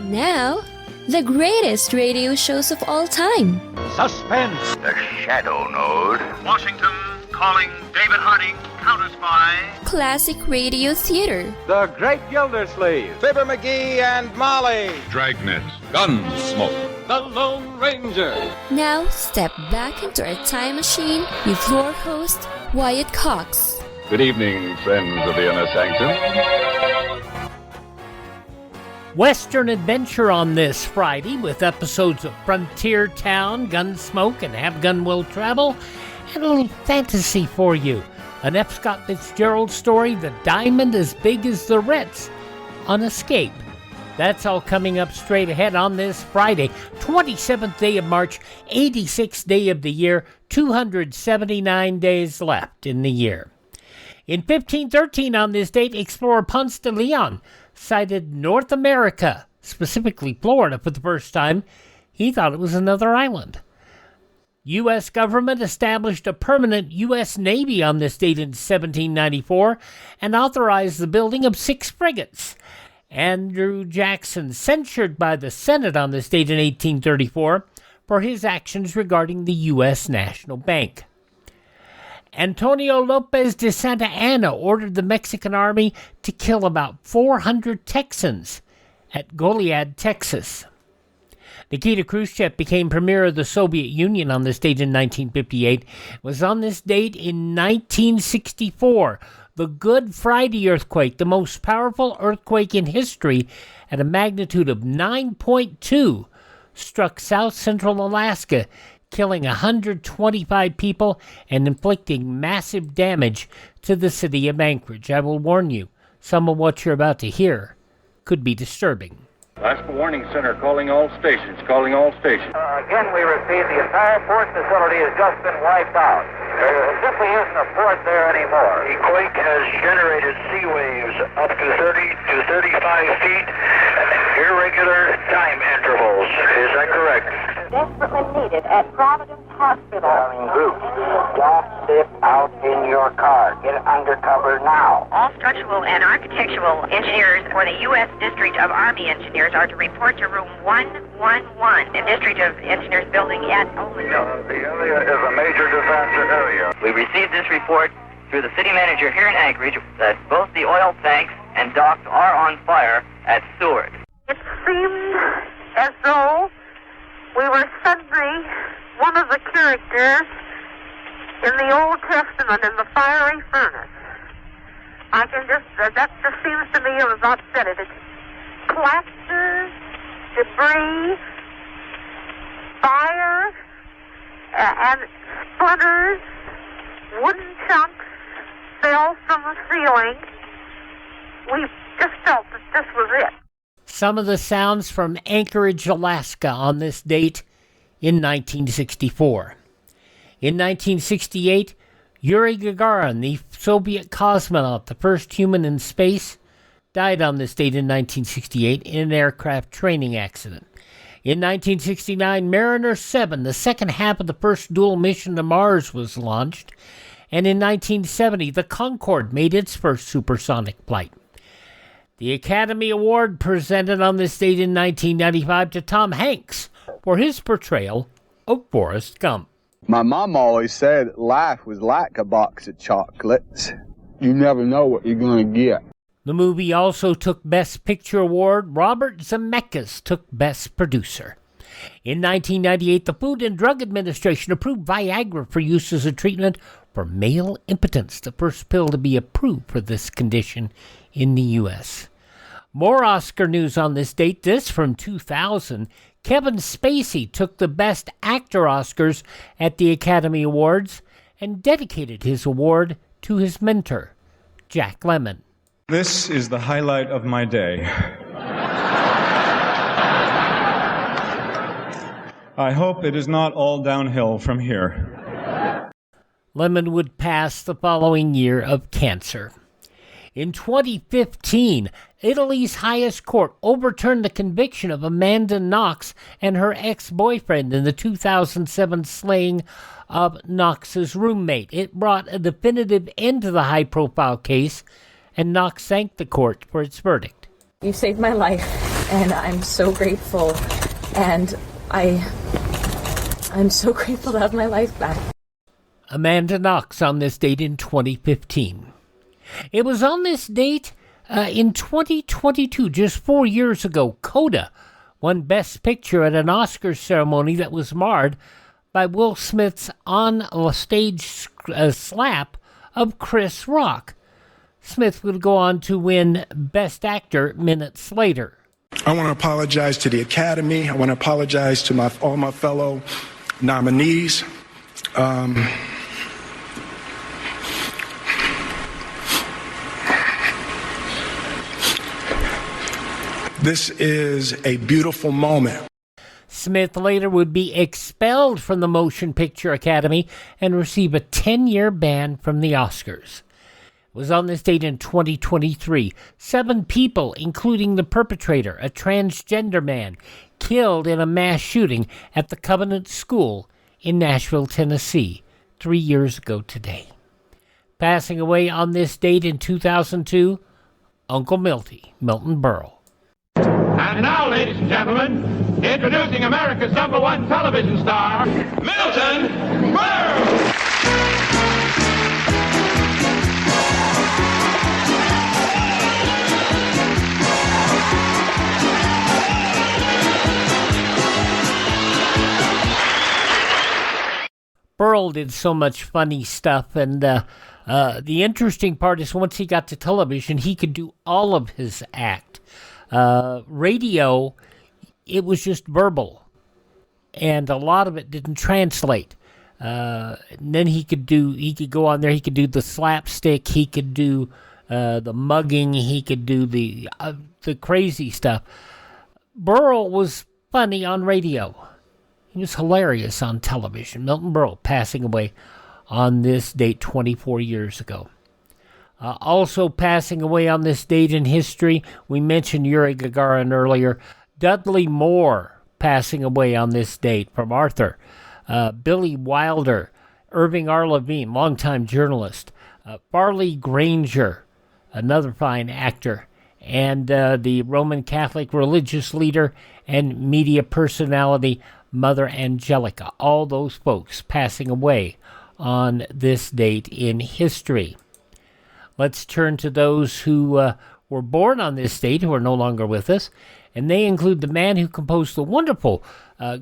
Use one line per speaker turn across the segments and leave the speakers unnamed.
Now, the greatest radio shows of all time.
Suspense.
The Shadow Node.
Washington calling David Harding, Counter Spy.
Classic radio theater.
The Great Gildersleeve. Fibber McGee and Molly.
Dragnet. Gunsmoke.
The Lone Ranger.
Now, step back into a time machine with your host, Wyatt Cox.
Good evening, friends of the Inner Sanctum.
Western adventure on this Friday with episodes of Frontier Town, Gunsmoke, and Have Gun Will Travel, and a little fantasy for you. An F. Scott Fitzgerald story, The Diamond as Big as the Ritz, on Escape. That's all coming up straight ahead on this Friday, 27th day of March, 86th day of the year, 279 days left in the year. In 1513 on this date, explorer Ponce de Leon sighted North America, specifically Florida, for the first time. He thought it was another island. U.S. government established a permanent U.S. Navy on this date in 1794 and authorized the building of 6 frigates. Andrew Jackson censured by the Senate on this date in 1834 for his actions regarding the U.S. National Bank. Antonio Lopez de Santa Anna ordered the Mexican army to kill about 400 Texans at Goliad, Texas. Nikita Khrushchev became premier of the Soviet Union on this date in 1958. It was on this date in 1964, the Good Friday earthquake, the most powerful earthquake in history at a magnitude of 9.2, struck south-central Alaska, killing 125 people and inflicting massive damage to the city of Anchorage. I will warn you, some of what you're about to hear could be disturbing.
Alaska Warning Center calling all stations,
Again, we received the entire port facility has just been wiped out. There simply isn't a port there anymore.
The quake has generated sea waves up to 30 to 35 feet and irregular time intervals. Is that correct?
Desperately needed at Providence Hospital.
Groups, don't sit out in your car. Get under cover now.
All structural and architectural engineers for the U.S. District of Army Engineers are to report to room 111, the District of Engineers building at Olmsted.
The area is a major disaster area.
We received this report through the city manager here in Anchorage that both the oil tanks and docks are on fire at Seward.
It seemed as though we were suddenly one of the characters in the Old Testament in the fiery furnace. I can just, that just seems to me, as I've said it, it's collapses, debris, fire, and splinters, wooden chunks fell from the ceiling. We just felt that this was it.
Some of the sounds from Anchorage, Alaska on this date in 1964. In 1968, Yuri Gagarin, the Soviet cosmonaut, the first human in space, died on this date in 1968 in an aircraft training accident. In 1969, Mariner 7, the second half of the first dual mission to Mars, was launched. And in 1970, the Concorde made its first supersonic flight. The Academy Award presented on this date in 1995 to Tom Hanks for his portrayal of Forrest Gump.
My mom always said life was like a box of chocolates. You never know what you're going to get.
The movie also took Best Picture Award. Robert Zemeckis took Best Producer. In 1998, the Food and Drug Administration approved Viagra for use as a treatment for male impotence, the first pill to be approved for this condition in the U.S. More Oscar news on this date. This from 2000. Kevin Spacey took the Best Actor Oscars at the Academy Awards and dedicated his award to his mentor, Jack Lemmon.
This is the highlight of my day. I hope it is not all downhill from here.
Lemmon would pass the following year of cancer. In 2015, Italy's highest court overturned the conviction of Amanda Knox and her ex-boyfriend in the 2007 slaying of Knox's roommate. It brought a definitive end to the high-profile case, and Knox thanked the court for its verdict.
You saved my life. and I'm so grateful, and I'm so grateful to have my life back.
Amanda Knox on this date in 2015. It was on this date in 2022, just 4 years ago, Coda won Best Picture at an Oscars ceremony that was marred by Will Smith's on-stage slap of Chris Rock. Smith would go on to win Best Actor minutes later.
I want to apologize to the Academy. I want to apologize to all my fellow nominees. This is a beautiful moment.
Smith later would be expelled from the Motion Picture Academy and receive a 10-year ban from the Oscars. It was on this date in 2023. 7 people, including the perpetrator, a transgender man, killed in a mass shooting at the Covenant School in Nashville, Tennessee, 3 years ago today. Passing away on this date in 2002, Uncle Milty, Milton Berle.
And now, ladies and gentlemen, introducing America's #1 television star, Milton Berle!
Berle did so much funny stuff, and the interesting part is once he got to television, he could do all of his act. Radio, it was just verbal, and a lot of it didn't translate. And then he could go on there, he could do the slapstick, he could do the mugging, he could do the crazy stuff. Berle was funny on radio. He was hilarious on television. Milton Berle passing away on this date 24 years ago. Also passing away on this date in history, we mentioned Yuri Gagarin earlier. Dudley Moore passing away on this date from Arthur. Billy Wilder, Irving R. Levine, longtime journalist. Farley Granger, another fine actor. And the Roman Catholic religious leader and media personality, Mother Angelica. All those folks passing away on this date in history. Let's turn to those who were born on this date who are no longer with us, and they include the man who composed the wonderful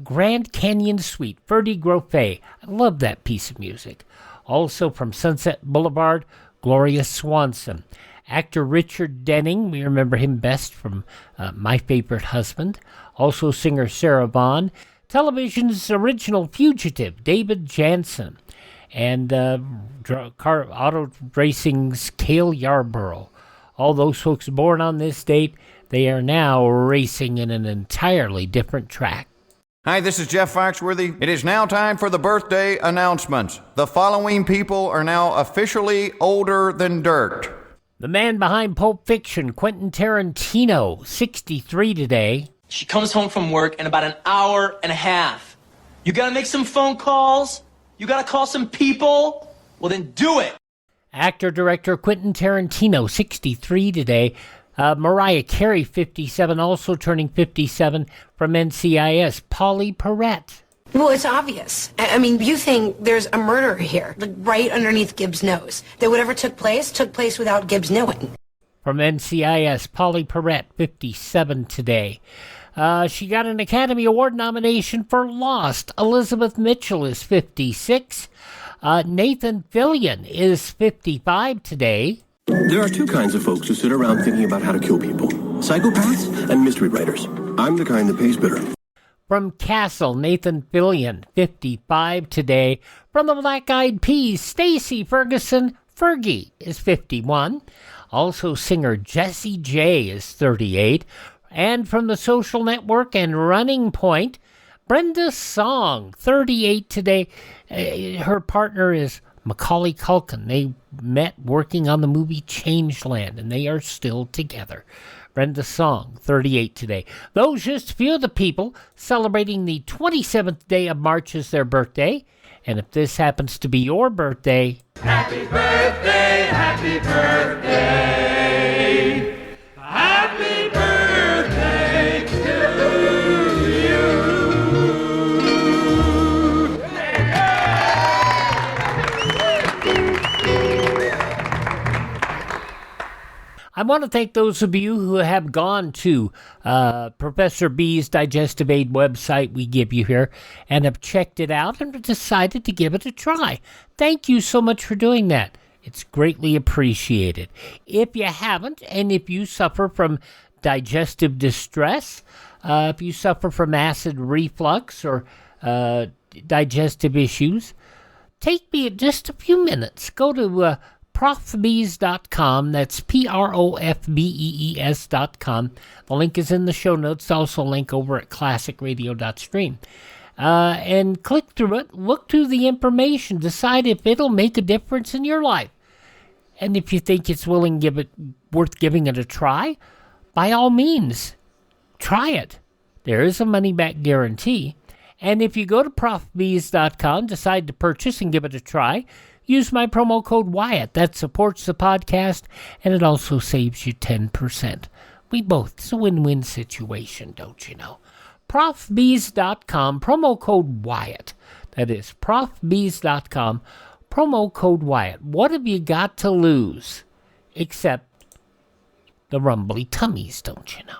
Grand Canyon Suite, Ferdy Grofé. I love that piece of music. Also from Sunset Boulevard, Gloria Swanson. Actor Richard Denning, we remember him best from My Favorite Husband. Also singer Sarah Vaughan. Television's original fugitive, David Jansen. And auto racing's Cale Yarborough. All those folks born on this date, they are now racing in an entirely different track.
Hi, this is Jeff Foxworthy. It is now time for the birthday announcements. The following people are now officially older than dirt.
The man behind Pulp Fiction, Quentin Tarantino, 63 today.
She comes home from work in about an hour and a half. You gotta make some phone calls? You gotta call some people? Well, then do it.
Actor-director Quentin Tarantino, 63 today. Mariah Carey, 57, also turning 57 from NCIS. Polly Perrette.
Well, it's obvious. I mean, you think there's a murder here, like right underneath Gibbs' nose. That whatever took place without Gibbs knowing.
From NCIS, Polly Perrette, 57 today. She got an Academy Award nomination for Lost. Elizabeth Mitchell is 56. Nathan Fillion is 55 today.
There are two kinds of folks who sit around thinking about how to kill people. Psychopaths and mystery writers. I'm the kind that pays better.
From Castle, Nathan Fillion, 55 today. From the Black Eyed Peas, Stacey Ferguson, Fergie is 51. Also singer Jessie J is 38. And from The Social Network and Running Point, Brenda Song, 38 today. Her partner is Macaulay Culkin. They met working on the movie Changeland, and they are still together. Brenda Song, 38 today. Those just a few of the people celebrating the 27th day of March as their birthday. And if this happens to be your birthday,
Happy birthday, happy birthday, happy birthday
I want to thank those of you who have gone to Professor B's Digestive Aid website we give you here and have checked it out and decided to give it a try. Thank you so much for doing that. It's greatly appreciated. If you haven't, and if you suffer from digestive distress, if you suffer from acid reflux or digestive issues, take me just a few minutes. Go to profbees.com. That's PROFBEES.com. The link is in the show notes. Also a link over at classicradio.stream. And click through it, look through the information, decide if it'll make a difference in your life. And if you think it's worth giving it a try, by all means, try it. There is a money-back guarantee. And if you go to profbees.com, decide to purchase and give it a try, use my promo code Wyatt. That supports the podcast, and it also saves you 10%. It's a win-win situation, don't you know? profbees.com, promo code Wyatt. That is profbees.com, promo code Wyatt. What have you got to lose? Except the rumbly tummies, don't you know?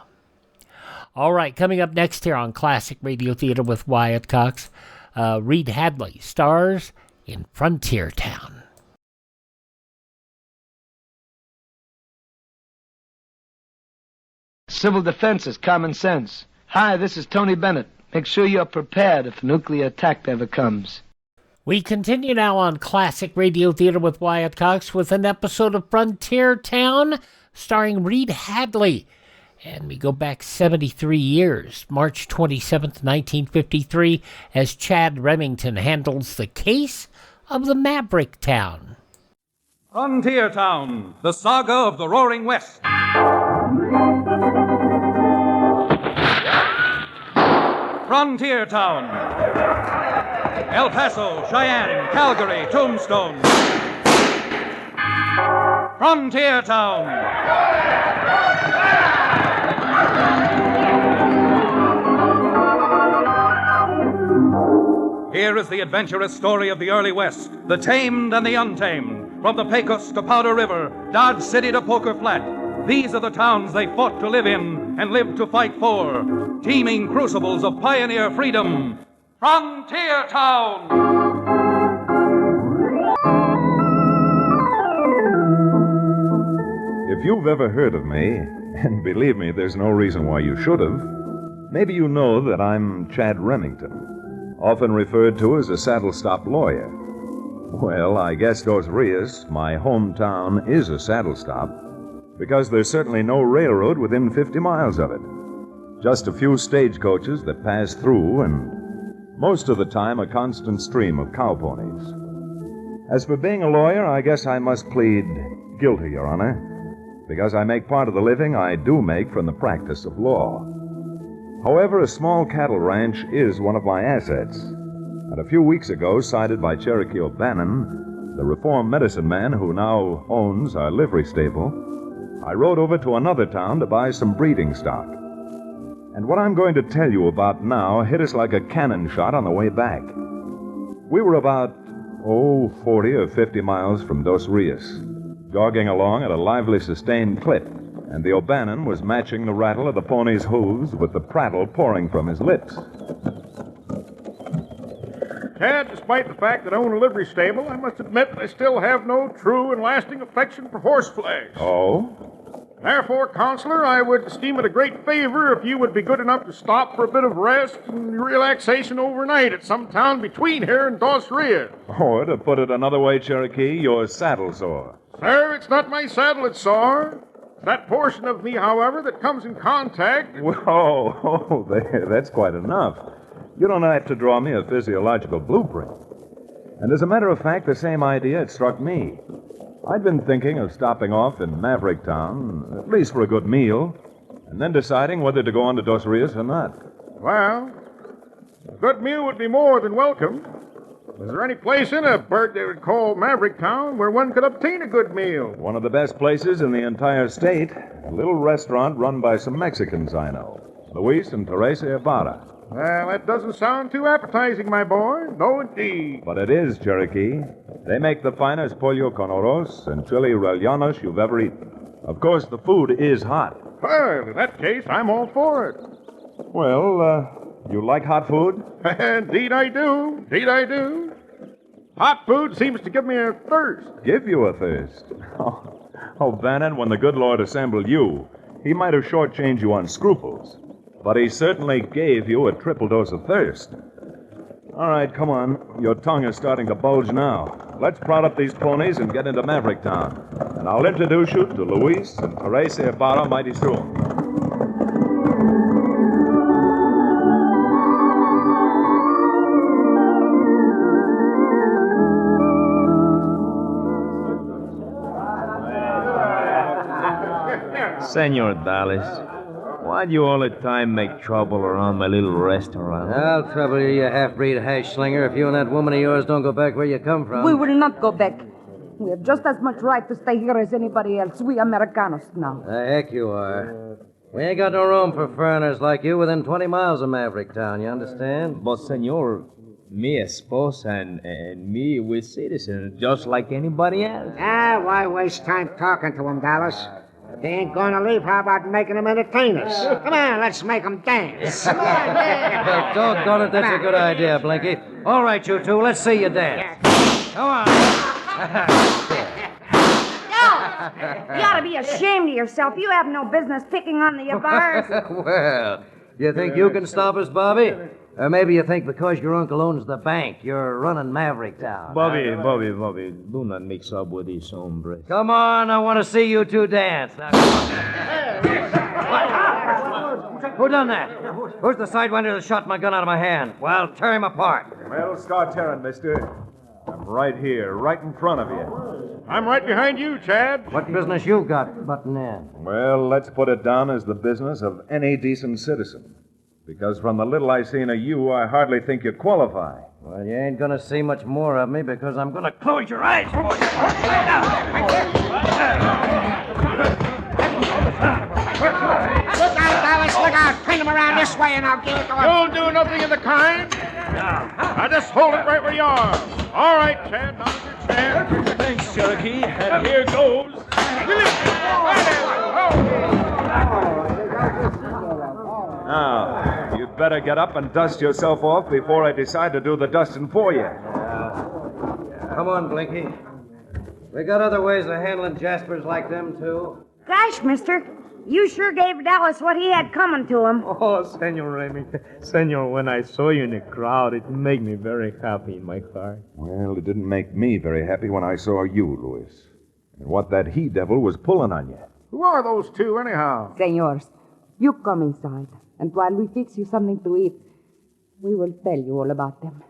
All right, coming up next here on Classic Radio Theater with Wyatt Cox, Reed Hadley stars in Frontier Town.
Civil defense is common sense. Hi, this is Tony Bennett. Make sure you're prepared if a nuclear attack ever comes.
We continue now on Classic Radio Theater with Wyatt Cox with an episode of Frontier Town starring Reed Hadley. And we go back 73 years, March 27th, 1953, as Chad Remington handles the case of the Maverick Town.
Frontier Town, the saga of the Roaring West. Frontier Town. El Paso, Cheyenne, Calgary, Tombstone. Frontier Town. Here is the adventurous story of the early West, the tamed and the untamed. From the Pecos to Powder River, Dodge City to Poker Flat. These are the towns they fought to live in and lived to fight for. Teeming crucibles of pioneer freedom. Frontier Town!
If you've ever heard of me, and believe me, there's no reason why you should have, maybe you know that I'm Chad Remington, often referred to as a saddle-stop lawyer. Well, I guess Dos Rios, my hometown, is a saddle-stop, because there's certainly no railroad within 50 miles of it. Just a few stagecoaches that pass through, and most of the time a constant stream of cowponies. As for being a lawyer, I guess I must plead guilty, Your Honor, because I make part of the living I do make from the practice of law. However, a small cattle ranch is one of my assets. And a few weeks ago, cited by Cherokee O'Bannon, the reformed medicine man who now owns our livery stable, I rode over to another town to buy some breeding stock. And what I'm going to tell you about now hit us like a cannon shot on the way back. We were about, 40 or 50 miles from Dos Rios, jogging along at a lively, sustained clip, and the O'Bannon was matching the rattle of the pony's hooves with the prattle pouring from his lips.
Chad, despite the fact that I own a livery stable, I must admit I still have no true and lasting affection for horseflesh.
Oh?
Therefore, Counselor, I would esteem it a great favor if you would be good enough to stop for a bit of rest and relaxation overnight at some town between here and Dos Rios.
Or, to put it another way, Cherokee, you're saddle sore.
Sir, it's not my saddle that's sore. That portion of me, however, that comes in contact...
Whoa, that's quite enough. You don't have to draw me a physiological blueprint. And as a matter of fact, the same idea had struck me. I'd been thinking of stopping off in Maverick Town, at least for a good meal, and then deciding whether to go on to Dos Rios or not.
Well, a good meal would be more than welcome. Is there any place in a burg they would call Maverick Town where one could obtain a good meal?
One of the best places in the entire state. A little restaurant run by some Mexicans I know. Luis and Teresa Ibarra.
Well, that doesn't sound too appetizing, my boy. No, indeed.
But it is, Cherokee. They make the finest pollo con oros and chili rellenos you've ever eaten. Of course, the food is hot.
Well, in that case, I'm all for it.
Well, you like hot food?
Indeed I do. Indeed I do. Hot food seems to give me a thirst.
Give you a thirst? Oh, Bannon, when the good Lord assembled you, he might have shortchanged you on scruples. But he certainly gave you a triple dose of thirst. All right, come on. Your tongue is starting to bulge now. Let's prod up these ponies and get into Maverick Town. And I'll introduce you to Luis and Teresa Ibarra mighty soon.
Senor Dallas, why do you all the time make trouble around my little restaurant?
I'll trouble you, you half-breed hash slinger, if you and that woman of yours don't go back where you come from.
We will not go back. We have just as much right to stay here as anybody else. We Americanos now.
The heck you are. We ain't got no room for foreigners like you within 20 miles of Maverick Town, you understand?
But, senor, me esposa and me, we're citizens just like anybody else.
Why waste time talking to them, Dallas? If they ain't going to leave, how about making them entertain us? Come on, let's make them dance. Come on, dance.
Well, doggone it, that's a good idea, Blinky. All right, you two, let's see you dance. Come on.
You ought to be ashamed of yourself. You have no business picking on the Ibarras.
Well, you think you can stop us, Bobby? Or maybe you think because your uncle owns the bank, you're running Maverick Town.
Bobby, do not mix up with these hombres.
Come on, I want to see you two dance. Now, who done that? Who's the sidewinder that shot my gun out of my hand? Well, tear him apart.
Well, start tearing, mister. I'm right here, right in front of you.
I'm right behind you, Chad.
What business you got butting in?
Well, let's put it down as the business of any decent citizen. Because from the little I seen of you, I hardly think you qualify.
Well, you ain't gonna see much more of me because I'm gonna close your eyes for you.
Look out, Dallas, look out. Turn them around this way and I'll give it to them.
Don't do nothing of the kind. Now just hold it right where you are. All right, Chad, now's your chance.
Thanks, Cherokee. And here goes.
Now, you'd better get up and dust yourself off before I decide to do the dusting for you.
Come on, Blinky. We got other ways of handling jaspers like them, too.
Gosh, mister, you sure gave Dallas what he had coming to him.
Oh, Senor Remy. Senor, when I saw you in the crowd, it made me very happy in my heart.
Well, it didn't make me very happy when I saw you, Louis. And what that he-devil was pulling on you.
Who are those two, anyhow?
Senors, you come inside. And while we fix you something to eat, we will tell you all about them.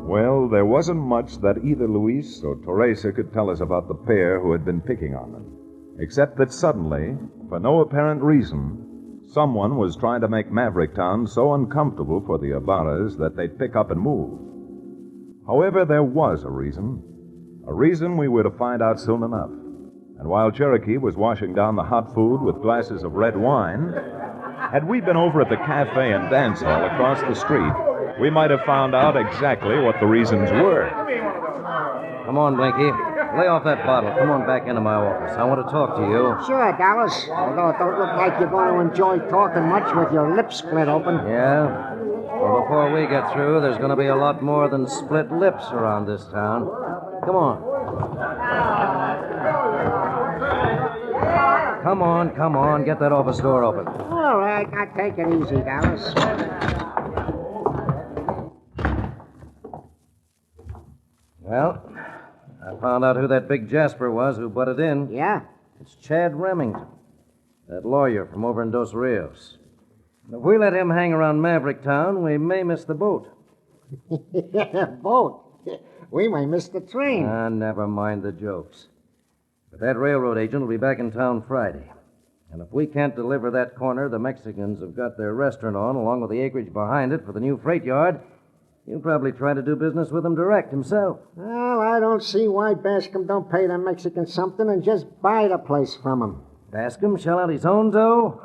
Well, there wasn't much that either Luis or Teresa could tell us about the pair who had been picking on them, except that suddenly, for no apparent reason, someone was trying to make Maverick Town so uncomfortable for the Ibarras that they'd pick up and move. However, there was a reason we were to find out soon enough. And while Cherokee was washing down the hot food with glasses of red wine, had we been over at the cafe and dance hall across the street, we might have found out exactly what the reasons were.
Come on, Blinky. Lay off that bottle. Come on back into my office. I want to talk to you.
Sure, Dallas. Although it don't look like you're going to enjoy talking much with your lips split open.
Yeah? Well, before we get through, there's going to be a lot more than split lips around this town. Come on. Come on. Get that office door open.
All right, now take it easy, Dallas.
Well, I found out who that big Jasper was who butted in.
Yeah?
It's Chad Remington, that lawyer from over in Dos Rios. If we let him hang around Maverick Town, we may miss the boat.
Boat? We may miss the train.
Never mind the jokes. But that railroad agent will be back in town Friday. And if we can't deliver that corner the Mexicans have got their restaurant on, along with the acreage behind it for the new freight yard, he'll probably try to do business with them direct himself.
Well, I don't see why Bascom don't pay the Mexicans something and just buy the place from them.
Bascom shell out his own dough?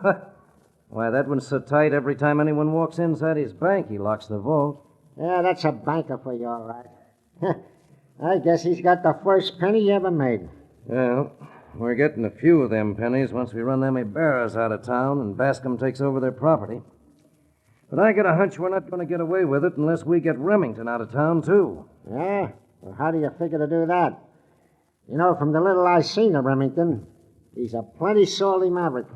Why, that one's so tight every time anyone walks inside his bank, he locks the vault.
Yeah, that's a banker for you, all right. I guess he's got the first penny he ever made.
Well, we're getting a few of them pennies once we run them bearers out of town and Bascom takes over their property. But I got a hunch we're not going to get away with it unless we get Remington out of town, too.
Yeah? Well, how do you figure to do that? You know, from the little I seen of Remington, he's a plenty salty maverick.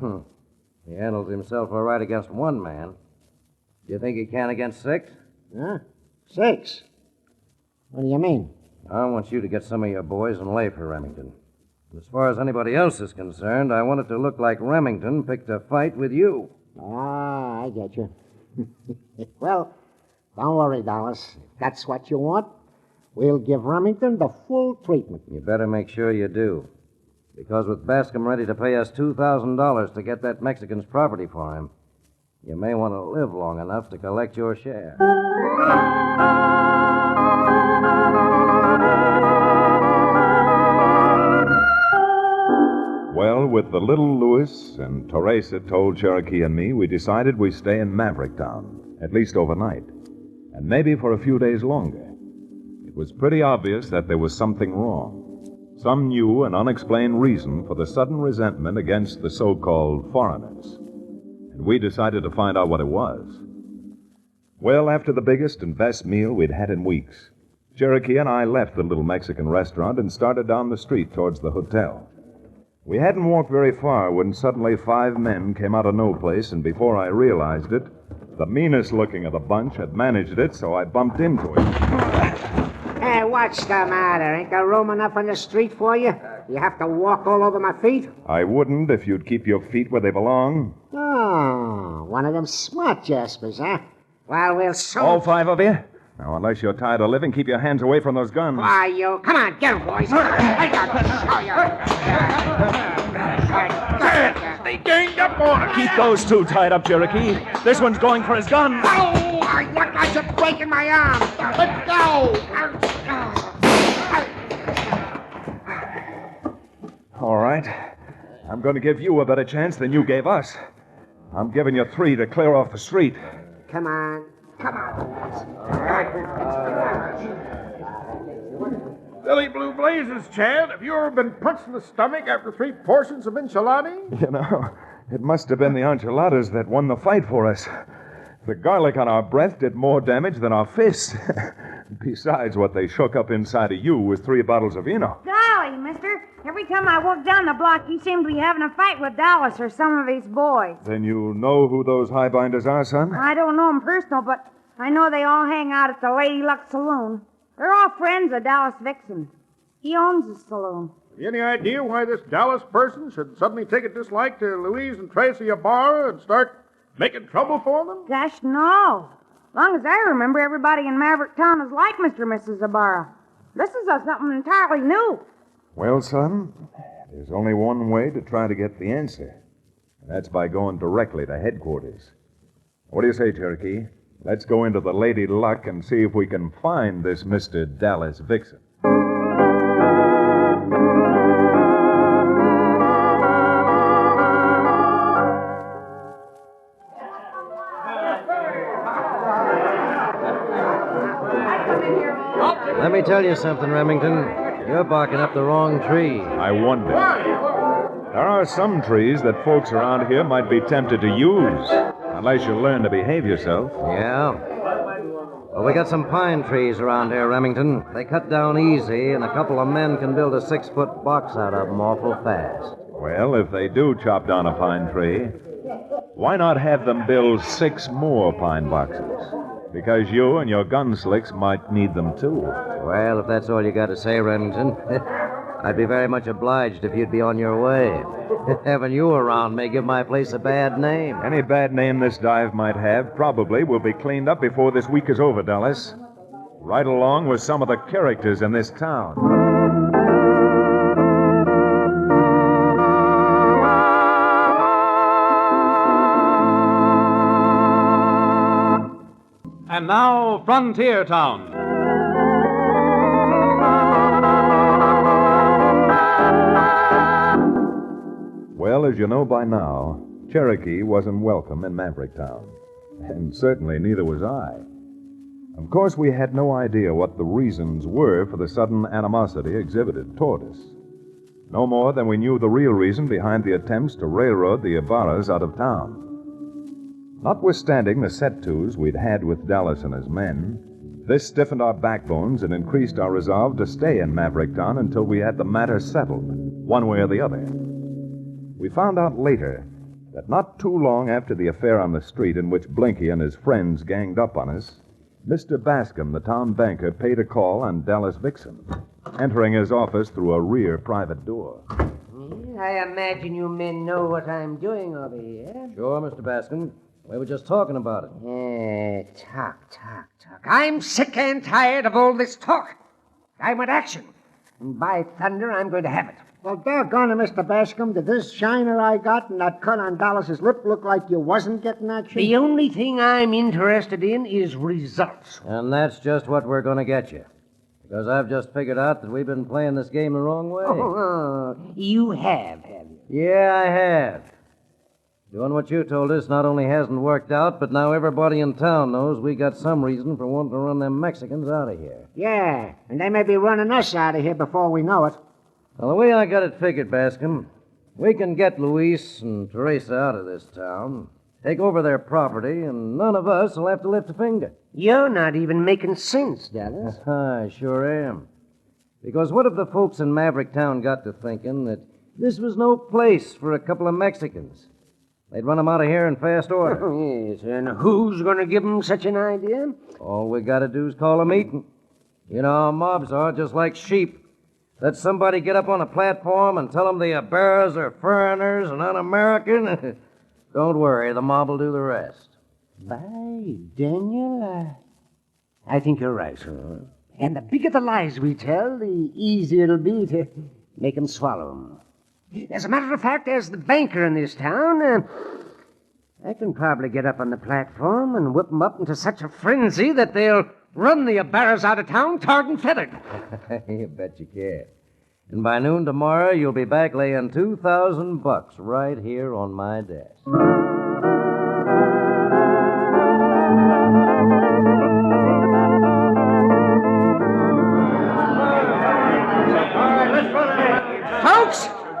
He handles himself all right against one man. Do you think he can against 6?
Huh? 6? What do you mean?
I want you to get some of your boys and lay for Remington. As far as anybody else is concerned, I want it to look like Remington picked a fight with you.
Ah, I get you. Well, don't worry, Dallas. If that's what you want, we'll give Remington the full treatment.
You better make sure you do. Because with Bascom ready to pay us $2,000 to get that Mexican's property for him, you may want to live long enough to collect your share.
Well, with the little Louis and Teresa told Cherokee and me, we decided we'd stay in Maverick Town, at least overnight, and maybe for a few days longer. It was pretty obvious that there was something wrong. Some new and unexplained reason for the sudden resentment against the so-called foreigners. And we decided to find out what it was. Well, after the biggest and best meal we'd had in weeks, Cherokee and I left the little Mexican restaurant and started down the street towards the hotel. We hadn't walked very far when suddenly 5 men came out of no place, and before I realized it, the meanest looking of the bunch had managed it, so I bumped into him.
Hey, what's the matter? Ain't there room enough on the street for you? You have to walk all over my feet?
I wouldn't if you'd keep your feet where they belong.
Oh, one of them smart jaspers, huh? Well, we'll soon...
All 5 of you? Now, unless you're tired of living, keep your hands away from those guns.
Why, you... Come on, get 'em, boys. I got to show you.
They ganged up on us.
Keep those 2 tied up, Cherokee. This one's going for his gun.
Oh, you guys are breaking my arm. Let go.
All right. I'm going to give you a better chance than you gave us. I'm giving you 3 to clear off the street.
Come on. Come on.
Billy Blue Blazes, Chad, have you ever been punched in the stomach after 3 portions of enchilada?
You know, it must have been the enchiladas that won the fight for us. The garlic on our breath did more damage than our fists. Besides, what they shook up inside of you was 3 bottles of vino.
Golly, mister. Every time I walk down the block, you seem to be having a fight with Dallas or some of his boys.
Then you know who those highbinders are, son?
I don't know 'em personal, but I know they all hang out at the Lady Luck Saloon. They're all friends of Dallas Vixen. He owns the saloon.
Any idea why this Dallas person should suddenly take a dislike to Louise and Tracy Ibarra and start making trouble for them?
Gosh, no. Long as I remember, everybody in Maverick Town is like Mr. and Mrs. Ibarra. This is something entirely new.
Well, son, there's only one way to try to get the answer. And that's by going directly to headquarters. What do you say, Cherokee? Let's go into the Lady Luck and see if we can find this Mr. Dallas Vixen.
Let me tell you something, Remington. You're barking up the wrong tree.
I wonder. There are some trees that folks around here might be tempted to use, unless you learn to behave yourself.
Yeah? Well, we got some pine trees around here, Remington. They cut down easy, and a couple of men can build a 6-foot box out of them awful fast.
Well, if they do chop down a pine tree, why not have them build 6 more pine boxes? Because you and your gunslicks might need them, too.
Well, if that's all you got to say, Remington, I'd be very much obliged if you'd be on your way. Having you around may give my place a bad name.
Any bad name this dive might have probably will be cleaned up before this week is over, Dallas. Right along with some of the characters in this town.
And now, Frontier Town.
Well, as you know by now, Cherokee wasn't welcome in Maverick Town, and certainly neither was I. Of course, we had no idea what the reasons were for the sudden animosity exhibited toward us. No more than we knew the real reason behind the attempts to railroad the Ibarras out of town. Notwithstanding the set-tos we'd had with Dallas and his men, this stiffened our backbones and increased our resolve to stay in Maverick Town until we had the matter settled, one way or the other. We found out later that not too long after the affair on the street in which Blinky and his friends ganged up on us, Mr. Bascom, the town banker, paid a call on Dallas Vixen, entering his office through a rear private door.
I imagine you men know what I'm doing over here.
Sure, Mr. Bascom. We were just talking about it.
Talk. I'm sick and tired of all this talk. I want action. And by thunder, I'm going to have it.
Well, doggone it, Mr. Bascom. Did this shiner I got and that cut on Dallas's lip look like you wasn't getting action?
The only thing I'm interested in is results.
And that's just what we're going to get you. Because I've just figured out that we've been playing this game the wrong way.
Oh, you have you?
Yeah, I have. Doing what you told us not only hasn't worked out, but now everybody in town knows we got some reason for wanting to run them Mexicans out of here.
Yeah, and they may be running us out of here before we know it.
Well, the way I got it figured, Bascom, we can get Luis and Teresa out of this town, take over their property, and none of us will have to lift a finger.
You're not even making sense, Dallas.
I sure am. Because what if the folks in Maverick Town got to thinking that this was no place for a couple of Mexicans? They'd run them out of here in fast order.
Yes, and who's going to give them such an idea?
All we got to do is call a meeting. You know how mobs are, just like sheep. Let somebody get up on a platform and tell them the Ibarras are foreigners and un-American. Don't worry, the mob will do the rest.
By Daniel, I think you're right, sir. And the bigger the lies we tell, the easier it'll be to make them swallow them. As a matter of fact, as the banker in this town, I can probably get up on the platform and whip them up into such a frenzy that they'll run the Ibarras out of town tarred and feathered.
You bet you can. And by noon tomorrow, you'll be back laying $2,000 right here on my desk.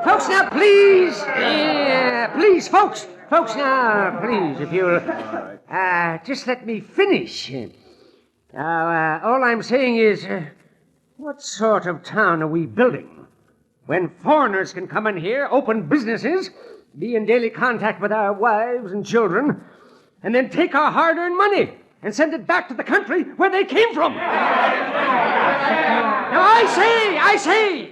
Folks, now, please. Please, folks, now, please, if you'll just let me finish. All I'm saying is, what sort of town are we building? When foreigners can come in here, open businesses, be in daily contact with our wives and children, and then take our hard-earned money and send it back to the country where they came from. Now, I say,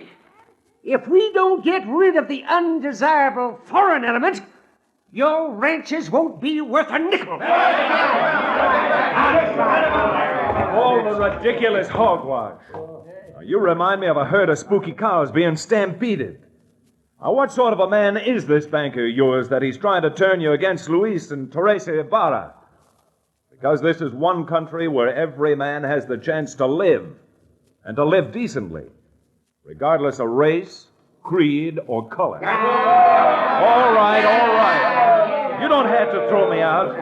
if we don't get rid of the undesirable foreign element, your ranches won't be worth a nickel.
All the ridiculous hogwash. Now, you remind me of a herd of spooky cows being stampeded. Now, what sort of a man is this banker of yours that he's trying to turn you against Luis and Teresa Ibarra? Because this is one country where every man has the chance to live, and to live decently, regardless of race, creed, or color. All right. You don't have to throw me out.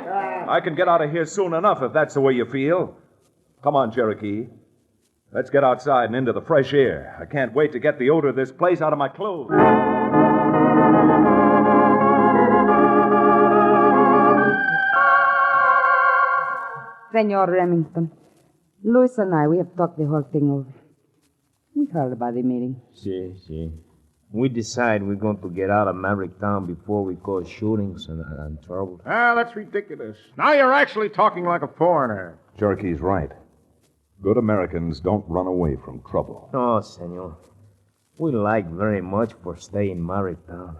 I can get out of here soon enough if that's the way you feel. Come on, Cherokee. Let's get outside and into the fresh air. I can't wait to get the odor of this place out of my clothes.
Senor Remington, Louis and I, we have talked the whole thing over. We heard about the meeting.
See. We decide we're going to get out of Maverick Town before we cause shootings and trouble.
That's ridiculous. Now you're actually talking like a foreigner.
Cherokee's right. Good Americans don't run away from trouble.
No, senor. We like very much for staying in Maverick Town.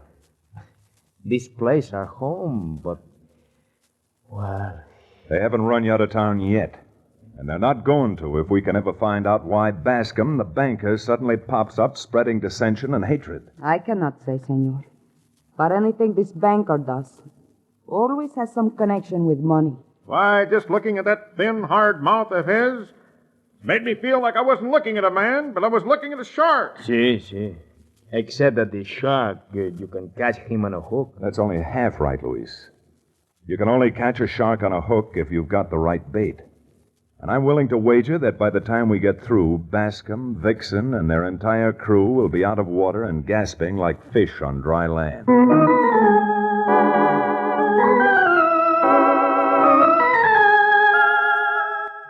This place our home, but, well...
They haven't run you out of town yet. And they're not going to if we can ever find out why Bascom, the banker, suddenly pops up spreading dissension and hatred.
I cannot say, senor. But anything this banker does always has some connection with money.
Why, just looking at that thin, hard mouth of his made me feel like I wasn't looking at a man, but I was looking at a shark.
See. Except that the shark, you can catch him on a hook.
That's only half right, Luis. You can only catch a shark on a hook if you've got the right bait. And I'm willing to wager that by the time we get through, Bascom, Vixen, and their entire crew will be out of water and gasping like fish on dry land.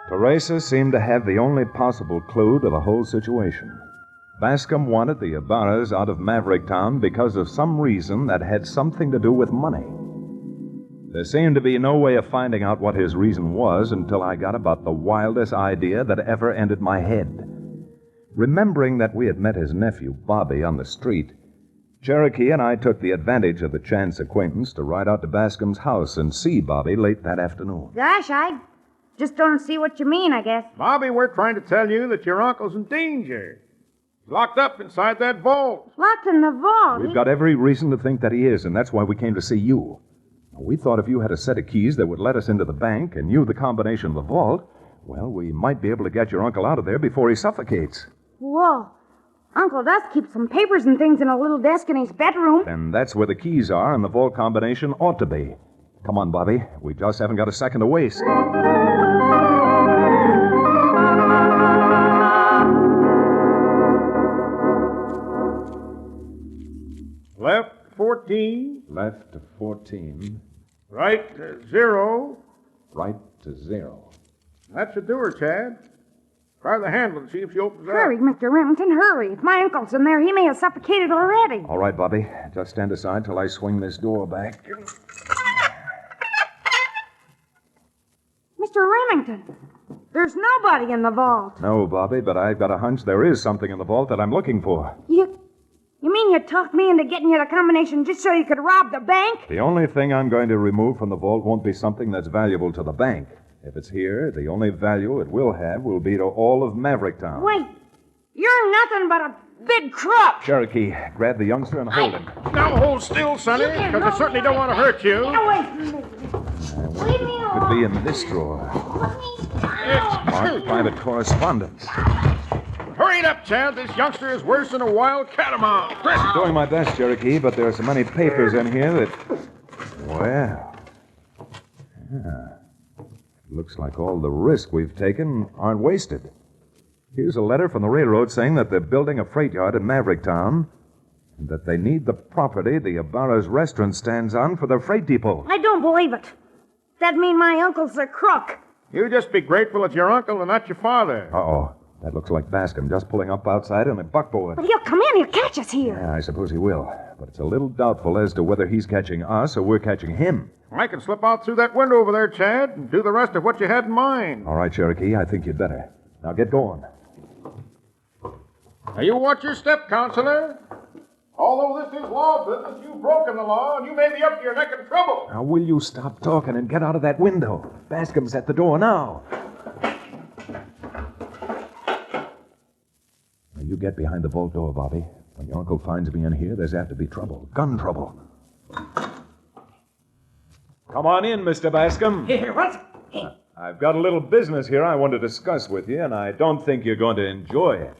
Teresa seemed to have the only possible clue to the whole situation. Bascom wanted the Ibarras out of Maverick Town because of some reason that had something to do with money. There seemed to be no way of finding out what his reason was until I got about the wildest idea that ever entered my head. Remembering that we had met his nephew, Bobby, on the street, Cherokee and I took the advantage of the chance acquaintance to ride out to Bascom's house and see Bobby late that afternoon.
Gosh, I just don't see what you mean, I guess.
Bobby, we're trying to tell you that your uncle's in danger. He's locked up inside that vault.
Locked in the vault?
We've got every reason to think that he is, and that's why we came to see you. We thought if you had a set of keys that would let us into the bank and knew the combination of the vault, well, we might be able to get your uncle out of there before he suffocates.
Whoa. Uncle does keep some papers and things in a little desk in his bedroom.
And that's where the keys are, and the vault combination ought to be. Come on, Bobby. We just haven't got a second to waste.
Left 14.
Left to 14.
Right to 0.
Right to 0.
That should do her, Chad. Try the handle and see if she opens up.
Hurry, Mr. Remington, hurry. If my uncle's in there, he may have suffocated already.
All right, Bobby. Just stand aside till I swing this door back.
Mr. Remington, there's nobody in the vault.
No, Bobby, but I've got a hunch there is something in the vault that I'm looking for.
You mean you talked me into getting you the combination just so you could rob the bank?
The only thing I'm going to remove from the vault won't be something that's valuable to the bank. If it's here, the only value it will have will be to all of Maverick Town.
Wait, you're nothing but a big crook.
Cherokee, grab the youngster and hold him.
Now hold still, Sonny, because I certainly don't want to hurt you.
Get away from me. Leave me alone.
Could be in this drawer. Marked private correspondence.
Hurry it up, Chad. This youngster is worse than a wild catamount.
I'm doing my best, Cherokee, but there are so many papers in here that... Well... Yeah. Looks like all the risk we've taken aren't wasted. Here's a letter from the railroad saying that they're building a freight yard in Maverick Town and that they need the property the Ibarra's restaurant stands on for their freight depot.
I don't believe it. That'd mean my uncle's a crook.
You just be grateful it's your uncle and not your father.
Uh-oh. That looks like Bascom just pulling up outside in a buckboard.
But he'll come in. He'll catch us here.
Yeah, I suppose he will. But it's a little doubtful as to whether he's catching us or we're catching him.
I can slip out through that window over there, Chad, and do the rest of what you had in mind.
All right, Cherokee, I think you'd better. Now get going.
Now you watch your step, Counselor. Although this is law business, you've broken the law, and you may be up to your neck in trouble.
Now, will you stop talking and get out of that window? Bascom's at the door now. Now, you get behind the vault door, Bobby. When your uncle finds me in here, there's apt to be trouble. Gun trouble. Come on in, Mr. Bascom.
Here, what?
I've got a little business here I want to discuss with you, and I don't think you're going to enjoy it.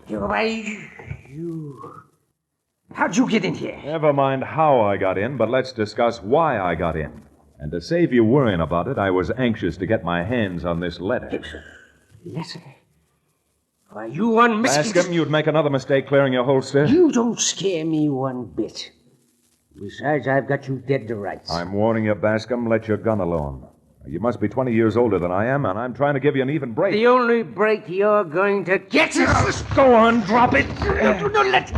How'd you get in here?
Never mind how I got in, but let's discuss why I got in. And to save you worrying about it, I was anxious to get my hands on this letter.
Letter? Why, you unmistakable...
Bascom, you'd make another mistake clearing your holster.
You don't scare me one bit. Besides, I've got you dead to rights.
I'm warning you, Bascom, let your gun alone. You must be 20 years older than I am, and I'm trying to give you an even break.
The only break you're going to get is...
Go on, drop it.
No, let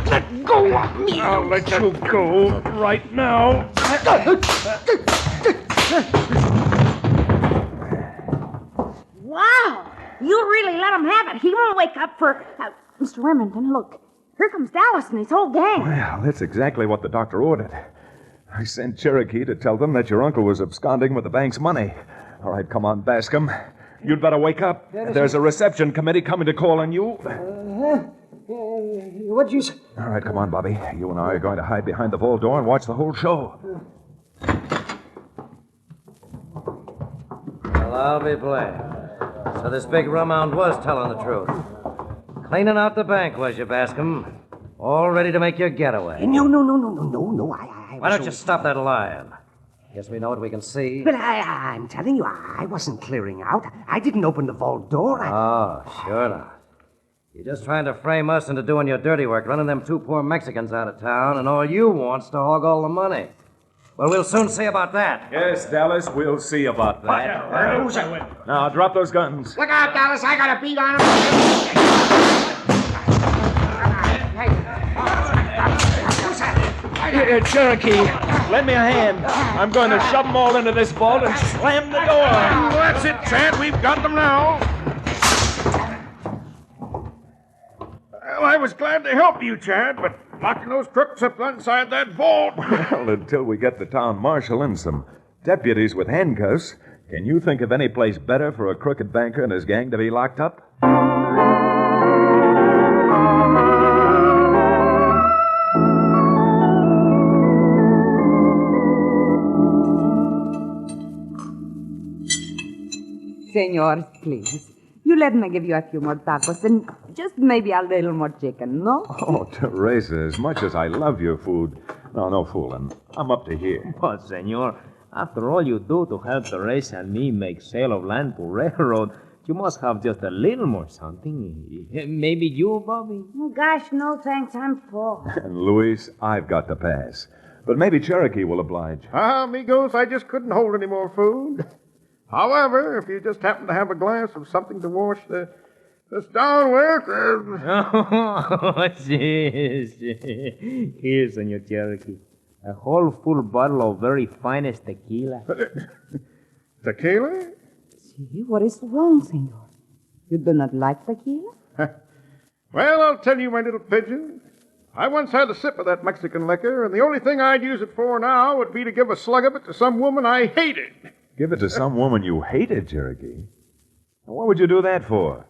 go of me.
I'll let you go right now.
Wow! You really let him have it. He won't wake up for... Mr. Remington, look. Here comes Dallas and his whole gang.
Well, that's exactly what the doctor ordered. I sent Cherokee to tell them that your uncle was absconding with the bank's money. All right, come on, Bascom. You'd better wake up. There's a reception committee coming to call on you.
What'd you say?
All right, come on, Bobby. You and I are going to hide behind the vault door and watch the whole show.
Well, I'll be blamed. So this big rumhound was telling the truth. Cleaning out the bank, was you, Bascom? All ready to make your getaway.
No.
Why don't you stop that lying? Guess we know what we can see.
But I'm telling you, I wasn't clearing out. I didn't open the vault door.
Oh, sure not. You're just trying to frame us into doing your dirty work, running them two poor Mexicans out of town, and all you want's to hog all the money. Well, we'll soon see about that.
Yes, Dallas, we'll see about that.
Who's that?
Now, drop those guns.
Look out, Dallas. I got a beat on him.
Cherokee, lend me a hand. I'm going to shove them all into this vault and slam the door.
Well, that's it, Chad. We've got them now. Well, I was glad to help you, Chad, but locking those crooks up inside that vault.
Well, until we get the town marshal and some deputies with handcuffs, can you think of any place better for a crooked banker and his gang to be locked up?
Senor, please. You let me give you a few more tacos and just maybe a little more chicken, no?
Oh, Teresa, as much as I love your food, no fooling. I'm up to here.
But, senor, after all you do to help Teresa and me make sale of land to railroad, you must have just a little more something. Maybe you, Bobby?
Oh, gosh, no thanks. I'm full.
And Luis, I've got to pass. But maybe Cherokee will oblige.
Amigos, I just couldn't hold any more food. However, if you just happen to have a glass of something to wash this down with...
Oh, yes. Here, Senor Cherokee. A whole full bottle of very finest tequila.
Tequila?
See, what is wrong, senor? You do not like tequila?
Well, I'll tell you, my little pigeon. I once had a sip of that Mexican liquor, and the only thing I'd use it for now would be to give a slug of it to some woman I hated.
Give it to some woman you hated, Cherokee? What would you do that for?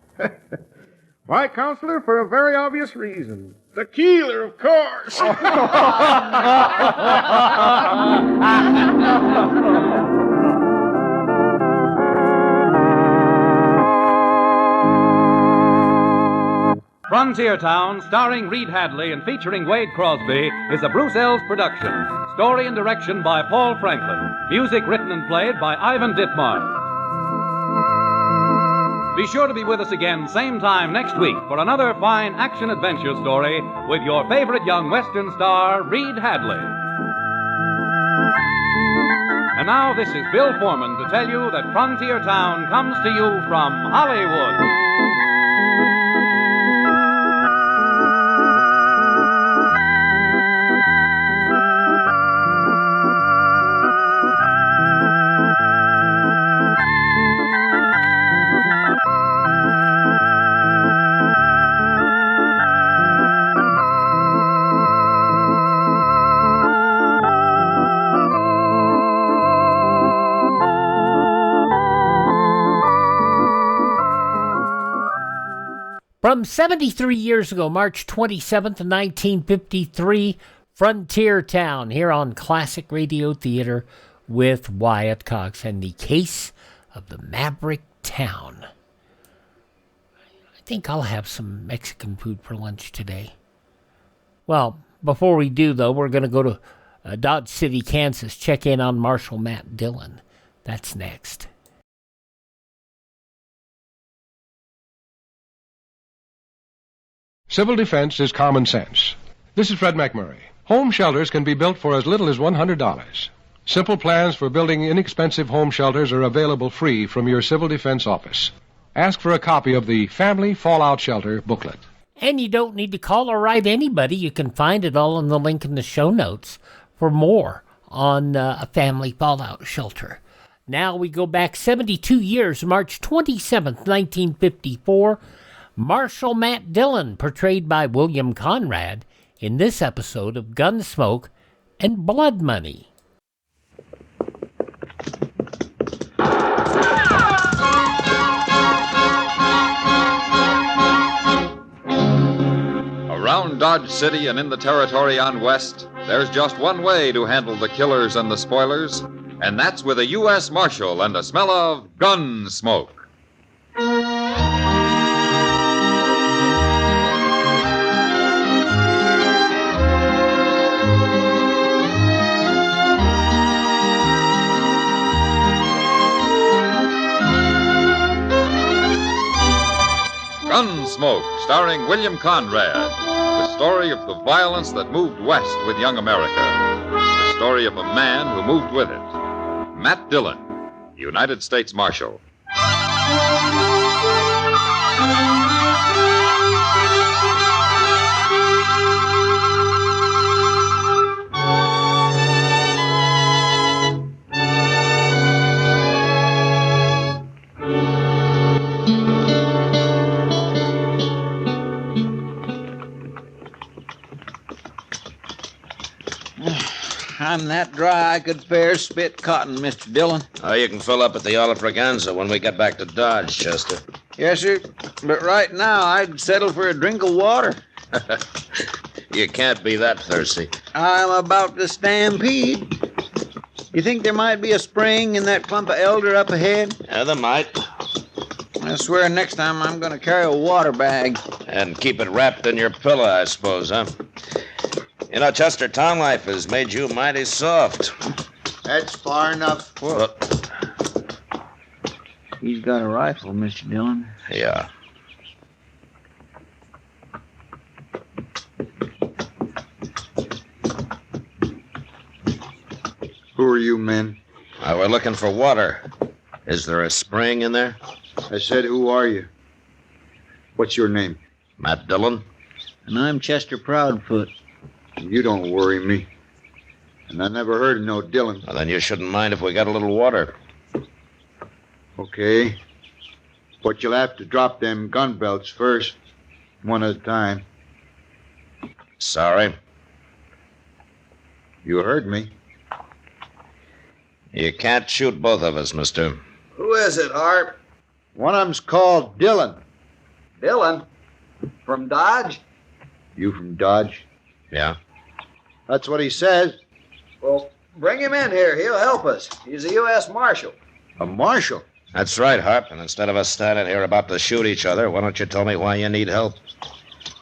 Why, Counselor, for a very obvious reason. Tequila, of course.
Frontier Town, starring Reed Hadley and featuring Wade Crosby, is a Bruce Ells production. Story and direction by Paul Franklin. Music written and played by Ivan Ditmar. Be sure to be with us again same time next week for another fine action-adventure story with your favorite young Western star, Reed Hadley. And now this is Bill Foreman to tell you that Frontier Town comes to you from Hollywood.
From 73 years ago, March 27th, 1953, Frontier Town, here on Classic Radio Theater with Wyatt Cox and the Case of the Maverick Town. I think I'll have some Mexican food for lunch today. Well, before we do, though, we're going to go to Dodge City, Kansas, check in on Marshal Matt Dillon. That's next.
Civil defense is common sense. This is Fred McMurray. Home shelters can be built for as little as $100. Simple plans for building inexpensive home shelters are available free from your civil defense office. Ask for a copy of the Family Fallout Shelter booklet.
And you don't need to call or write anybody. You can find it all in the link in the show notes for more on a family fallout shelter. Now we go back 72 years, March 27th, 1954. Marshal Matt Dillon, portrayed by William Conrad, in this episode of Gunsmoke and Blood Money.
Around Dodge City and in the territory on West, there's just one way to handle the killers and the spoilers, and that's with a U.S. Marshal and a smell of Gunsmoke. Gunsmoke, starring William Conrad. The story of the violence that moved west with young America. The story of a man who moved with it. Matt Dillon, United States Marshal.
I'm that dry I could fair spit cotton, Mr. Dillon.
Oh, you can fill up at the Olive when we get back to Dodge, Chester.
Yes, sir. But right now, I'd settle for a drink of water.
You can't be that thirsty.
I'm about to stampede. You think there might be a spring in that clump of elder up ahead?
Yeah, there might.
I swear next time I'm going to carry a water bag.
And keep it wrapped in your pillow, I suppose, huh? You know, Chester, town life has made you mighty soft.
That's far enough. He's got a rifle, Mr. Dillon.
Yeah.
Who are you men?
We're looking for water. Is there a spring in there?
I said, who are you? What's your name?
Matt Dillon.
And I'm Chester Proudfoot. You don't worry me. And I never heard of no Dillon.
Well, then you shouldn't mind if we got a little water.
Okay. But you'll have to drop them gun belts first. One at a time.
Sorry.
You heard me.
You can't shoot both of us, mister.
Who is it, Harp? One of them's called Dillon.
Dillon? From Dodge?
You from Dodge?
Yeah.
That's what he says.
Well, bring him in here. He'll help us. He's a U.S. Marshal.
A marshal?
That's right, Harp. And instead of us standing here about to shoot each other, why don't you tell me why you need help?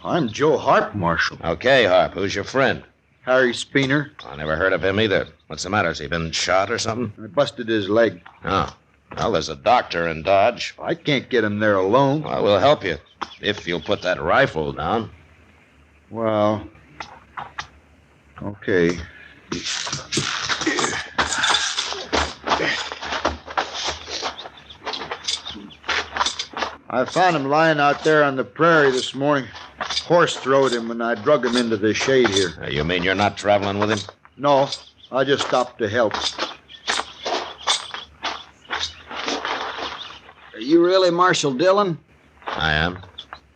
I'm Joe Harp, Marshal.
Okay, Harp. Who's your friend?
Harry Speener.
I never heard of him either. What's the matter? Has he been shot or something?
I busted his leg.
Oh. Well, there's a doctor in Dodge.
I can't get him there alone.
Well, we'll help you. If you'll put that rifle down.
Well... Okay. I found him lying out there on the prairie this morning. Horse throwed him and I drug him into the shade here.
You mean you're not traveling with him?
No, I just stopped to help.
Are you really Marshal Dillon?
I am.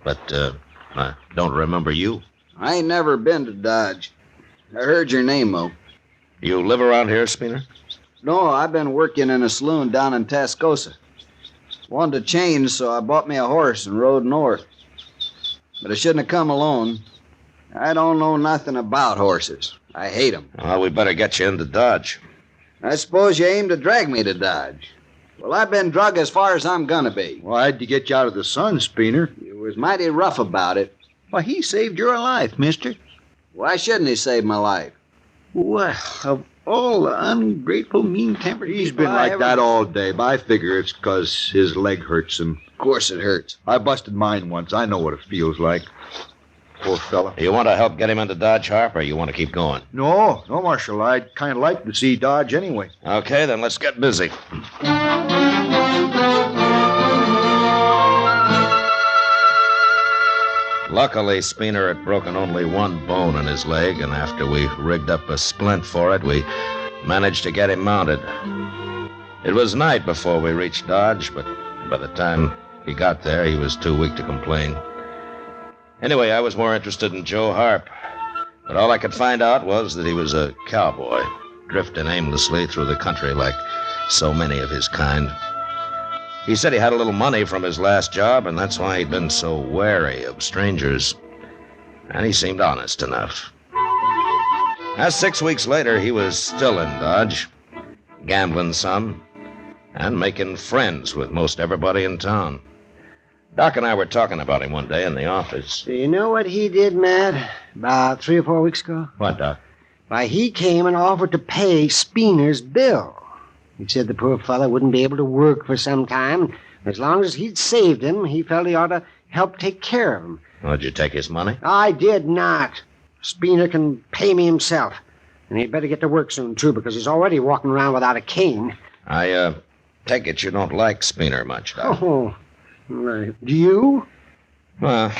But, I don't remember you.
I ain't never been to Dodge. I heard your name, though.
You live around here, Speener?
No, I've been working in a saloon down in Tascosa. Wanted to change, so I bought me a horse and rode north. But I shouldn't have come alone. I don't know nothing about horses. I hate them.
Well, we better get you into Dodge.
I suppose you aim to drag me to Dodge. Well, I've been drug as far as I'm gonna be.
Well, I had to get you out of the sun, Speener.
You was mighty rough about it.
Why, he saved your life, mister.
Why shouldn't he save my life?
Well, of all the ungrateful, mean-tempered He's been like that all day, but I figure it's because his leg hurts him.
Of course it hurts.
I busted mine once. I know what it feels like. Poor fella.
You want to help get him into Dodge, Harp, or you want to keep going?
No, Marshal. I'd kind of like to see Dodge anyway.
Okay, then let's get busy. Luckily, Speener had broken only one bone in his leg, and after we rigged up a splint for it, we managed to get him mounted. It was night before we reached Dodge, but by the time he got there, he was too weak to complain. Anyway, I was more interested in Joe Harp, but all I could find out was that he was a cowboy, drifting aimlessly through the country like so many of his kind. He said he had a little money from his last job, and that's why he'd been so wary of strangers. And he seemed honest enough. As 6 weeks later, he was still in Dodge, gambling some, and making friends with most everybody in town. Doc and I were talking about him one day in the office.
Do you know what he did, Matt, about 3 or 4 weeks ago?
What, Doc?
Why, he came and offered to pay Speener's bill. He said the poor fellow wouldn't be able to work for some time. As long as he'd saved him, he felt he ought to help take care of him.
Oh, did you take his money?
I did not. Speener can pay me himself. And he'd better get to work soon, too, because he's already walking around without a cane.
I, take it you don't like Speener much, Doc.
Oh, right. Do you?
Well,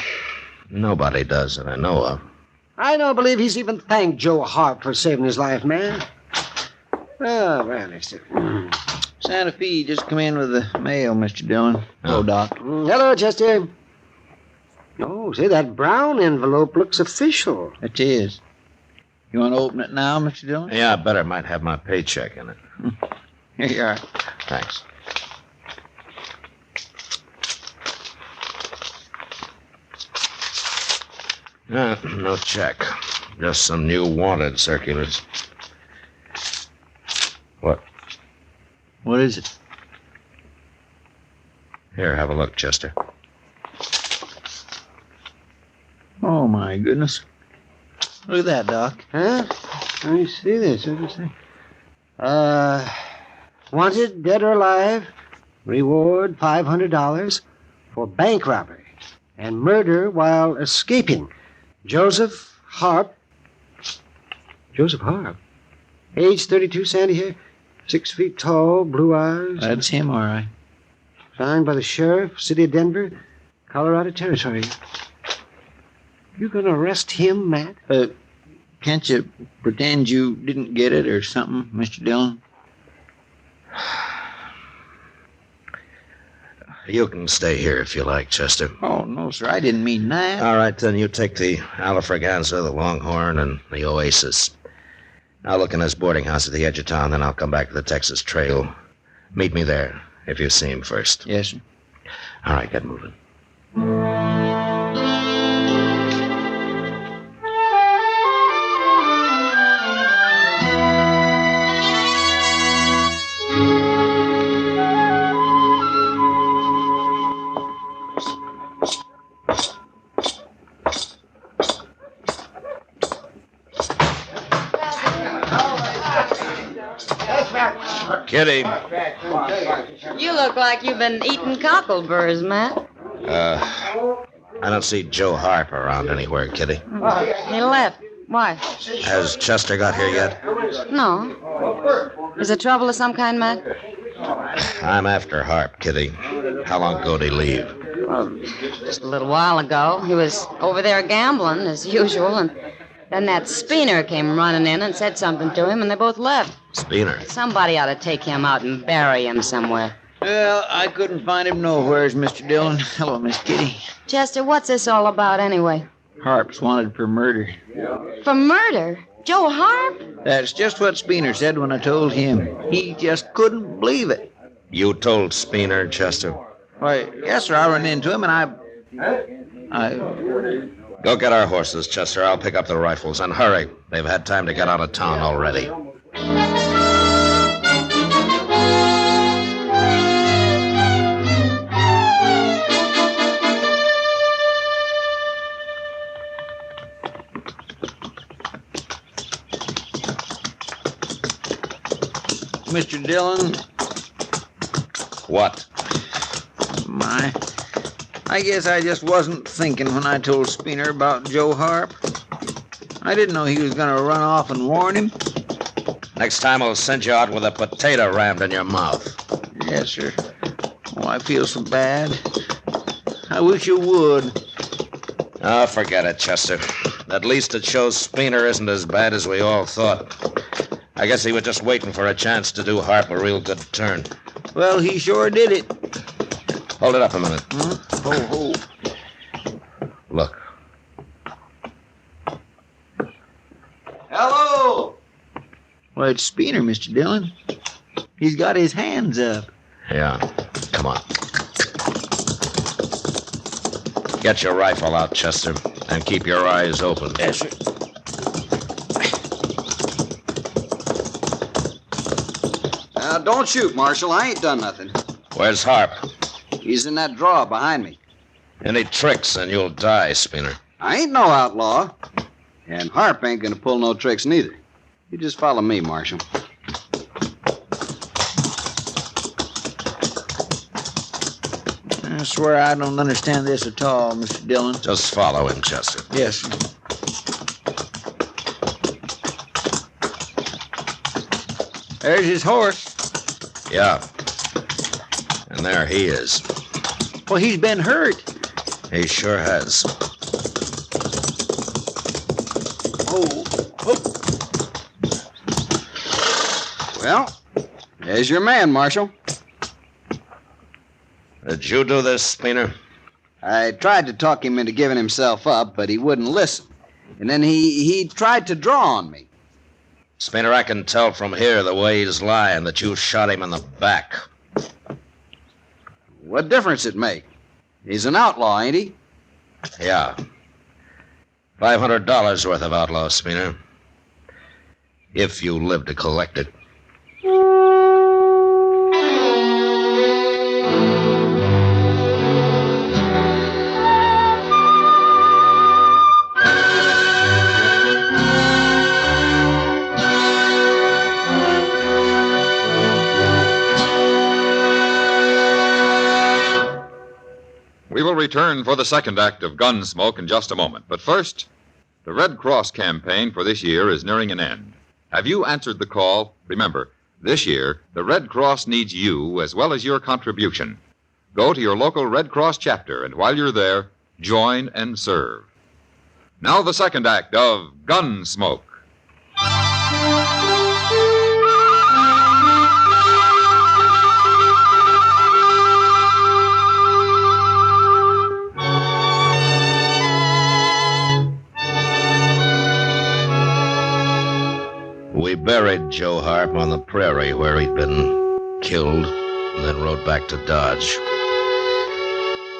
nobody does that I know of.
I don't believe he's even thanked Joe Harp for saving his life, man. Oh, well, let's see.
Santa Fe just come in with the mail, Mr. Dillon. Hello, Doc.
Hello, Chester. Oh, say, that brown envelope looks official.
It is. You want to open it now, Mr. Dillon?
Yeah, I better. Might have my paycheck in it.
Here you are.
Thanks. No check. Just some new wanted circulars. What?
What is it?
Here, have a look, Chester.
Oh, my goodness. Look at that, Doc.
Huh? Let me see this. What does it say? Wanted, dead or alive. Reward $500 for bank robbery and murder while escaping. Joseph Harp. Joseph Harp? Age 32, sandy hair, 6 feet tall, blue eyes.
That's him, all right.
Signed by the sheriff, city of Denver, Colorado Territory. You gonna arrest him, Matt?
Can't you pretend you didn't get it or something, Mr. Dillon?
You can stay here if you like, Chester.
Oh, no, sir. I didn't mean that.
All right, then you take the Alafraganza, the Longhorn, and the Oasis. I'll look in this boarding house at the edge of town, then I'll come back to the Texas Trail. Meet me there, if you see him first.
Yes, sir.
All right, get moving. Kitty.
You look like you've been eating cockleburrs, Matt.
I don't see Joe Harp around anywhere, Kitty.
He left. Why?
Has Chester got here yet?
No. Is there trouble of some kind, Matt?
I'm after Harp, Kitty. How long ago did he leave?
Well, just a little while ago. He was over there gambling, as usual, and then that Speener came running in and said something to him, and they both left.
Speener?
Somebody ought to take him out and bury him somewhere.
Well, I couldn't find him nowheres, Mr. Dillon. Hello, Miss Kitty.
Chester, what's this all about anyway?
Harp's wanted for murder.
For murder? Joe Harp?
That's just what Speener said when I told him. He just couldn't believe it.
You told Speener, Chester?
Why, yes, sir. I ran into him, and I...
Go get our horses, Chester. I'll pick up the rifles. And hurry. They've had time to get out of town already.
Mr. Dillon?
What?
I guess I just wasn't thinking when I told Speener about Joe Harp. I didn't know he was going to run off and warn him.
Next time I'll send you out with a potato rammed in your mouth.
Yes, sir. Oh, I feel so bad. I wish you would.
Oh, forget it, Chester. At least it shows Speener isn't as bad as we all thought. I guess he was just waiting for a chance to do Harp a real good turn.
Well, he sure did it.
Hold it up a minute.
Huh? Ho.
Look.
Hello! Well, it's Speener, Mr. Dillon. He's got his hands up.
Yeah. Come on. Get your rifle out, Chester, and keep your eyes open.
Yes, sir. Now, don't shoot, Marshal. I ain't done nothing.
Where's Harp?
He's in that drawer behind me.
Any tricks and you'll die, Speener.
I ain't no outlaw. And Harp ain't gonna pull no tricks neither. You just follow me, Marshal.
I swear I don't understand this at all, Mr. Dillon.
Just follow him, Chester.
Yes, sir. There's his horse.
Yeah. And there he is.
Well, he's been hurt.
He sure has.
Oh.
Well, there's your man, Marshal.
Did you do this, Speener?
I tried to talk him into giving himself up, but he wouldn't listen. And then he tried to draw on me.
Speener, I can tell from here the way he's lying that you shot him in the back.
What difference it make? He's an outlaw, ain't he?
Yeah. $500 worth of outlaw, Speener. If you live to collect it.
We will return for the second act of Gunsmoke in just a moment. But first, the Red Cross campaign for this year is nearing an end. Have you answered the call? Remember, this year, the Red Cross needs you as well as your contribution. Go to your local Red Cross chapter, and while you're there, join and serve. Now the second act of Gunsmoke.
We buried Joe Harp on the prairie where he'd been killed, and then rode back to Dodge.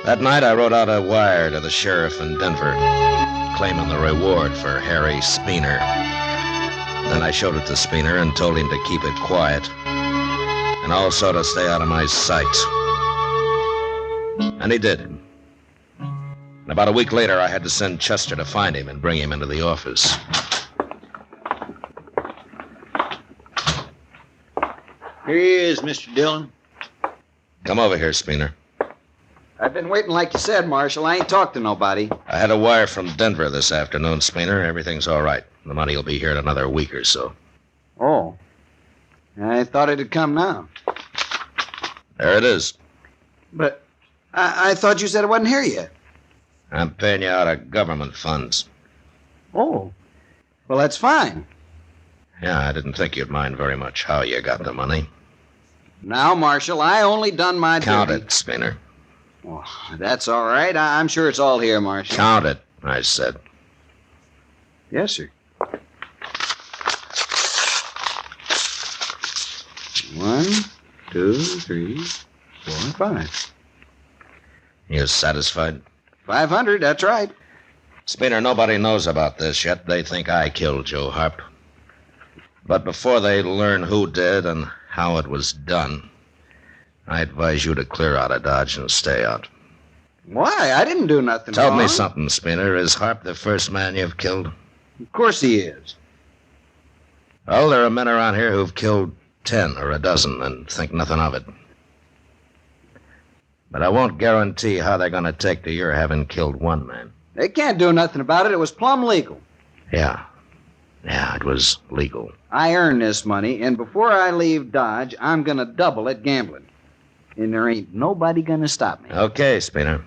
That night I wrote out a wire to the sheriff in Denver, claiming the reward for Harry Speener. Then I showed it to Speener and told him to keep it quiet, and also to stay out of my sight. And he did. And about a week later, I had to send Chester to find him and bring him into the office.
Here he is, Mr. Dillon.
Come over here, Speener.
I've been waiting like you said, Marshal. I ain't talked to nobody.
I had a wire from Denver this afternoon, Speener. Everything's all right. The money will be here in another week or so.
Oh. I thought it'd come now.
There it is.
But I thought you said it wasn't here yet.
I'm paying you out of government funds.
Oh. Well, that's fine.
Yeah, I didn't think you'd mind very much how you got the money.
Now, Marshal, I only done my
Count
duty.
it, Speener.
Oh, that's all right. I'm sure it's all here, Marshal.
Count it, I said.
Yes, sir. 1, 2, 3, 4, 5.
You satisfied?
500, that's right.
Speener, nobody knows about this yet. They think I killed Joe Harp. But before they learn who did and how it was done, I advise you to clear out of Dodge and stay out.
Why? I didn't do nothing
Tell
wrong.
me something, Speener. Is Harp the first man you've killed?
Of course he is.
Well, there are men around here who've killed 10 or a dozen and think nothing of it. But I won't guarantee how they're going to take to your having killed one man.
They can't do nothing about it. It was plumb legal.
Yeah, it was legal.
I earned this money, and before I leave Dodge, I'm going to double it gambling. And there ain't nobody going to stop me.
Okay, Speener.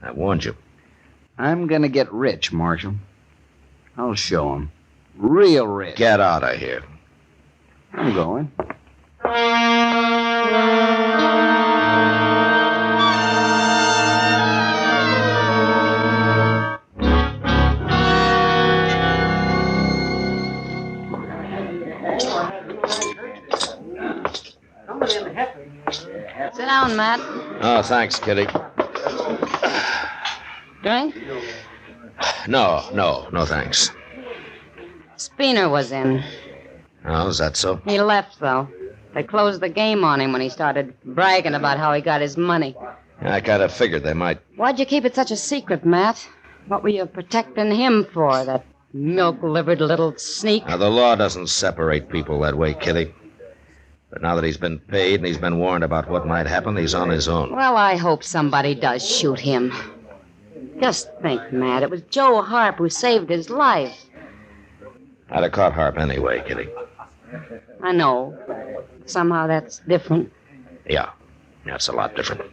I warned you.
I'm going to get rich, Marshal. I'll show 'em. Real rich.
Get out of here.
I'm going.
Sit down, Matt.
Oh, thanks, Kitty.
Drink?
No, thanks.
Speener was in.
Oh, is that so?
He left, though. They closed the game on him when he started bragging about how he got his money.
I kind of figured they might.
Why'd you keep it such a secret, Matt? What were you protecting him for, that milk-livered little sneak?
Now, the law doesn't separate people that way, Kitty. But now that he's been paid and he's been warned about what might happen, he's on his own.
Well, I hope somebody does shoot him. Just think, Matt, it was Joe Harp who saved his life.
I'd have caught Harp anyway, Kitty.
I know. Somehow that's different.
Yeah, that's a lot different.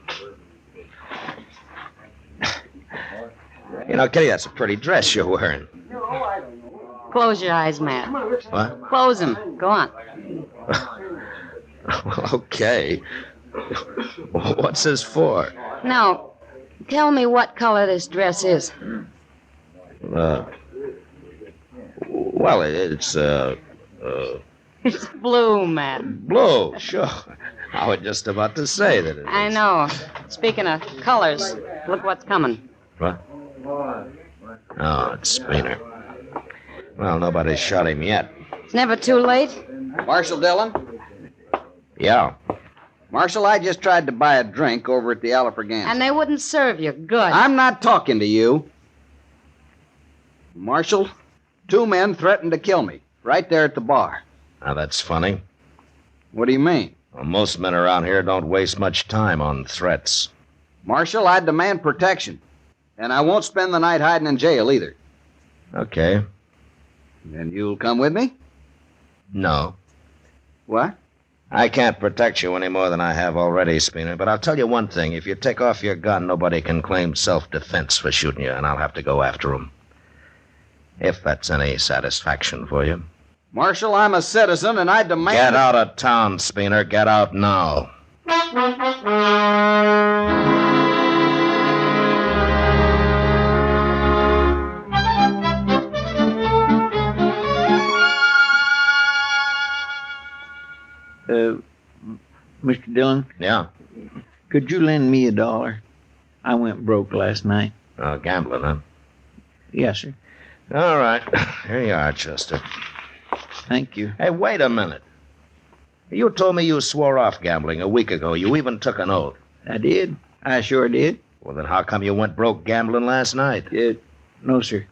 You know, Kitty, that's a pretty dress you're wearing.
Close your eyes, Matt.
What?
Close them. Go on.
Well, okay. What's this for?
Now, tell me what color this dress is.
Well, it's,
It's blue, Matt.
blue, sure. I was just about to say that it
I know. Speaking of colors, look what's coming.
What? Oh, it's Speener. Well, nobody's shot him yet.
It's never too late.
Marshal Dillon?
Yeah.
Marshal, I just tried to buy a drink over at the Alfregan.
And they wouldn't serve you. Good.
I'm not talking to you. Marshal, 2 men threatened to kill me right there at the bar.
Now, that's funny.
What do you mean?
Well, most men around here don't waste much time on threats.
Marshal, I demand protection. And I won't spend the night hiding in jail either.
Okay.
Then you'll come with me?
No.
What?
I can't protect you any more than I have already, Speener. But I'll tell you one thing. If you take off your gun, nobody can claim self-defense for shooting you, and I'll have to go after them. If that's any satisfaction for you.
Marshal, I'm a citizen, and I demand...
Get out of town, Speener. Get out now.
Mr. Dillon?
Yeah?
Could you lend me $1? I went broke last night.
Gambling, huh?
Yes, sir.
All right. Here you are, Chester.
Thank you.
Hey, wait a minute. You told me you swore off gambling a week ago. You even took an oath.
I did. I sure did.
Well, then how come you went broke gambling last night?
No, sir.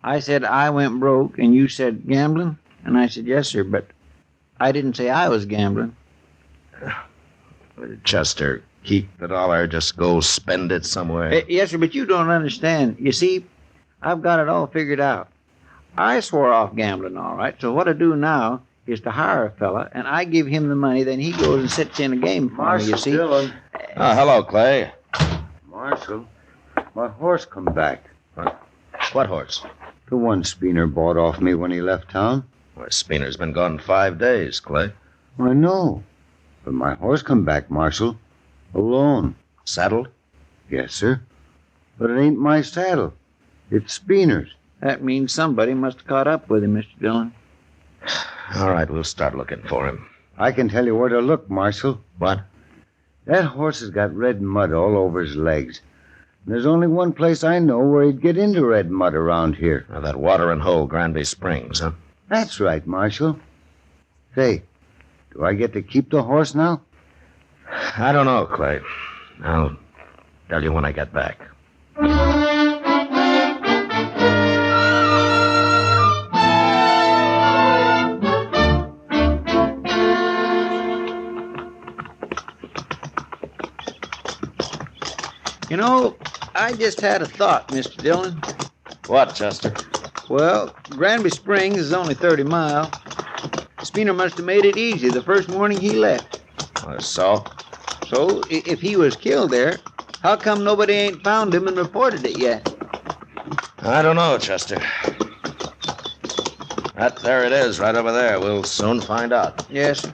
I said I went broke, and you said gambling? And I said, yes, sir, but I didn't say I was gambling.
Chester, keep the dollar. Just go spend it somewhere.
Yes, sir, but you don't understand. You see, I've got it all figured out. I swore off gambling, all right, so what I do now is to hire a fella, and I give him the money, then he goes and sits in a game for me, you see.
Dillon.
Hello, Clay.
Marshal, my horse come back.
What horse?
The one Speener bought off me when he left town.
Well, Speener's been gone 5 days, Clay.
I know. But my horse come back, Marshal. Alone.
Saddled?
Yes, sir. But it ain't my saddle. It's Speener's.
That means somebody must have caught up with him, Mr. Dillon.
All right, we'll start looking for him.
I can tell you where to look, Marshal.
What?
That horse has got red mud all over his legs. And there's only one place I know where he'd get into red mud around here.
Now, that watering hole, Granby Springs, huh?
That's right, Marshal. Say, do I get to keep the horse now?
I don't know, Clay. I'll tell you when I get back.
You know, I just had a thought, Mr. Dillon.
What, Chester?
Well, Granby Springs is only 30 miles. Speener must have made it easy the first morning he left.
So?
So, if he was killed there, how come nobody ain't found him and reported it yet?
I don't know, Chester. There it is, right over there. We'll soon find out.
Yes.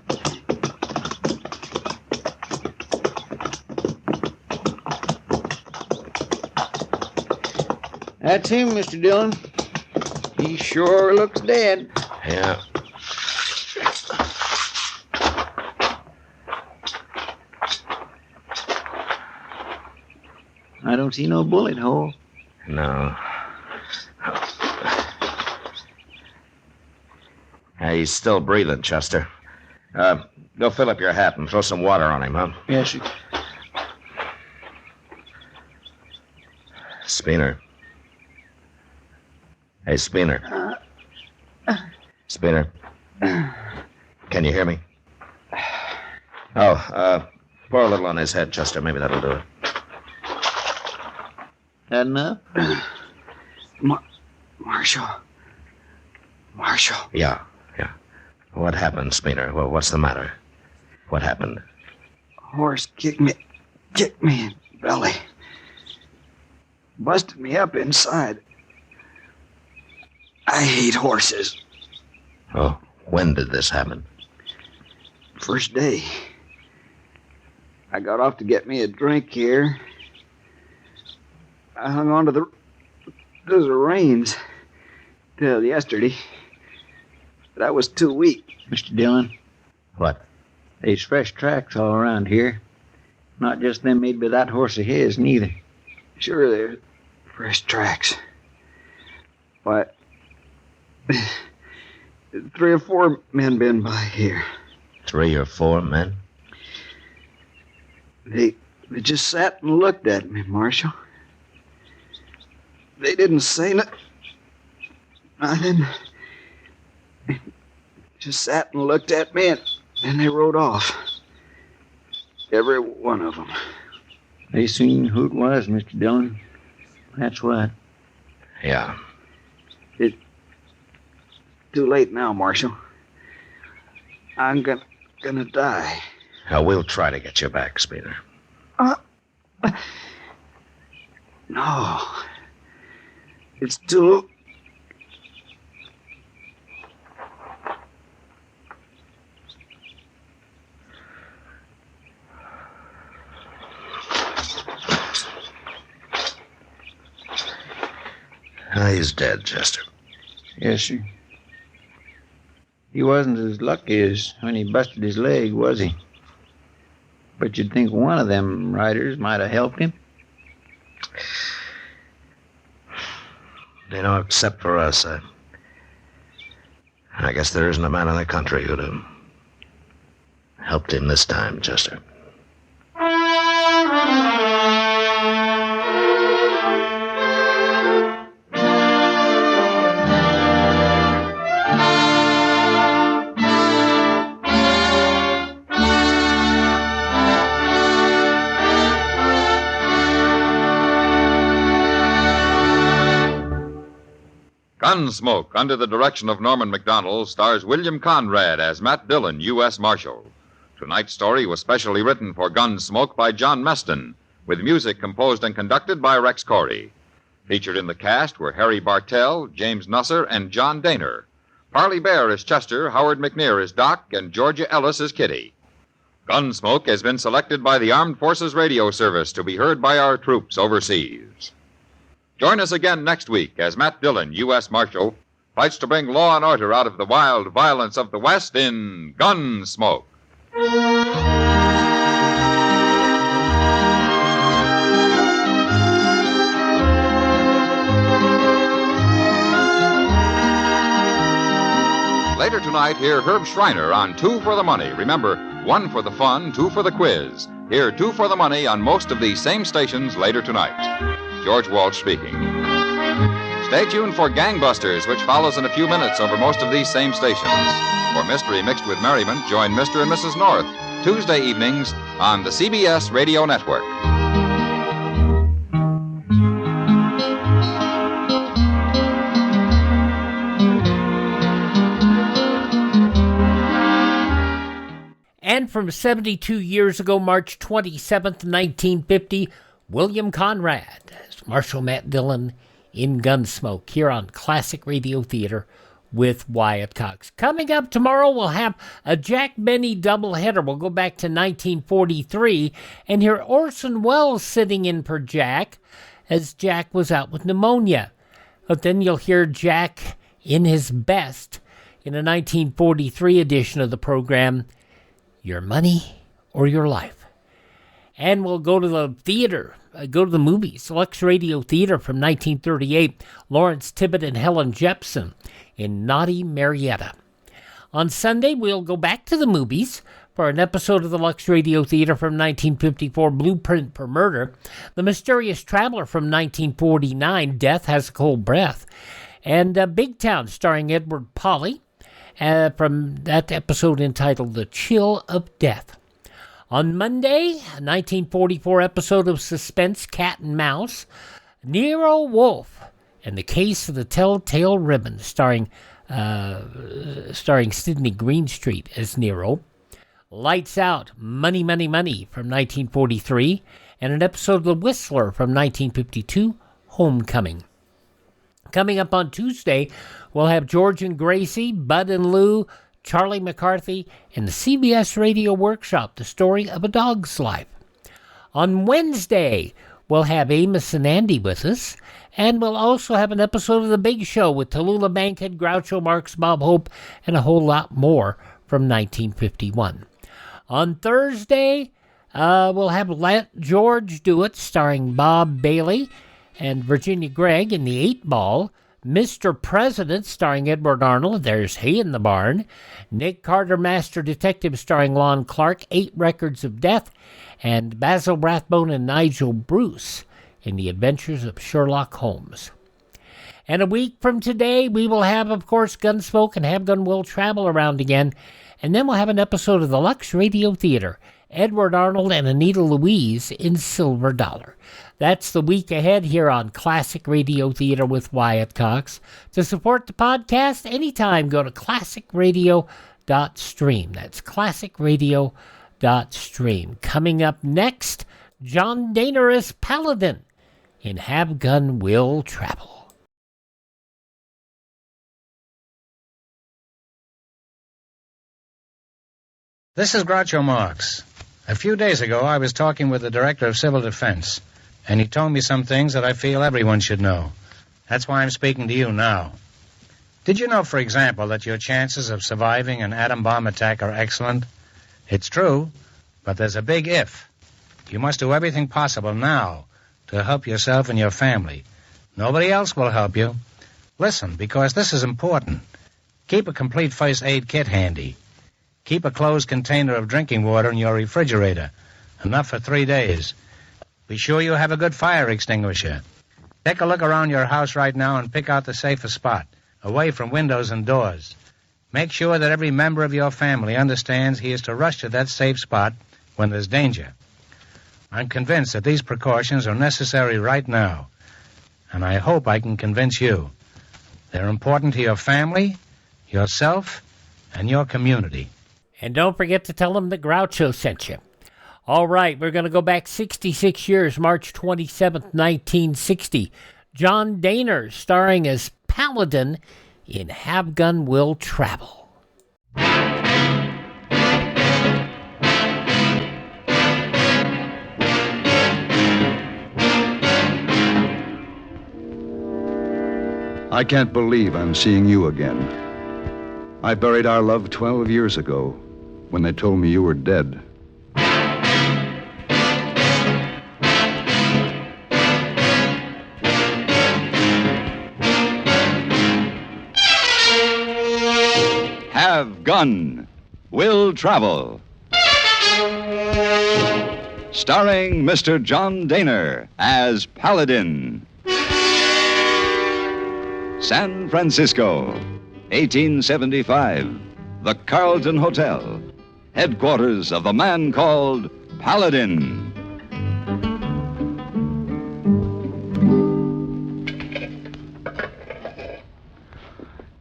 That's him, Mr. Dillon. He sure looks dead.
Yeah.
I don't see no bullet hole.
No. Hey, he's still breathing, Chester. Go fill up your hat and throw some water on him, huh?
Yes, sir.
Speener. Hey, Speener. Speener. Can you hear me? Pour a little on his head, Chester. Maybe that'll do it.
That enough?
Marshal.
Yeah. What happened, Speener? Well, what's the matter? What happened?
Horse kicked me in the belly. Busted me up inside. I hate horses.
Oh, when did this happen?
First day. I got off to get me a drink here. I hung on to the reins till yesterday. But I was too weak.
Mr. Dillon?
What?
There's fresh tracks all around here. Not just them made by that horse of his, neither.
Sure, there's fresh tracks. Why, 3 or 4 men been by here.
3 or 4 men?
They just sat and looked at me, Marshal. They didn't say nothing. Just sat and looked at me, and then they rode off. Every one of them.
They seen who it was, Mr. Dillon. That's what.
Yeah.
It's too late now, Marshal. I'm gonna die.
We'll try to get you back, Speener.
No. It's too...
He's dead, Chester.
Yes, sir. He wasn't as lucky as when he busted his leg, was he? But you'd think one of them riders might have helped him.
You know, except for us, I guess there isn't a man in the country who'd have helped him this time, Chester.
Gunsmoke, under the direction of Norman Macdonald, stars William Conrad as Matt Dillon, U.S. Marshal. Tonight's story was specially written for Gunsmoke by John Meston, with music composed and conducted by Rex Corey. Featured in the cast were Harry Bartell, James Nusser, and John Dehner. Parley Bear is Chester, Howard McNear is Doc, and Georgia Ellis is Kitty. Gunsmoke has been selected by the Armed Forces Radio Service to be heard by our troops overseas. Join us again next week as Matt Dillon, U.S. Marshal, fights to bring law and order out of the wild violence of the West in Gunsmoke. Later tonight, hear Herb Schreiner on 2 for the Money. Remember, 1 for the fun, 2 for the quiz. Hear 2 for the Money on most of these same stations later tonight. George Walsh speaking. Stay tuned for Gangbusters, which follows in a few minutes over most of these same stations. For mystery mixed with merriment, join Mr. and Mrs. North, Tuesday evenings on the CBS Radio Network.
And from 72 years ago, March 27th, 1950, William Conrad as Marshal Matt Dillon in Gunsmoke here on Classic Radio Theater with Wyatt Cox. Coming up tomorrow, we'll have a Jack Benny doubleheader. We'll go back to 1943 and hear Orson Welles sitting in for Jack as Jack was out with pneumonia. But then you'll hear Jack in his best in a 1943 edition of the program, Your Money or Your Life. And we'll go to the theater, go to the movies. Lux Radio Theater from 1938, Lawrence Tibbett and Helen Jepsen in Naughty Marietta. On Sunday, we'll go back to the movies for an episode of the Lux Radio Theater from 1954, Blueprint for Murder, The Mysterious Traveler from 1949, Death Has a Cold Breath, and Big Town starring Edward Polly from that episode entitled The Chill of Death. On Monday, a 1944 episode of Suspense Cat and Mouse, Nero Wolfe and the Case of the Telltale Ribbon, starring Sidney Greenstreet as Nero. Lights Out, Money, Money, Money from 1943, and an episode of The Whistler from 1952, Homecoming. Coming up on Tuesday, we'll have George and Gracie, Bud and Lou, Charlie McCarthy, and the CBS Radio Workshop, The Story of a Dog's Life. On Wednesday, we'll have Amos and Andy with us, and we'll also have an episode of The Big Show with Tallulah Bankhead, Groucho Marx, Bob Hope, and a whole lot more from 1951. On Thursday, we'll have Let George Do It, starring Bob Bailey and Virginia Gregg in The 8 Ball, Mr. President, starring Edward Arnold, There's Hay in the Barn, Nick Carter, Master Detective, starring Lon Clark, 8 Records of Death, and Basil Rathbone and Nigel Bruce in The Adventures of Sherlock Holmes. And a week from today, we will have, of course, Gunsmoke and Have Gun Will Travel around again, and then we'll have an episode of the Lux Radio Theater, Edward Arnold and Anita Louise in Silver Dollar. That's the week ahead here on Classic Radio Theater with Wyatt Cox. To support the podcast anytime, go to classicradio.stream. That's classicradio.stream. Coming up next, John Dehner as Paladin in Have Gun Will Travel.
This is Groucho Marx. A few days ago, I was talking with the Director of Civil Defense, and he told me some things that I feel everyone should know. That's why I'm speaking to you now. Did you know, for example, that your chances of surviving an atom bomb attack are excellent? It's true, but there's a big if. You must do everything possible now to help yourself and your family. Nobody else will help you. Listen, because this is important. Keep a complete first aid kit handy. Keep a closed container of drinking water in your refrigerator, enough for 3 days. Be sure you have a good fire extinguisher. Take a look around your house right now and pick out the safest spot, away from windows and doors. Make sure that every member of your family understands he is to rush to that safe spot when there's danger. I'm convinced that these precautions are necessary right now, and I hope I can convince you. They're important to your family, yourself, and your community.
And don't forget to tell them that Groucho sent you. All right, we're going to go back 66 years, March 27th, 1960. John Dehner starring as Paladin in Have Gun Will Travel.
I can't believe I'm seeing you again. I buried our love 12 years ago when they told me you were dead.
Have Gun Will Travel. Starring Mr. John Dehner as Paladin. San Francisco, 1875. The Carlton Hotel, headquarters of the man called Paladin.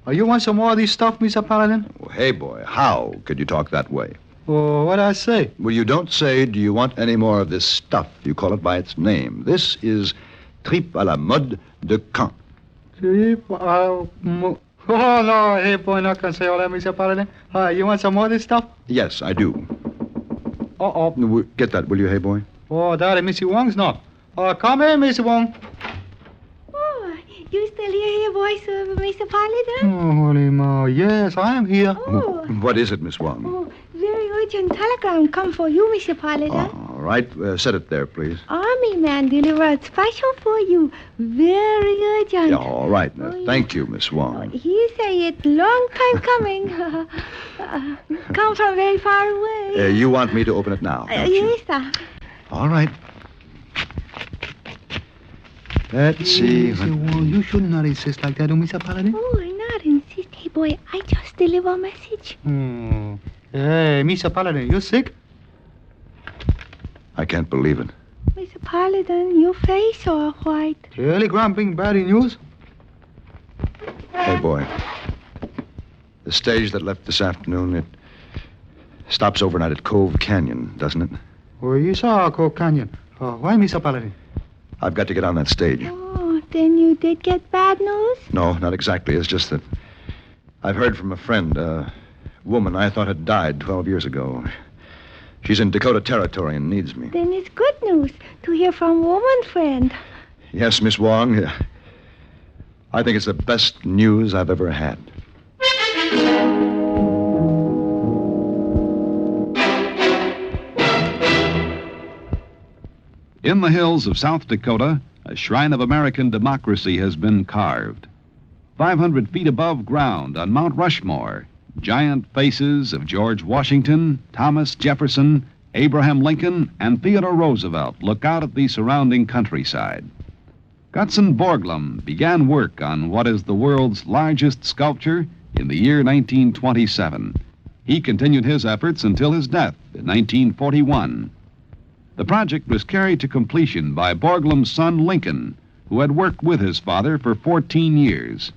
Oh, you want some more of these stuff, Mr. Paladin?
Oh, hey, boy, how could you talk that way?
Oh, what'd I say?
Well, you don't say, do you want any more of this stuff? You call it by its name. This is Trip à la mode de Caen.
Trip à... Oh, no, hey, boy, not gonna say all that, Mr. Paladin. You want some more of this stuff?
Yes, I do.
Uh-oh.
Get that, will you, hey, boy?
Oh, Daddy, Missy Wong's not. Come in, Missy Wong.
Oh, you still hear voice of Mr. Paladin?
Oh, holy mo. Yes, I am here.
Oh.
What is it, Miss Wong?
Oh, very urgent telegram come for you, Mr. Paladin.
All right, set it there, please.
Army man delivered special for you. Very urgent.
Yeah, all right. Thank you, Miss Wong.
He say it long time coming. Come from very far away.
You want me to open it now?
Yes, sir.
All right. Let's see.
You should not insist like that, Mr. Paladin.
Oh, I not insist. Hey, boy, I just deliver a message.
Hey, Mr. Paladin, you sick?
I can't believe it.
Mr. Paladin, your face all white.
Telegram bring bad news?
Hey, boy. The stage that left this afternoon, it stops overnight at Cove Canyon, doesn't it?
Oh, you saw Cove Canyon. Why, Mr. Paladin?
I've got to get on that stage.
Oh, then you did get bad news?
No, not exactly. It's just that I've heard from a friend, a woman I thought had died 12 years ago. She's in Dakota Territory and needs me.
Then it's good news to hear from woman friend.
Yes, Miss Wong. I think it's the best news I've ever had.
In the hills of South Dakota, a shrine of American democracy has been carved. 500 feet above ground on Mount Rushmore, giant faces of George Washington, Thomas Jefferson, Abraham Lincoln, and Theodore Roosevelt look out at the surrounding countryside. Gutzon Borglum began work on what is the world's largest sculpture in the year 1927. He continued his efforts until his death in 1941. The project was carried to completion by Borglum's son Lincoln, who had worked with his father for 14 years.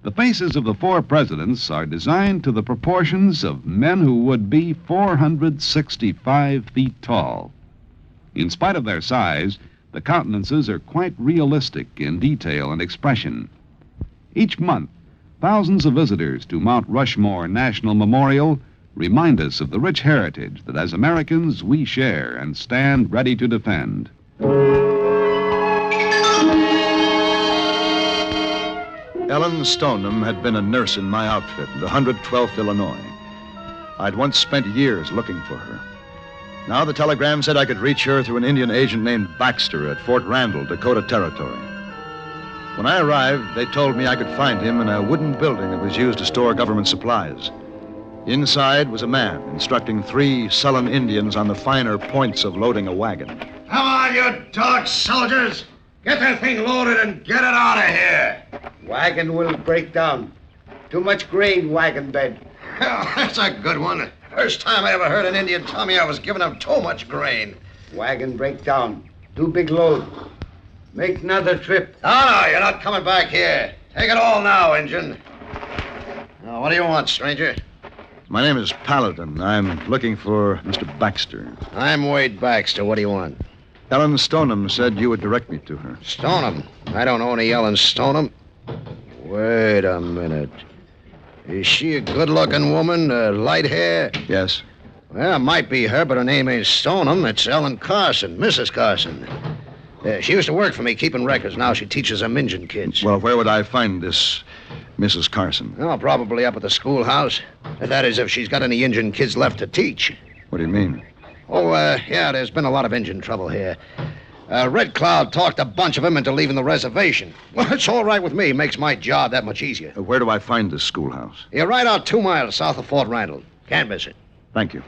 The faces of the four presidents are designed to the proportions of men who would be 465 feet tall. In spite of their size, the countenances are quite realistic in detail and expression. Each month, thousands of visitors to Mount Rushmore National Memorial remind us of the rich heritage that as Americans we share and stand ready to defend.
Ellen Stoneham had been a nurse in my outfit, the 112th Illinois. I'd once spent years looking for her. Now the telegram said I could reach her through an Indian agent named Baxter at Fort Randall, Dakota Territory. When I arrived, they told me I could find him in a wooden building that was used to store government supplies. Inside was a man instructing 3 sullen Indians on the finer points of loading a wagon.
Come on, you dog soldiers! Get that thing loaded and get it out of here!
Wagon will break down. Too much grain, wagon bed.
Well, that's a good one. First time I ever heard an Indian tell me I was giving him too much grain.
Wagon break down. Too big load. Make another trip.
No, you're not coming back here. Take it all now, Injun. Now, what do you want, stranger?
My name is Paladin. I'm looking for Mr. Baxter.
I'm Wade Baxter. What do you want?
Ellen Stoneham said you would direct me to her.
Stoneham? I don't know any Ellen Stoneham. Wait a minute. Is she a good-looking woman, light hair?
Yes.
Well, it might be her, but her name ain't Stoneham. It's Ellen Carson, Mrs. Carson. She used to work for me, keeping records. Now she teaches them Indian kids.
Well, where would I find this Mrs. Carson?
Oh, probably up at the schoolhouse. That is, if she's got any Indian kids left to teach.
What do you mean?
Oh, yeah, there's been a lot of Indian trouble here. Red Cloud talked a bunch of them into leaving the reservation. Well, it's all right with me. Makes my job that much easier.
Where do I find this schoolhouse?
You're right out 2 miles south of Fort Randall. Can't miss it.
Thank you.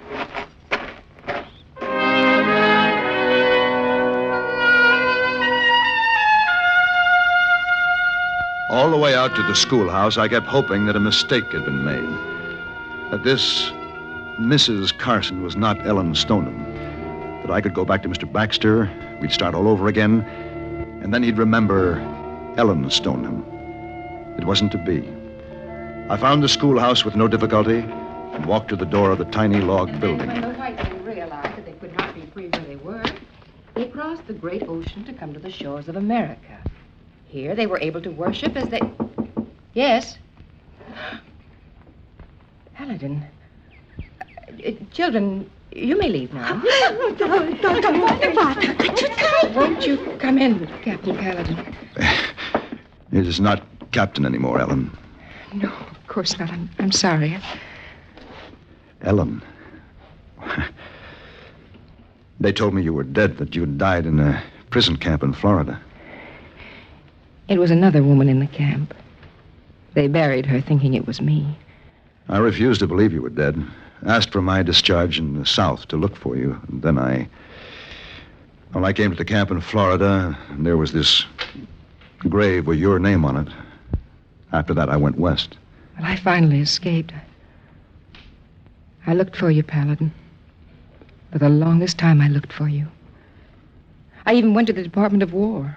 All the way out to the schoolhouse, I kept hoping that a mistake had been made. That this Mrs. Carson was not Ellen Stoneham. That I could go back to Mr. Baxter, we'd start all over again, and then he'd remember Ellen Stoneham. It wasn't to be. I found the schoolhouse with no difficulty and walked to the door of the tiny log building.
When the white men realized that they could not be free where they were, they crossed the great ocean to come to the shores of America. Here they were able to worship as they... Yes? Paladin. Children, you may leave now. Won't you come in, Captain Paladin?
It is not Captain anymore, Ellen.
No, of course not. I'm sorry.
Ellen. They told me you were dead, that you had died in a prison camp in Florida.
It was another woman in the camp. They buried her thinking it was me.
I refused to believe you were dead. Asked for my discharge in the South to look for you. And then I came to the camp in Florida, and there was this grave with your name on it. After that, I went west.
Well, I finally escaped. I looked for you, Paladin. For the longest time, I looked for you. I even went to the Department of War.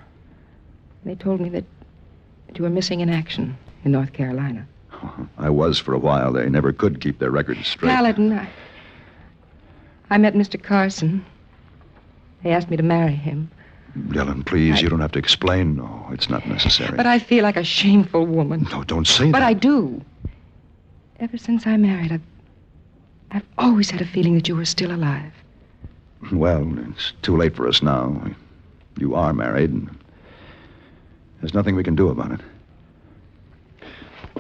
They told me that you were missing in action in North Carolina.
I was for a while. They never could keep their records straight.
Paladin, I met Mr. Carson. They asked me to marry him.
Ellen, please, you don't have to explain. No, it's not necessary.
But I feel like a shameful woman.
No, don't say
But
that.
I do. Ever since I married, I've always had a feeling that you were still alive.
Well, it's too late for us now. You are married, and there's nothing we can do about it.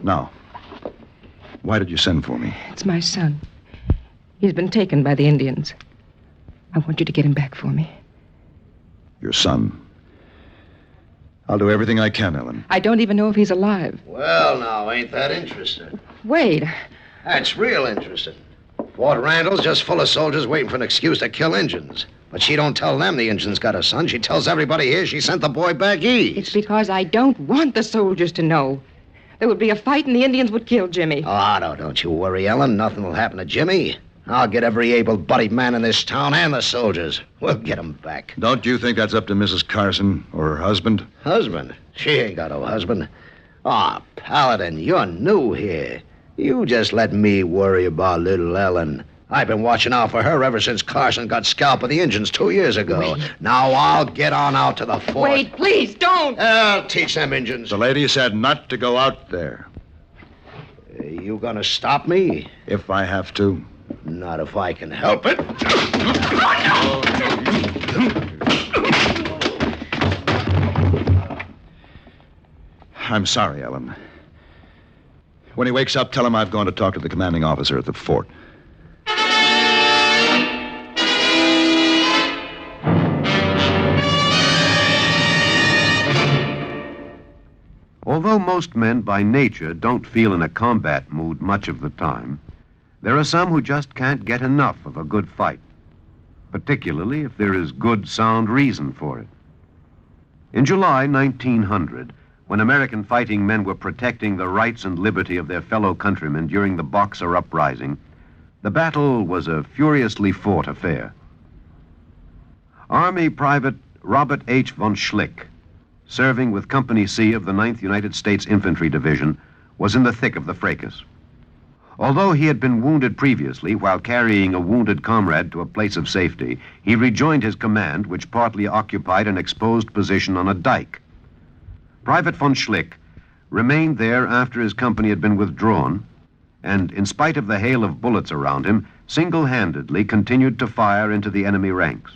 Now, why did you send for me?
It's my son. He's been taken by the Indians. I want you to get him back for me.
Your son. I'll do everything I can, Ellen.
I don't even know if he's alive.
Well, now, ain't that interesting?
Wait.
That's real interesting. Fort Randall's just full of soldiers waiting for an excuse to kill Injuns. But she don't tell them the Injun's got a son. She tells everybody here she sent the boy back east.
It's because I don't want the soldiers to know. There would be a fight and the Indians would kill Jimmy.
Oh, no, don't you worry, Ellen. Nothing will happen to Jimmy. I'll get every able-bodied man in this town and the soldiers. We'll get 'em back.
Don't you think that's up to Mrs. Carson or her husband?
Husband? She ain't got no husband. Ah, Paladin, you're new here. You just let me worry about little Ellen. I've been watching out for her ever since Carson got scalped by the Injuns 2 years ago.
Wait.
Now I'll get on out to the fort.
Wait, please, don't!
I'll teach them Injuns.
The lady said not to go out there.
You gonna stop me?
If I have to.
Not if I can help it.
I'm sorry, Ellen. When he wakes up, tell him I've gone to talk to the commanding officer at the fort.
Although most men by nature don't feel in a combat mood much of the time, there are some who just can't get enough of a good fight, particularly if there is good, sound reason for it. In July 1900, when American fighting men were protecting the rights and liberty of their fellow countrymen during the Boxer Uprising, the battle was a furiously fought affair. Army Private Robert H. von Schlick, serving with Company C of the 9th United States Infantry Division, was in the thick of the fracas. Although he had been wounded previously while carrying a wounded comrade to a place of safety, he rejoined his command, which partly occupied an exposed position on a dike. Private von Schlick remained there after his company had been withdrawn, and in spite of the hail of bullets around him, single-handedly continued to fire into the enemy ranks.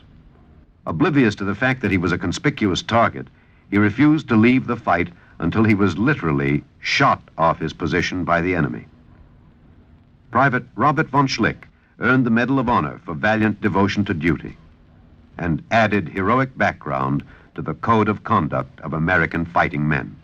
Oblivious to the fact that he was a conspicuous target, he refused to leave the fight until he was literally shot off his position by the enemy. Private Robert von Schlick earned the Medal of Honor for valiant devotion to duty and added heroic background to the code of conduct of American fighting men.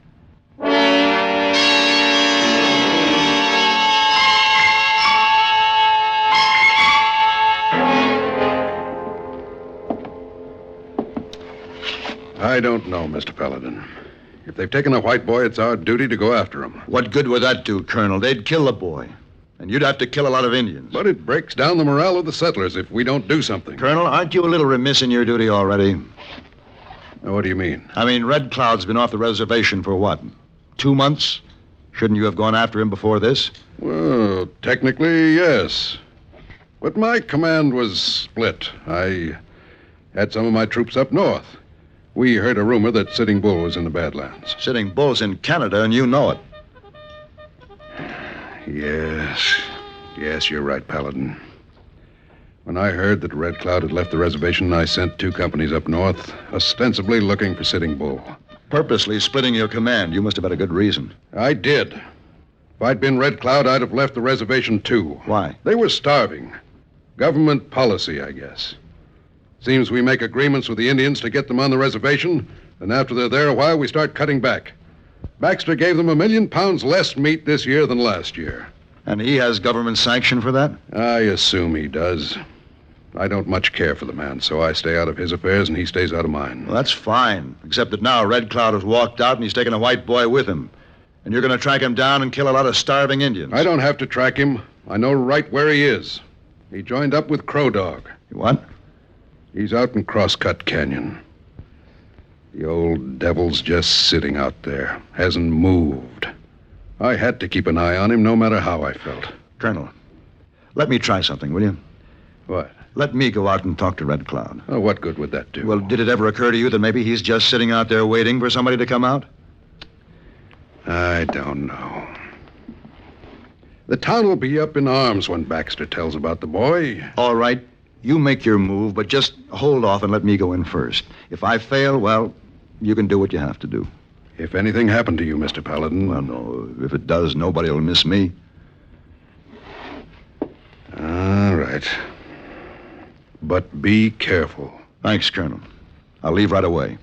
I don't know, Mr. Paladin. If they've taken a white boy, it's our duty to go after him.
What good would that do, Colonel? They'd kill the boy. And you'd have to kill a lot of Indians.
But it breaks down the morale of the settlers if we don't do something.
Colonel, aren't you a little remiss in your duty already?
Now, what do you mean?
I mean, Red Cloud's been off the reservation for what? 2 months? Shouldn't you have gone after him before this?
Well, technically, yes. But my command was split. I had some of my troops up north. We heard a rumor that Sitting Bull was in the Badlands.
Sitting Bull's in Canada, and you know it.
Yes, you're right, Paladin. When I heard that Red Cloud had left the reservation, I sent 2 companies up north, ostensibly looking for Sitting Bull.
Purposely splitting your command. You must have had a good reason.
I did. If I'd been Red Cloud, I'd have left the reservation, too.
Why?
They were starving. Government policy, I guess. Seems we make agreements with the Indians to get them on the reservation, and after they're there a while, we start cutting back. Baxter gave them 1 million pounds less meat this year than last year.
And he has government sanction for that?
I assume he does. I don't much care for the man, so I stay out of his affairs and he stays out of mine.
Well, that's fine, except that now Red Cloud has walked out and he's taken a white boy with him. And you're going to track him down and kill a lot of starving Indians.
I don't have to track him. I know right where he is. He joined up with Crow Dog.
What?
He's out in Crosscut Canyon. The old devil's just sitting out there. Hasn't moved. I had to keep an eye on him no matter how I felt.
Colonel, let me try something, will you?
What?
Let me go out and talk to Red Cloud.
Oh, what good would that do?
Well, did it ever occur to you that maybe he's just sitting out there waiting for somebody to come out?
I don't know. The town will be up in arms when Baxter tells about the boy.
All right. You make your move, but just hold off and let me go in first. If I fail, well, you can do what you have to do.
If anything happened to you, Mr. Paladin...
Well, no. If it does, nobody will miss me.
All right. But be careful.
Thanks, Colonel. I'll leave right away.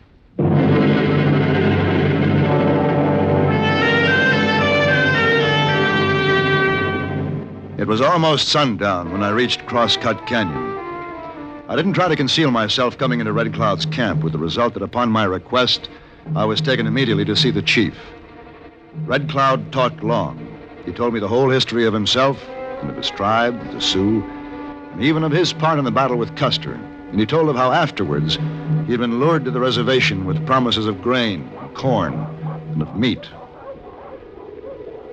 It was almost sundown when I reached Crosscut Canyon. I didn't try to conceal myself coming into Red Cloud's camp, with the result that upon my request, I was taken immediately to see the chief. Red Cloud talked long. He told me the whole history of himself and of his tribe, the Sioux, and even of his part in the battle with Custer. And he told of how afterwards he had been lured to the reservation with promises of grain, corn, and of meat.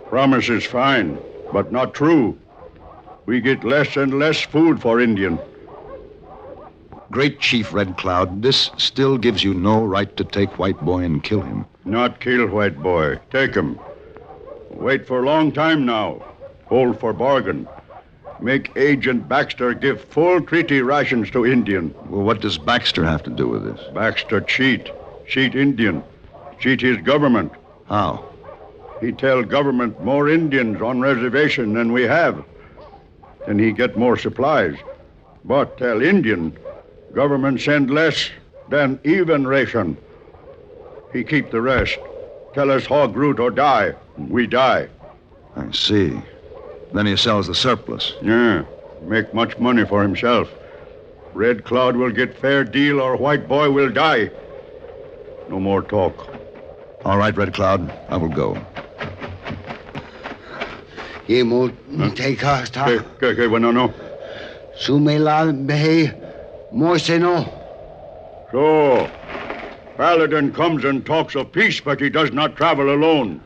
Promise is fine, but not true. We get less and less food for Indian.
Great Chief Red Cloud, this still gives you no right to take White Boy and kill him.
Not kill White Boy. Take him. Wait for a long time now. Hold for bargain. Make Agent Baxter give full treaty rations to Indian.
Well, what does Baxter have to do with this?
Baxter cheat. Cheat Indian. Cheat his government.
How?
He tell government more Indians on reservation than we have. And he get more supplies. But tell Indian, government send less than even ration. He keep the rest. Tell us hog root or die. We die.
I see. Then he sells the surplus.
Yeah. Make much money for himself. Red Cloud will get fair deal or White Boy will die. No more talk.
All right, Red Cloud. I will go.
Ye mo take us ta.
Que bueno.
Sumela behe mo se no.
So, Paladin comes and talks of peace, but he does not travel alone.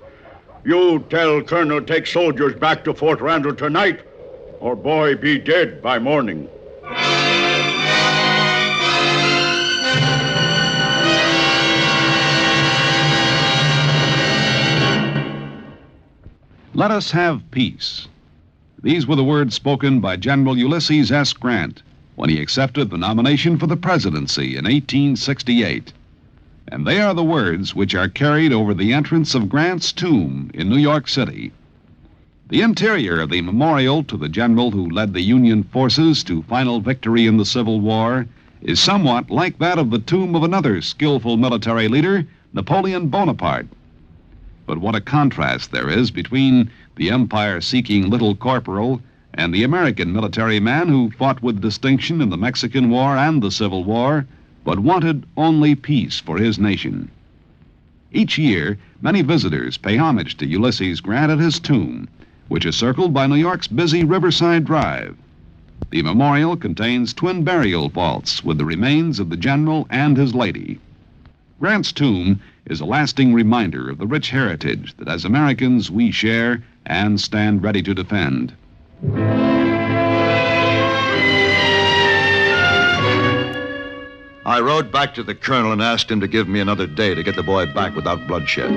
You tell Colonel take soldiers back to Fort Randall tonight, or boy be dead by morning.
Let us have peace. These were the words spoken by General Ulysses S. Grant when he accepted the nomination for the presidency in 1868. And they are the words which are carried over the entrance of Grant's tomb in New York City. The interior of the memorial to the general who led the Union forces to final victory in the Civil War is somewhat like that of the tomb of another skillful military leader, Napoleon Bonaparte. But what a contrast there is between the empire-seeking little corporal and the American military man who fought with distinction in the Mexican War and the Civil War, but wanted only peace for his nation. Each year, many visitors pay homage to Ulysses Grant at his tomb, which is circled by New York's busy Riverside Drive. The memorial contains twin burial vaults with the remains of the general and his lady. Grant's tomb is a lasting reminder of the rich heritage that as Americans we share and stand ready to defend.
I rode back to the colonel and asked him to give me another day to get the boy back without bloodshed.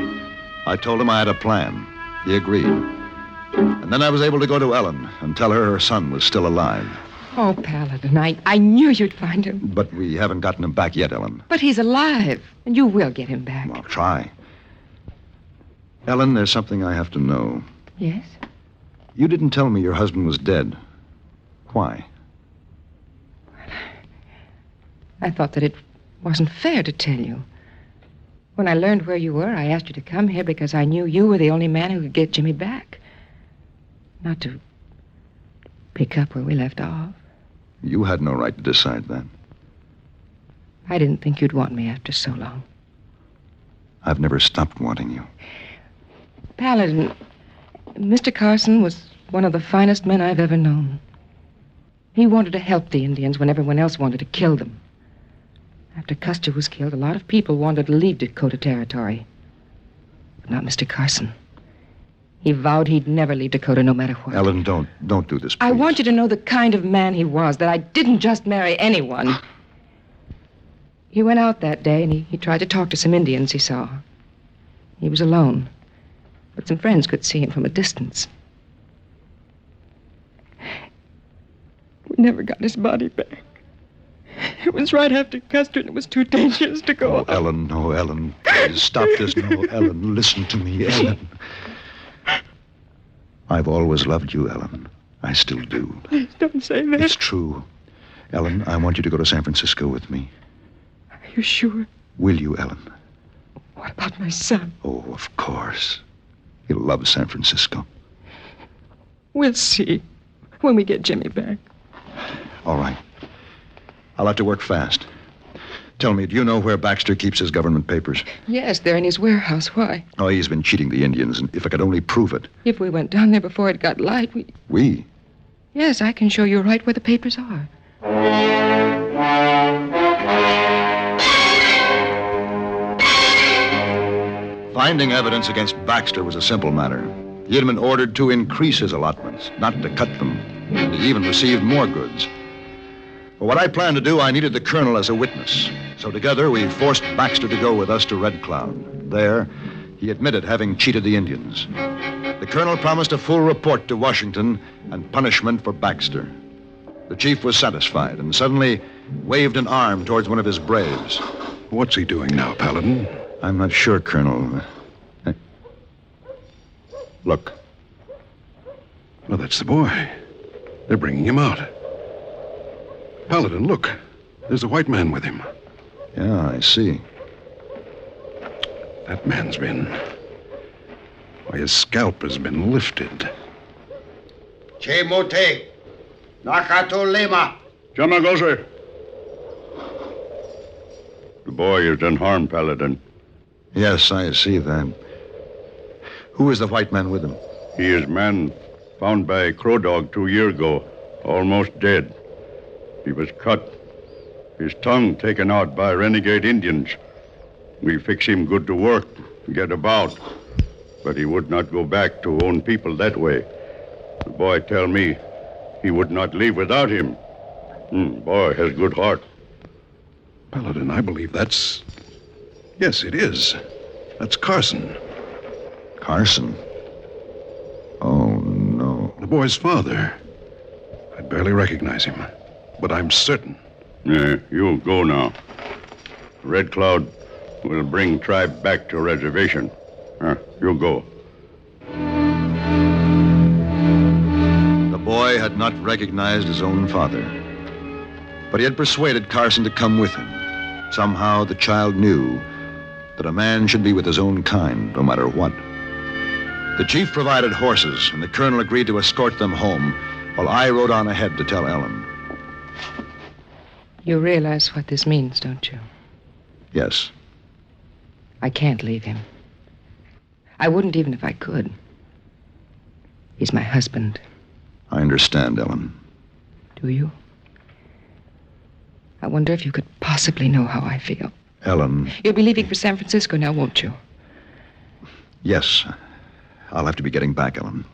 I told him I had a plan. He agreed. And then I was able to go to Ellen and tell her her son was still alive.
Oh, Paladin, I knew you'd find him.
But we haven't gotten him back yet, Ellen.
But he's alive, and you will get him back.
I'll try. Ellen, there's something I have to know.
Yes?
You didn't tell me your husband was dead. Why?
I thought that it wasn't fair to tell you. When I learned where you were, I asked you to come here because I knew you were the only man who could get Jimmy back. Not to pick up where we left off.
You had no right to decide that.
I didn't think you'd want me after so long.
I've never stopped wanting you.
Paladin, Mr. Carson was one of the finest men I've ever known. He wanted to help the Indians when everyone else wanted to kill them. After Custer was killed, a lot of people wanted to leave Dakota Territory. But not Mr. Carson. He vowed he'd never leave Dakota no matter what.
Ellen, don't do this, please.
I want you to know the kind of man he was, that I didn't just marry anyone. He went out that day and he tried to talk to some Indians he saw. He was alone, but some friends could see him from a distance. We never got his body back. It was right after Custer, and it was too dangerous to go.
Oh, Ellen, no, Ellen. Please stop this. No, Ellen, listen to me, Ellen. I've always loved you, Ellen. I still do.
Please don't say that.
It's true. Ellen, I want you to go to San Francisco with me.
Are you sure?
Will you, Ellen?
What about my son?
Oh, of course. He'll love San Francisco.
We'll see when we get Jimmy back.
All right. I'll have to work fast. Tell me, do you know where Baxter keeps his government papers?
Yes, they're in his warehouse. Why?
Oh, he's been cheating the Indians, and if I could only prove it.
If we went down there before it got light,
We?
Yes, I can show you right where the papers are.
Finding evidence against Baxter was a simple matter. He had been ordered to increase his allotments, not to cut them. He even received more goods. For what I planned to do, I needed the colonel as a witness. So together, we forced Baxter to go with us to Red Cloud. There, he admitted having cheated the Indians. The colonel promised a full report to Washington and punishment for Baxter. The chief was satisfied and suddenly waved an arm towards one of his braves.
What's he doing now, Paladin?
I'm not sure, Colonel. Look.
Well, that's the boy. They're bringing him out. Paladin, look. There's a white man with him.
Yeah, I see.
That man's been... Why, his scalp has been lifted.
Che mote. Nakato lema.
Chamagose. The boy is unharmed, Paladin.
Yes, I see that. Who is the white man with him?
He is man found by a crow dog 2 years ago, almost dead. He was cut, his tongue taken out by renegade Indians. We fix him good to work, get about, but he would not go back to own people that way. The boy tell me he would not leave without him. Boy has good heart.
Paladin, I believe that's... Yes, it is. That's Carson.
Carson? Oh, no.
The boy's father. I barely recognize him, but I'm certain.
Yeah, you go now. Red Cloud will bring tribe back to reservation. You go.
The boy had not recognized his own father, but he had persuaded Carson to come with him. Somehow the child knew that a man should be with his own kind, no matter what. The chief provided horses, and the colonel agreed to escort them home, while I rode on ahead to tell Ellen.
You realize what this means, don't you?
Yes.
I can't leave him. I wouldn't even if I could. He's my husband.
I understand, Ellen.
Do you? I wonder if you could possibly know how I feel.
Ellen.
You'll be leaving for San Francisco now, won't you?
Yes. I'll have to be getting back, Ellen.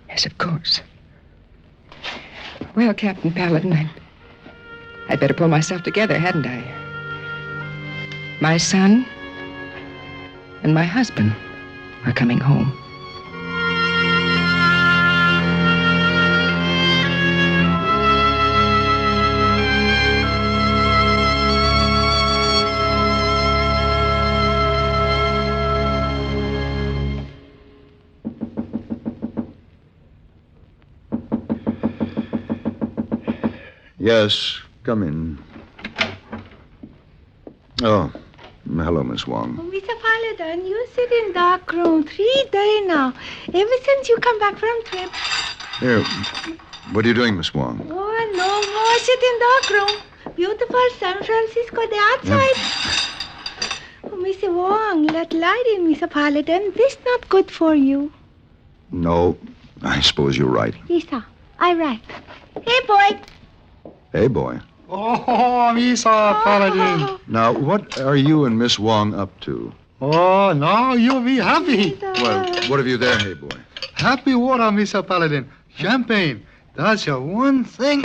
Yes, of course. Well, Captain Paladin, I'd better pull myself together, hadn't I? My son and my husband are coming home.
Yes, come in. Oh, hello, Miss Wong.
Oh, Mr. Paladin, you sit in dark room 3 days now. Ever since you come back from trip.
Here, what are you doing, Miss Wong?
Oh, no more sit in dark room. Beautiful San Francisco, the outside. Oh, Mr. Wong, let light in, Mr. Paladin. This not good for you.
No, I suppose you're right.
Yes, sir. I right. Hey, boy.
Hey, boy.
Oh, Mr. Paladin.
Now, what are you and Miss Wong up to?
Oh, now you'll be happy.
Well, what have you there, hey, boy?
Happy water, Mr. Paladin. Champagne. That's the one thing.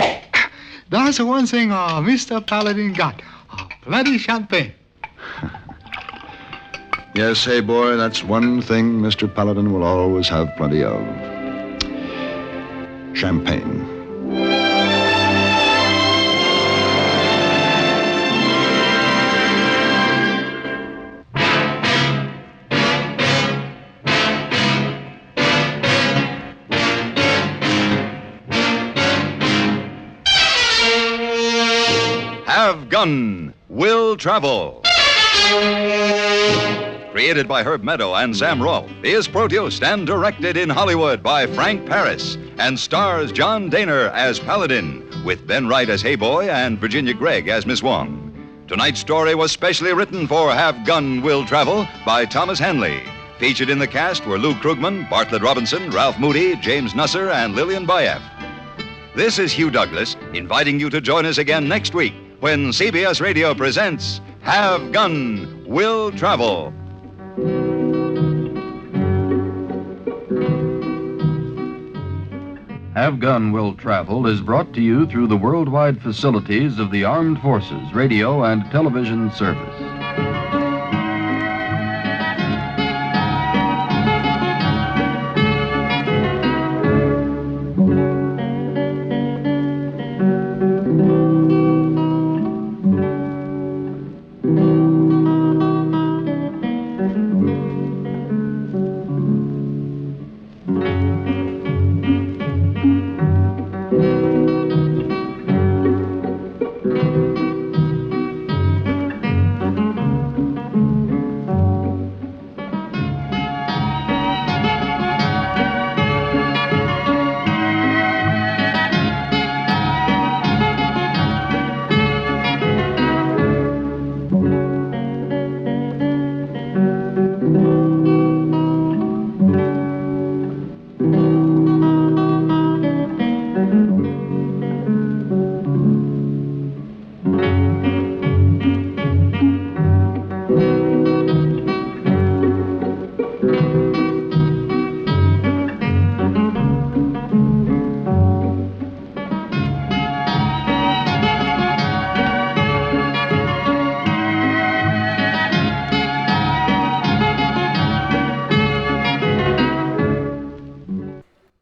That's the one thing Mr. Paladin got. Plenty champagne.
Yes, hey, boy, that's one thing Mr. Paladin will always have plenty of. Champagne.
Have Gun Will Travel. Created by Herb Meadow and Sam Rolfe, is produced and directed in Hollywood by Frank Paris and stars John Dehner as Paladin, with Ben Wright as Hey Boy and Virginia Gregg as Miss Wong. Tonight's story was specially written for Have Gun Will Travel by Thomas Hanley. Featured in the cast were Lou Krugman, Bartlett Robinson, Ralph Moody, James Nusser, and Lillian Bayef. This is Hugh Douglas, inviting you to join us again next week when CBS Radio presents Have Gun Will Travel.
Have Gun Will Travel is brought to you through the worldwide facilities of the Armed Forces Radio and Television Service.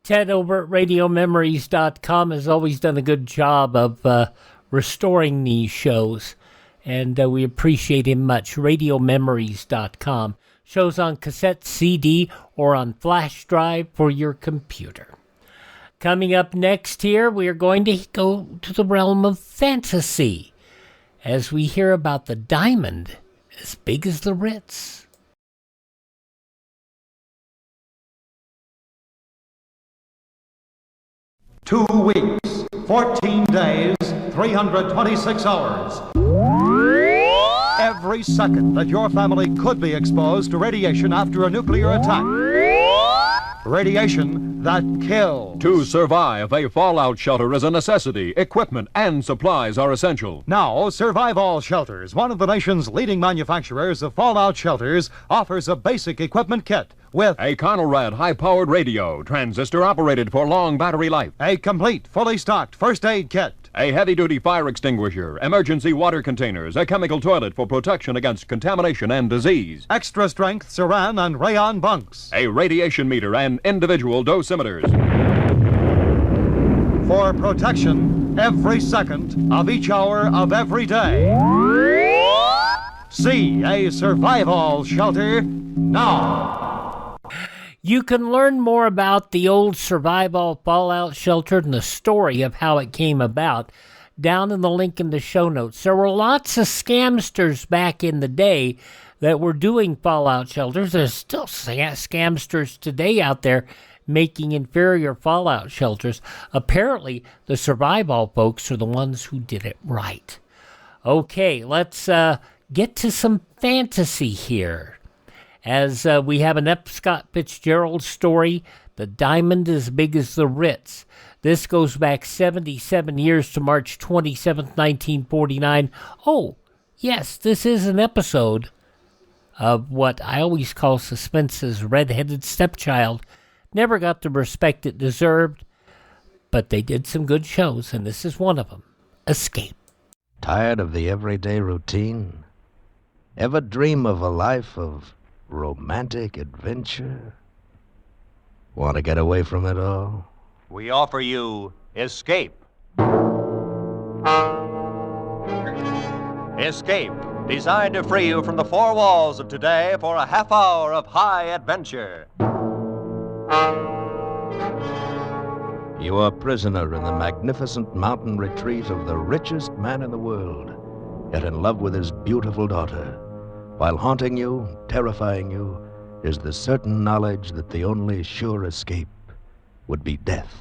Ted over at RadioMemories.com has always done a good job of restoring these shows, and we appreciate him much. RadioMemories.com. Shows on cassette, CD, or on flash drive for your computer. Coming up next here, we are going to go to the realm of fantasy as we hear about the diamond as big as the Ritz.
2 weeks, 14 days, 326 hours. Every second that your family could be exposed to radiation after a nuclear attack. Radiation that kills.
To survive, a fallout shelter is a necessity. Equipment and supplies are essential.
Now, Survive All Shelters, one of the nation's leading manufacturers of fallout shelters, offers a basic equipment kit with
a Conrad high-powered radio, transistor-operated for long battery life.
A complete, fully stocked first aid kit.
A heavy-duty fire extinguisher, emergency water containers, a chemical toilet for protection against contamination and disease.
Extra strength saran and rayon bunks.
A radiation meter and individual dosimeters.
For protection every second of each hour of every day. See a Survive All Shelter now.
You can learn more about the old Survive All Fallout Shelter and the story of how it came about down in the link in the show notes. There were lots of scamsters back in the day that were doing fallout shelters. There's still scamsters today out there making inferior fallout shelters. Apparently, the Survive All folks are the ones who did it right. Okay, let's get to some fantasy here. As we have an F. Scott Fitzgerald story, The Diamond as Big as the Ritz. This goes back 77 years to March 27th, 1949. Oh, yes, this is an episode of what I always call suspense's red-headed stepchild. Never got the respect it deserved, but they did some good shows, and this is one of them, Escape.
Tired of the everyday routine? Ever dream of a life of romantic adventure? Want to get away from it all?
We offer you Escape. Escape, designed to free you from the four walls of today for a half hour of high adventure.
You are a prisoner in the magnificent mountain retreat of the richest man in the world, yet in love with his beautiful daughter. While haunting you, terrifying you, is the certain knowledge that the only sure escape would be death.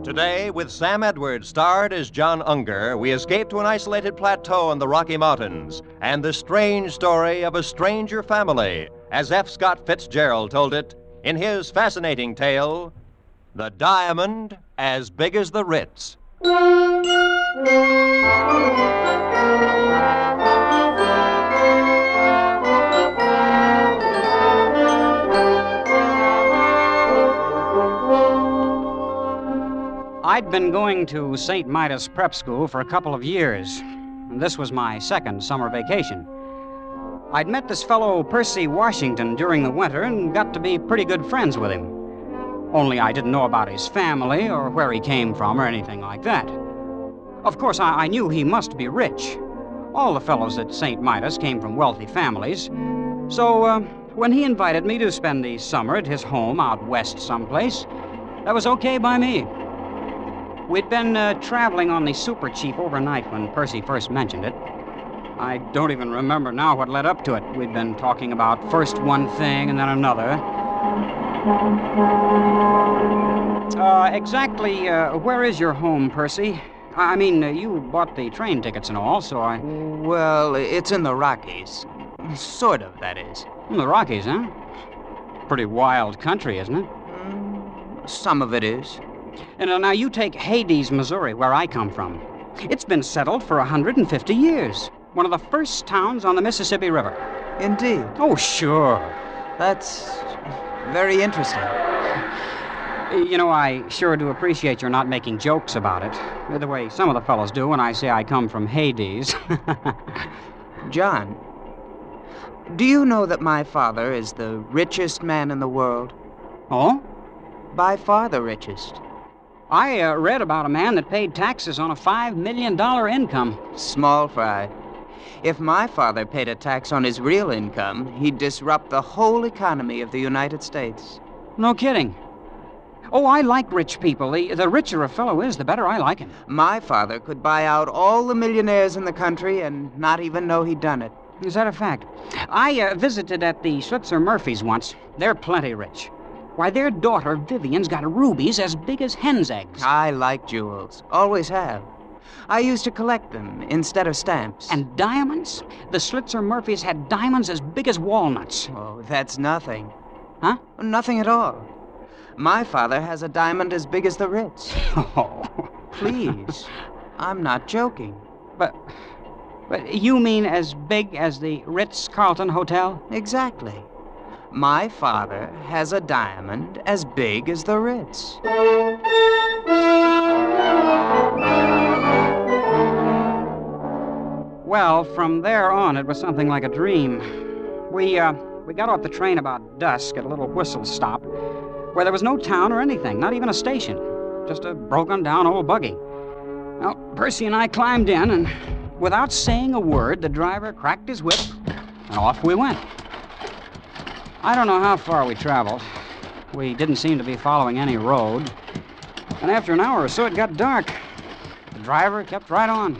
Today, with Sam Edwards starred as John Unger, we escape to an isolated plateau in the Rocky Mountains and the strange story of a stranger family, as F. Scott Fitzgerald told it in his fascinating tale, The Diamond as Big as the Ritz.
I'd been going to St. Midas Prep School for a couple of years, and this was my second summer vacation. I'd met this fellow Percy Washington during the winter and got to be pretty good friends with him. Only I didn't know about his family or where he came from or anything like that. Of course, I knew he must be rich. All the fellows at St. Midas came from wealthy families. So when he invited me to spend the summer at his home out west someplace, that was okay by me. We'd been traveling on the Super Chief overnight when Percy first mentioned it. I don't even remember now what led up to it. We'd been talking about first one thing and then another. Exactly where is your home, Percy? I mean, you bought the train tickets and all, so I...
Well, it's in the Rockies. Sort of, that is.
In the Rockies, huh? Pretty wild country, isn't it?
Some of it is.
And now you take Hades, Missouri, where I come from. It's been settled for 150 years. One of the first towns on the Mississippi River.
Indeed.
Oh, sure.
That's very interesting.
You know, I sure do appreciate your not making jokes about it, the way some of the fellows do when I say I come from Hades.
John, do you know that my father is the richest man in the world?
Oh?
By far the richest.
I read about a man that paid taxes on a $5 million income.
Small fry. If my father paid a tax on his real income, he'd disrupt the whole economy of the United States.
No kidding. Oh, I like rich people. The richer a fellow is, the better I like him.
My father could buy out all the millionaires in the country and not even know he'd done it.
Is that a fact? I visited at the Schlitzer Murphys once. They're plenty rich. Why, their daughter, Vivian's got rubies as big as hen's eggs.
I like jewels. Always have. I used to collect them instead of stamps.
And diamonds? The Schlitzer Murphys had diamonds as big as walnuts.
Oh, that's nothing.
Huh?
Nothing at all. My father has a diamond as big as the Ritz.
Oh.
Please. I'm not joking.
But you mean as big as the Ritz-Carlton Hotel?
Exactly. My father has a diamond as big as the Ritz.
Well, from there on, it was something like a dream. We got off the train about dusk at a little whistle stop where there was no town or anything, not even a station, just a broken-down old buggy. Well, Percy and I climbed in, and without saying a word, the driver cracked his whip, and off we went. I don't know how far we traveled. We didn't seem to be following any road. And after an hour or so, it got dark. The driver kept right on.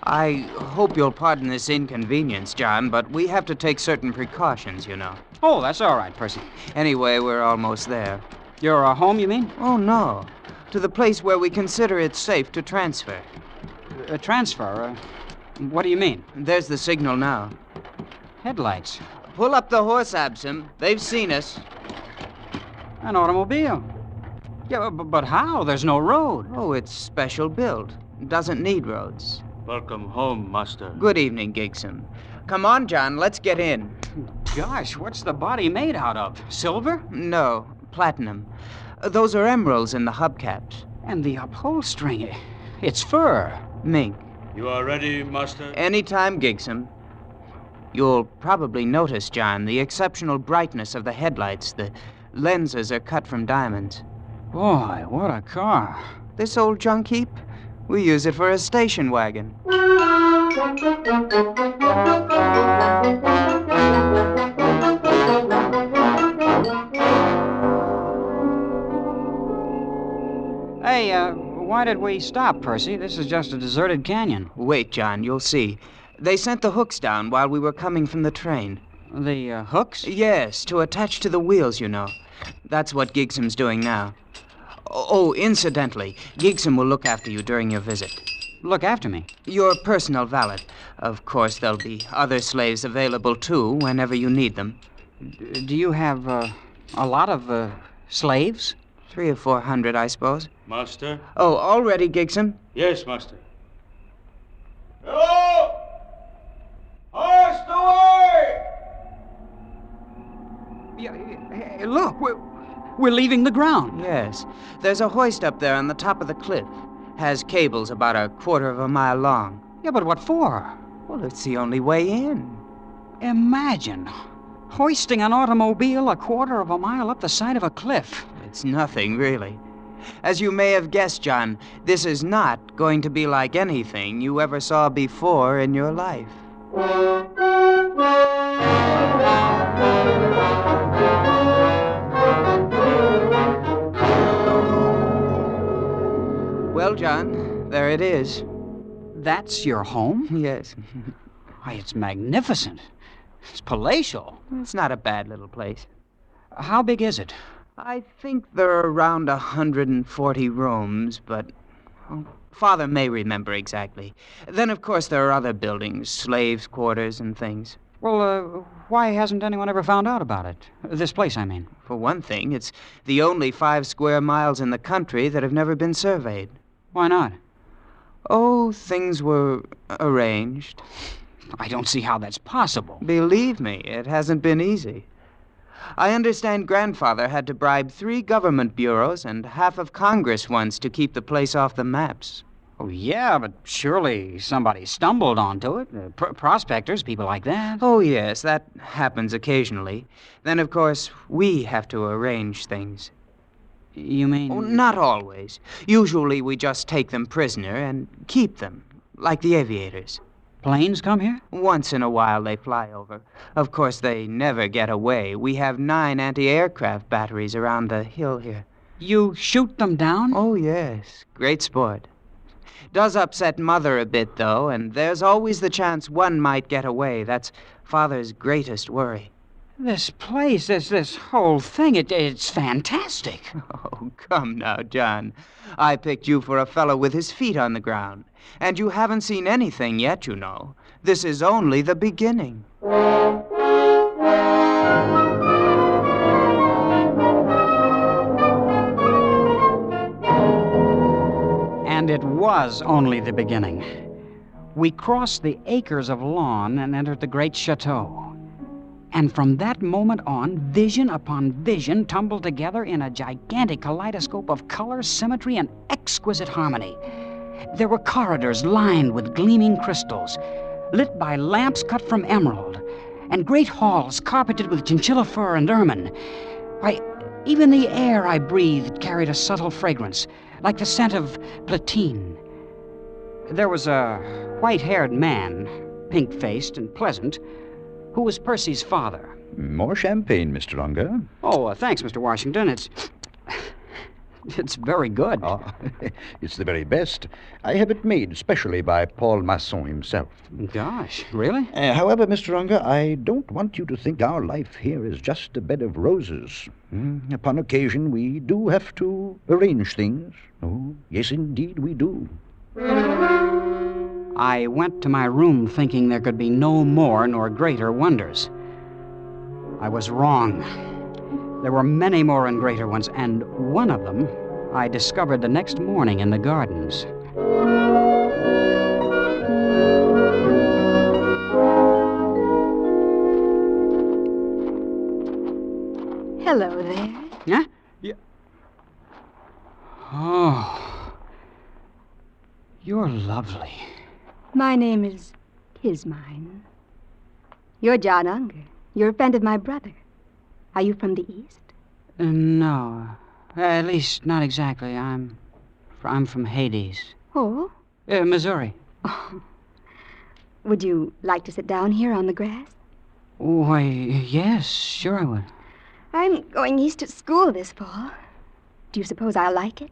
I hope you'll pardon this inconvenience, John, but we have to take certain precautions, you know.
Oh, that's all right, Percy.
Anyway, we're almost there.
You're home, you mean?
Oh, no. To the place where we consider it safe to transfer.
Transfer? What do you mean?
There's the signal now.
Headlights.
Pull up the horse, Absam. They've seen us.
An automobile. Yeah, but how? There's no road.
Oh, it's special built. Doesn't need roads.
Welcome home, Master.
Good evening, Gigson. Come on, John, let's get in.
Gosh, what's the body made out of? Silver?
No, platinum. Those are emeralds in the hubcaps.
And the upholstering. It's fur.
Mink.
You are ready, Master?
Anytime, Gigson. You'll probably notice, John, the exceptional brightness of the headlights. The lenses are cut from diamonds.
Boy, what a car.
This old junk heap? We use it for a station wagon.
Hey, why did we stop, Percy? This is just a deserted canyon.
Wait, John, you'll see. They sent the hooks down while we were coming from the train.
The hooks?
Yes, to attach to the wheels, you know. That's what Gigsom's doing now. Oh, incidentally, Gigson will look after you during your visit.
Look after me?
Your personal valet. Of course, there'll be other slaves available, too, whenever you need them.
Do you have a lot of slaves?
300 or 400, I suppose.
Master?
Oh, all ready, Gigson?
Yes, Master.
Hello! Hoist away!
Hey, look, we're leaving the ground.
Yes. There's a hoist up there on the top of the cliff. Has cables about a quarter of a mile long.
Yeah, but what for?
Well, it's the only way in.
Imagine hoisting an automobile a quarter of a mile up the side of a cliff.
It's nothing, really. As you may have guessed, John, this is not going to be like anything you ever saw before in your life. Well, John, there it is.
That's your home?
Yes.
Why, it's magnificent. It's palatial.
It's not a bad little place.
How big is it?
I think there are around 140 rooms, but Father may remember exactly. Then, of course, there are other buildings, slaves' quarters and things.
Well, why hasn't anyone ever found out about it? This place, I mean.
For one thing, it's the only 5 square miles in the country that have never been surveyed.
Why not?
Oh, things were arranged.
I don't see how that's possible.
Believe me, it hasn't been easy. I understand Grandfather had to bribe 3 government bureaus and half of Congress once to keep the place off the maps.
Oh, yeah, but surely somebody stumbled onto it. Prospectors, people like that.
Oh, yes, that happens occasionally. Then, of course, we have to arrange things.
You mean?
Oh, not always. Usually we just take them prisoner and keep them, like the aviators.
Planes come here?
Once in a while they fly over. Of course, they never get away. We have 9 anti-aircraft batteries around the hill here.
You shoot them down?
Oh, yes. Great sport. Does upset Mother a bit, though, and there's always the chance one might get away. That's Father's greatest worry.
This place, this whole thing, it's fantastic.
Oh, come now, John. I picked you for a fellow with his feet on the ground. And you haven't seen anything yet, you know. This is only the beginning.
And it was only the beginning. We crossed the acres of lawn and entered the great chateau. And from that moment on, vision upon vision tumbled together in a gigantic kaleidoscope of color, symmetry, and exquisite harmony. There were corridors lined with gleaming crystals, lit by lamps cut from emerald, and great halls carpeted with chinchilla fur and ermine. Why, even the air I breathed carried a subtle fragrance, like the scent of platine. There was a white-haired man, pink-faced and pleasant, who was Percy's father.
More champagne, Mr. Unger.
Oh, thanks, Mr. Washington. It's very good.
Ah, it's the very best. I have it made specially by Paul Masson himself.
Gosh, really?
However, Mr. Unger, I don't want you to think our life here is just a bed of roses. Upon occasion, we do have to arrange things. Oh, yes, indeed, we do.
I went to my room thinking there could be no more nor greater wonders. I was wrong. There were many more and greater ones, and one of them I discovered the next morning in the gardens.
Hello there.
Yeah? Yeah. Oh. You're lovely.
My name is Kismine. You're John Unger. You're a friend of my brother. Are you from the East?
No. At least, not exactly. I'm from Hades.
Oh?
Missouri.
Oh. Would you like to sit down here on the grass?
Why, yes, sure I would.
I'm going east to school this fall. Do you suppose I'll like it?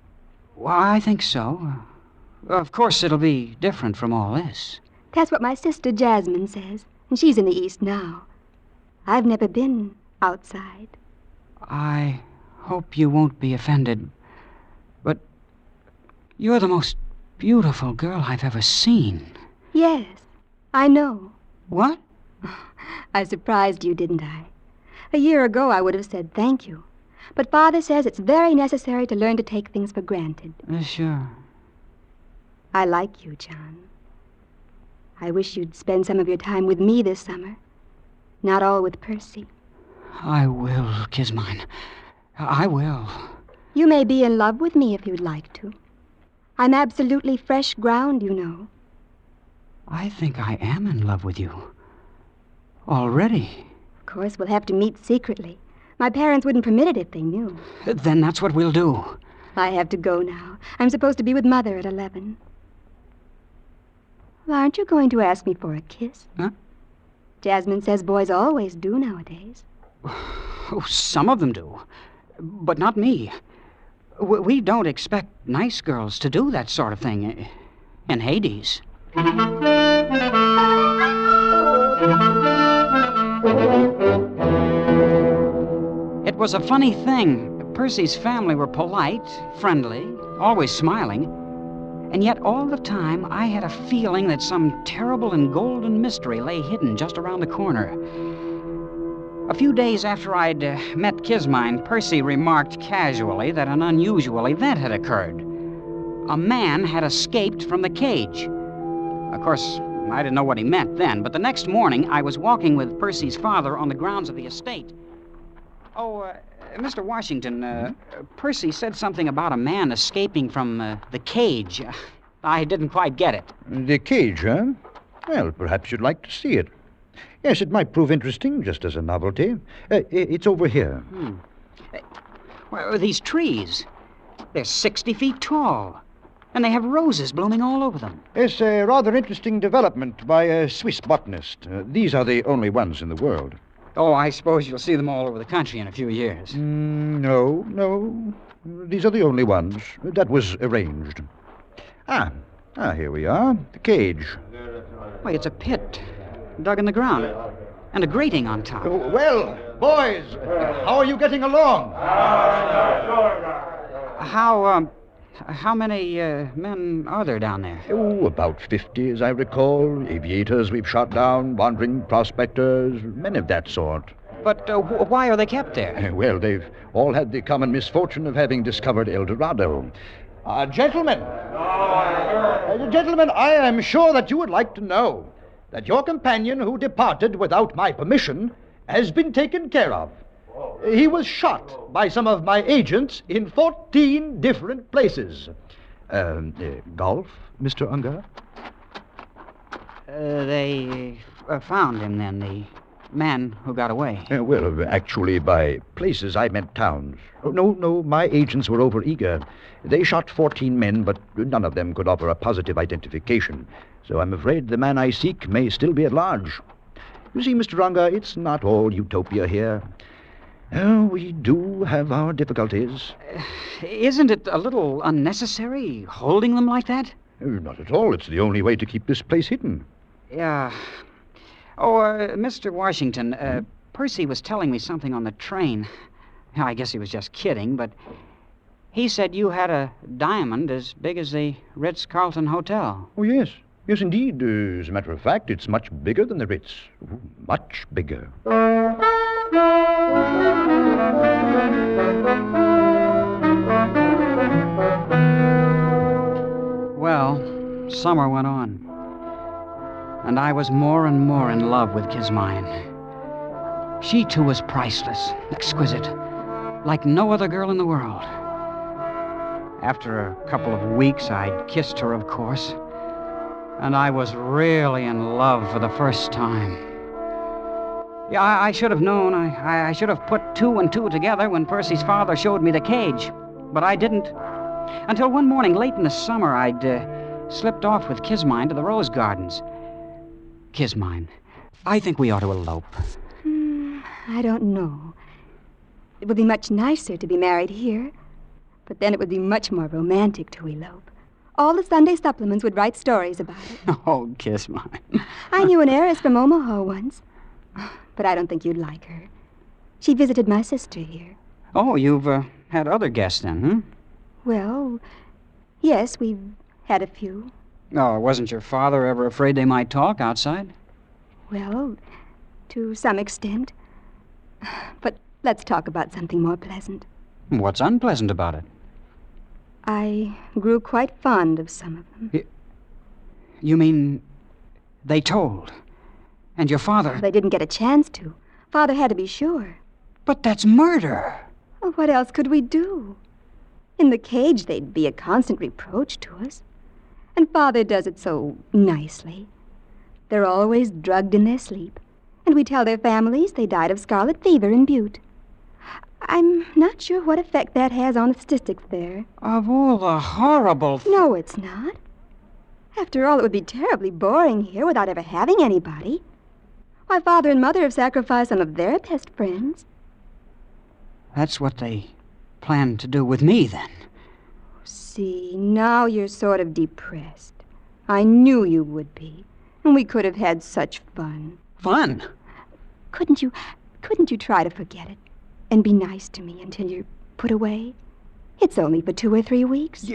Well, I think so. Of course, it'll be different from all this.
That's what my sister Jasmine says, and she's in the East now. I've never been outside.
I hope you won't be offended, but you're the most beautiful girl I've ever seen.
Yes, I know.
What?
I surprised you, didn't I? A year ago, I would have said thank you. But Father says it's very necessary to learn to take things for granted.
Sure.
I like you, John. I wish you'd spend some of your time with me this summer. Not all with Percy.
I will, Kismine. I will.
You may be in love with me if you'd like to. I'm absolutely fresh ground, you know.
I think I am in love with you. Already.
Of course, we'll have to meet secretly. My parents wouldn't permit it if they knew.
Then that's what we'll do.
I have to go now. I'm supposed to be with Mother at 11. Well, aren't you going to ask me for a kiss?
Huh?
Jasmine says boys always do nowadays.
Oh, some of them do. But not me. We don't expect nice girls to do that sort of thing in Hades. It was a funny thing. Percy's family were polite, friendly, always smiling. And yet all the time I had a feeling that some terrible and golden mystery lay hidden just around the corner. A few days after I'd met Kismine, Percy remarked casually that an unusual event had occurred. A man had escaped from the cage. Of course, I didn't know what he meant then, but the next morning I was walking with Percy's father on the grounds of the estate. Oh, Mr. Washington, Percy said something about a man escaping from the cage. I didn't quite get it.
The cage, huh? Well, perhaps you'd like to see it. Yes, it might prove interesting, just as a novelty. It's over here.
Well, these trees, they're 60 feet tall, and they have roses blooming all over them.
It's a rather interesting development by a Swiss botanist. These are the only ones in the world.
Oh, I suppose you'll see them all over the country in a few years.
No. These are the only ones. That was arranged. Here we are. The cage.
Why, it's a pit dug in the ground, and a grating on top.
Well, boys, how are you getting along?
How many men are there down there?
Oh, about 50, as I recall. Aviators we've shot down, wandering prospectors, men of that sort.
But why are they kept there?
Well, they've all had the common misfortune of having discovered El Dorado. Gentlemen, I am sure that you would like to know that your companion who departed without my permission has been taken care of. He was shot by some of my agents in 14 different places. Golf, Mr. Unger?
They found him then, the man who got away.
Well, actually, by places, I meant towns. No, my agents were overeager. They shot 14 men, but none of them could offer a positive identification. So I'm afraid the man I seek may still be at large. You see, Mr. Unger, it's not all utopia here. We do have our difficulties.
Isn't it a little unnecessary, holding them like that?
Not at all. It's the only way to keep this place hidden.
Yeah. Oh, Mr. Washington, Percy was telling me something on the train. I guess he was just kidding, but he said you had a diamond as big as the Ritz-Carlton Hotel.
Oh, yes. Yes, indeed. As a matter of fact, it's much bigger than the Ritz. Ooh, much bigger.
Well, summer went on, and I was more and more in love with Kismine. She, too, was priceless, exquisite, like no other girl in the world. After a couple of weeks, I'd kissed her, of course, and I was really in love for the first time. Yeah, I should have known. I should have put two and two together when Percy's father showed me the cage, but I didn't. Until one morning late in the summer, I'd slipped off with Kismine to the rose gardens. Kismine, I think we ought to elope.
I don't know. It would be much nicer to be married here, but then it would be much more romantic to elope. All the Sunday supplements would write stories about it.
Oh, Kismine.
I knew an heiress from Omaha once, but I don't think you'd like her. She visited my sister here.
Oh, you've had other guests then, huh?
Well, yes, we've had a few.
Oh, wasn't your father ever afraid they might talk outside?
Well, to some extent. But let's talk about something more pleasant.
What's unpleasant about it?
I grew quite fond of some of them.
You mean they told? And your father...
They didn't get a chance to. Father had to be sure.
But that's murder.
Well, what else could we do? In the cage, they'd be a constant reproach to us. And Father does it so nicely. They're always drugged in their sleep. And we tell their families they died of scarlet fever in Butte. I'm not sure what effect that has on the statistics there.
Of all the horrible...
No, it's not. After all, it would be terribly boring here without ever having anybody. Why, Father and Mother have sacrificed some of their best friends.
That's what they plan to do with me, then.
See, now you're sort of depressed. I knew you would be. And we could have had such fun.
Fun?
Couldn't you try to forget it? And be nice to me until you're put away? It's only for 2 or 3 weeks.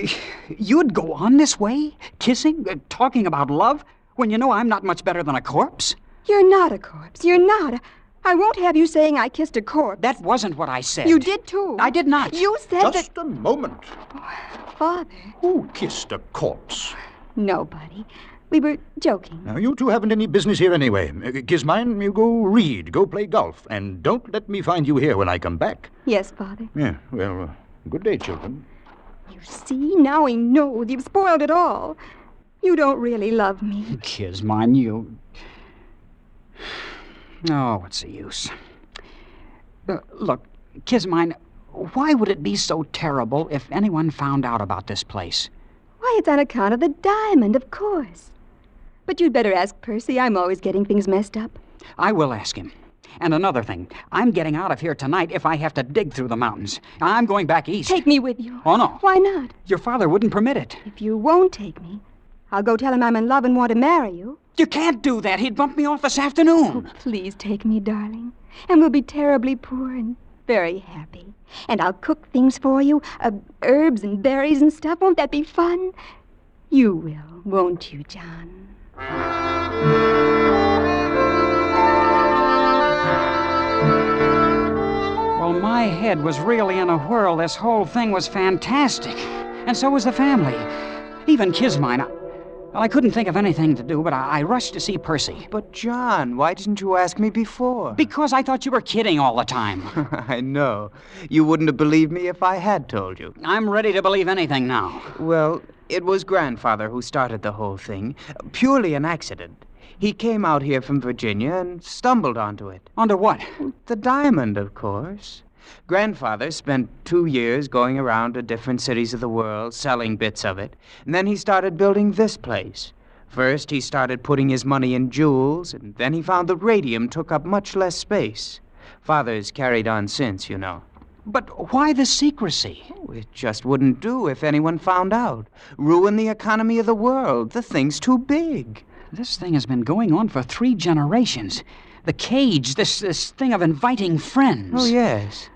You'd go on this way? Kissing? Talking about love? When you know I'm not much better than a corpse?
You're not a corpse. You're not. I won't have you saying I kissed a corpse.
That wasn't what I said.
You did, too.
I did not.
You said
Just a moment.
Father.
Who kissed a corpse?
Nobody. We were joking.
Now, you two haven't any business here anyway. Kismine, you go read, go play golf, and don't let me find you here when I come back.
Yes, Father.
Yeah, well, good day, children.
You see, now he knows. You've spoiled it all. You don't really love me.
Kismine, you... Oh, what's the use? Look, Kismine, why would it be so terrible if anyone found out about this place?
Why, it's on account of the diamond, of course. But you'd better ask Percy. I'm always getting things messed up.
I will ask him. And another thing, I'm getting out of here tonight if I have to dig through the mountains. I'm going back east.
Take me with you.
Oh, no.
Why not?
Your father wouldn't permit it.
If you won't take me, I'll go tell him I'm in love and want to marry you.
You can't do that. He'd bump me off this afternoon.
Oh, please take me, darling. And we'll be terribly poor and very happy. And I'll cook things for you, herbs and berries and stuff. Won't that be fun? You will, won't you, John?
Well, my head was really in a whirl. This whole thing was fantastic. And so was the family. Even Kismine. I couldn't think of anything to do, but I rushed to see Percy.
But, John, why didn't you ask me before?
Because I thought you were kidding all the time.
I know. You wouldn't have believed me if I had told you.
I'm ready to believe anything now.
Well, it was Grandfather who started the whole thing. Purely an accident. He came out here from Virginia and stumbled onto it.
Onto what?
The diamond, of course. Grandfather spent 2 years going around to different cities of the world, selling bits of it. And then he started building this place. First, he started putting his money in jewels, and then he found the radium took up much less space. Father's carried on since, you know.
But why the secrecy?
Oh, it just wouldn't do if anyone found out. Ruin the economy of the world. The thing's too big.
This thing has been going on for 3 generations. The cage, this thing of inviting friends.
Oh, yes.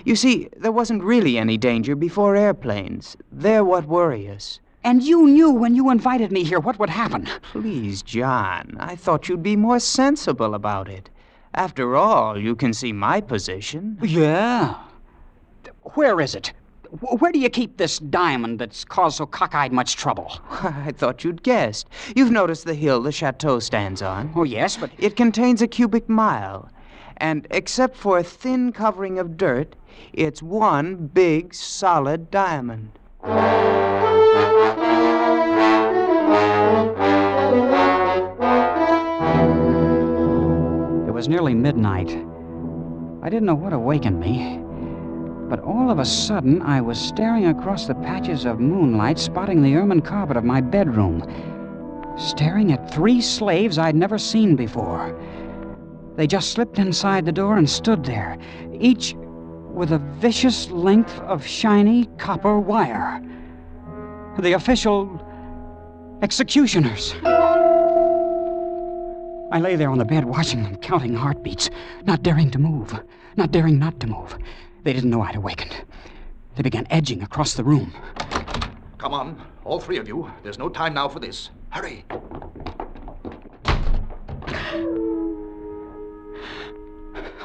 You see, there wasn't really any danger before airplanes. They're what worry us.
And you knew when you invited me here what would happen.
Please, John, I thought you'd be more sensible about it. After all, you can see my position.
Yeah? Where is it? Where do you keep this diamond that's caused so cockeyed much trouble?
I thought you'd guessed. You've noticed the hill the chateau stands on.
Oh, yes, but...
It contains a cubic mile. And except for a thin covering of dirt, it's one big, solid diamond.
It was nearly midnight. I didn't know what awakened me, but all of a sudden I was staring across the patches of moonlight, spotting the ermine carpet of my bedroom, staring at 3 slaves I'd never seen before. They just slipped inside the door and stood there, each with a vicious length of shiny copper wire. The official executioners. I lay there on the bed watching them, counting heartbeats, not daring to move, not daring not to move. They didn't know I'd awakened. They began edging across the room.
Come on, all 3 of you. There's no time now for this. Hurry.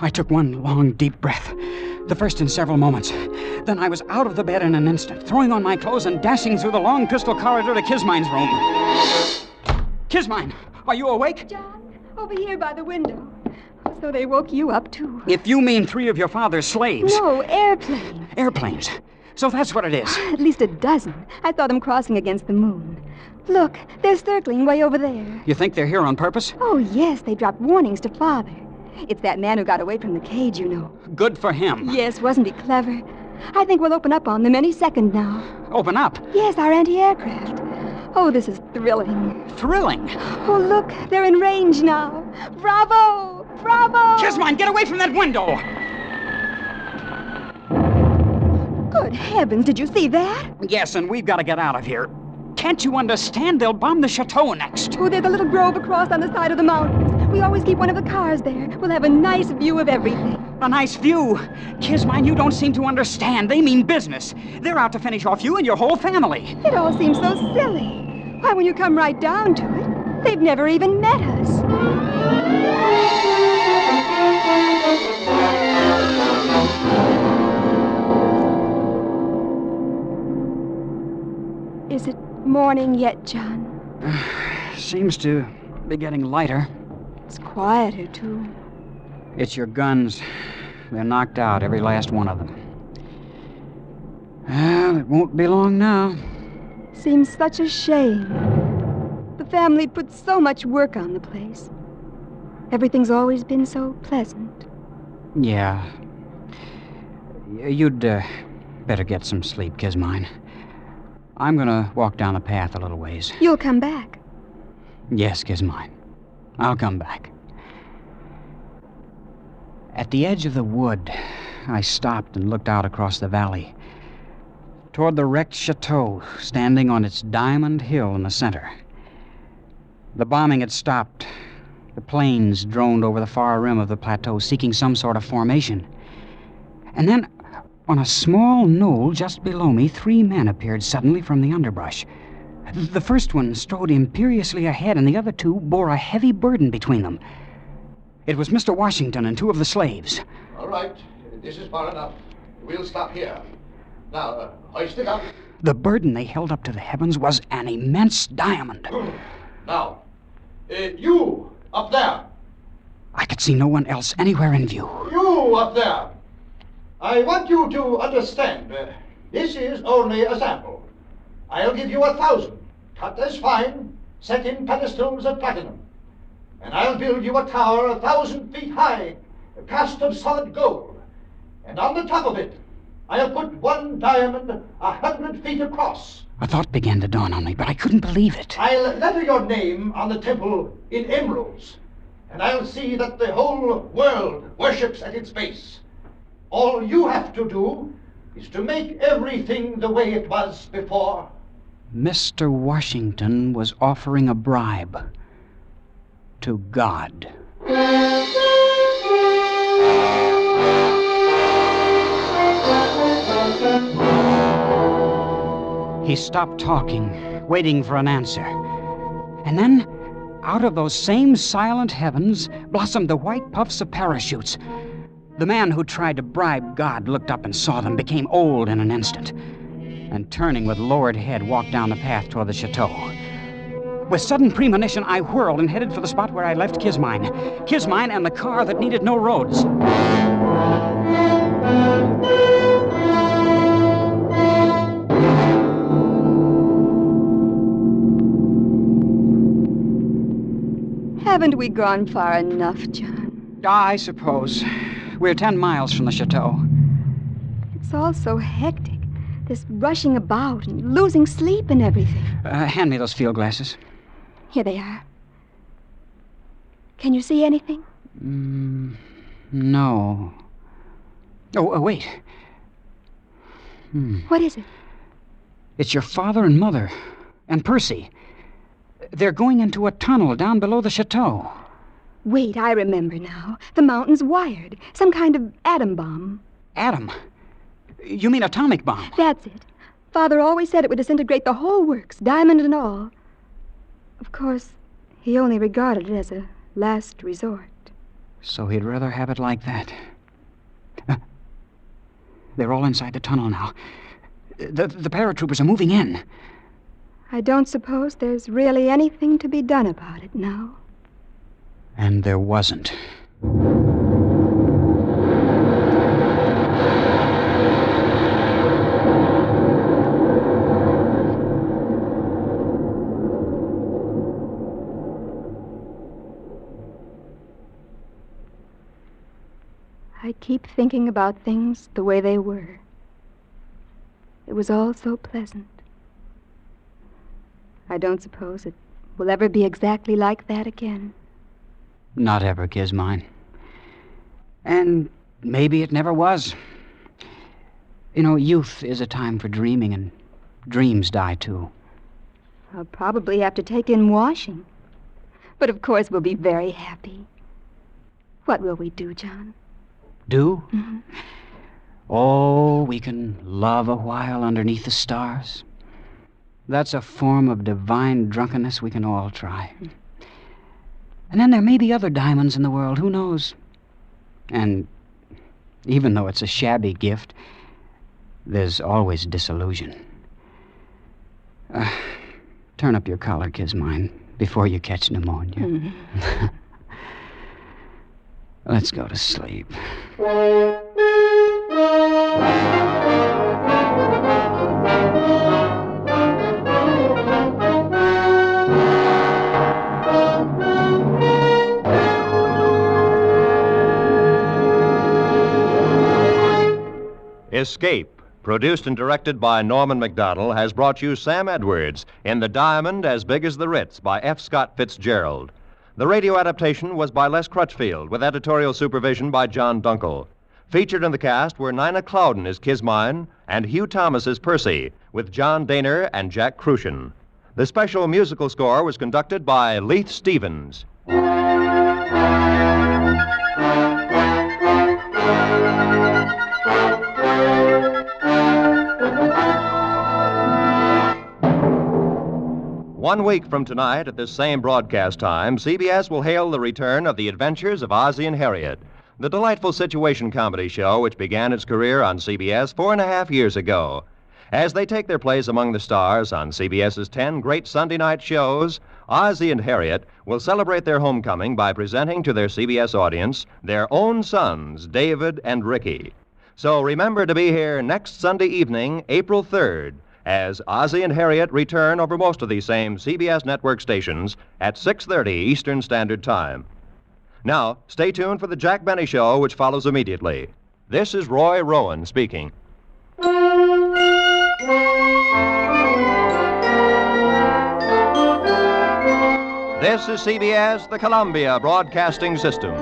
I took one long, deep breath, the first in several moments. Then I was out of the bed in an instant, throwing on my clothes and dashing through the long crystal corridor to Kismine's room. Kismine, are you awake?
John, over here by the window. So they woke you up, too.
If you mean 3 of your father's slaves...
No, airplanes.
Airplanes. So that's what it is.
At least a dozen. I saw them crossing against the moon. Look, they're circling way over there.
You think they're here on purpose?
Oh, yes, they dropped warnings to Father. It's that man who got away from the cage, you know.
Good for him.
Yes, wasn't he clever? I think we'll open up on them any second now.
Open up?
Yes, our anti-aircraft. Oh, this is thrilling.
Thrilling?
Oh, look, they're in range now. Bravo! Bravo!
Kismine, get away from that window!
Good heavens, did you see that?
Yes, and we've got to get out of here. Can't you understand? They'll bomb the chateau next.
Oh, there's a little grove across on the side of the mountains. We always keep one of the cars there. We'll have a nice view of everything.
A nice view? Kismine, you don't seem to understand. They mean business. They're out to finish off you and your whole family.
It all seems so silly. Why, when you come right down to it, they've never even met us. Is it morning yet, John?
Seems to be getting lighter.
It's quieter, too.
It's your guns. They're knocked out, every last one of them. Well, it won't be long now.
Seems such a shame. The family put so much work on the place. Everything's always been so pleasant.
Yeah. You'd better get some sleep, Kismine. I'm gonna walk down the path a little ways.
You'll come back.
Yes, Kismine. I'll come back. At the edge of the wood, I stopped and looked out across the valley, toward the wrecked chateau standing on its diamond hill in the center. The bombing had stopped. The planes droned over the far rim of the plateau, seeking some sort of formation. And then, on a small knoll just below me, 3 men appeared suddenly from the underbrush. The first one strode imperiously ahead, and the other 2 bore a heavy burden between them. It was Mr. Washington and 2 of the slaves.
All right. This is far enough. We'll stop here. Now, hoist it up.
The burden they held up to the heavens was an immense diamond.
Now, you up there.
I could see no one else anywhere in view.
You up there. I want you to understand, this is only a sample. I'll give you 1,000, cut as fine, set in pedestals of platinum. And I'll build you a tower 1,000 feet high, cast of solid gold. And on the top of it, I'll put one diamond 100 feet across.
A thought began to dawn on me, but I couldn't believe it.
I'll letter your name on the temple in emeralds, and I'll see that the whole world worships at its base. All you have to do is to make everything the way it was before.
Mr. Washington was offering a bribe to God. He stopped talking, waiting for an answer. And then, out of those same silent heavens, blossomed the white puffs of parachutes. The man who tried to bribe God looked up and saw them, became old in an instant, and turning with lowered head, walked down the path toward the chateau. With sudden premonition, I whirled and headed for the spot where I left Kismine. Kismine and the car that needed no roads.
Haven't we gone far enough, John?
I suppose. We're 10 miles from the chateau.
It's all so hectic. This rushing about and losing sleep and everything.
Hand me those field glasses.
Here they are. Can you see anything?
No. Oh, wait.
What is it?
It's your father and mother. And Percy. They're going into a tunnel down below the chateau.
Wait, I remember now. The mountain's wired. Some kind of atom bomb.
Atom? You mean atomic bomb?
That's it. Father always said it would disintegrate the whole works, diamond and all. Of course, he only regarded it as a last resort.
So he'd rather have it like that. They're all inside the tunnel now. The paratroopers are moving in.
I don't suppose there's really anything to be done about it now.
And there wasn't.
I keep thinking about things the way they were. It was all so pleasant. I don't suppose it will ever be exactly like that again.
Not ever, Kismine. And maybe it never was. You know, youth is a time for dreaming, and dreams die too.
I'll probably have to take in washing. But of course we'll be very happy. What will we do, John?
Do?
Mm-hmm.
Oh, we can love a while underneath the stars. That's a form of divine drunkenness we can all try. And then there may be other diamonds in the world, who knows? And even though it's a shabby gift, there's always disillusion. Turn up your collar, Kismine, before you catch pneumonia.
Mm-hmm.
Let's go to sleep.
Escape, produced and directed by Norman Macdonnell, has brought you Sam Edwards in The Diamond as Big as the Ritz by F. Scott Fitzgerald. The radio adaptation was by Les Crutchfield, with editorial supervision by John Dunkel. Featured in the cast were Nina Clouden as Kismine and Hugh Thomas as Percy, with John Dehner and Jack Crucian. The special musical score was conducted by Leith Stevens. One week from tonight at this same broadcast time, CBS will hail the return of The Adventures of Ozzie and Harriet, the delightful situation comedy show which began its career on CBS 4.5 years ago. As they take their place among the stars on CBS's 10 great Sunday night shows, Ozzie and Harriet will celebrate their homecoming by presenting to their CBS audience their own sons, David and Ricky. So remember to be here next Sunday evening, April 3rd, as Ozzie and Harriet return over most of these same CBS network stations at 6:30 Eastern Standard Time. Now, stay tuned for the Jack Benny Show, which follows immediately. This is Roy Rowan speaking. This is CBS, the Columbia Broadcasting System.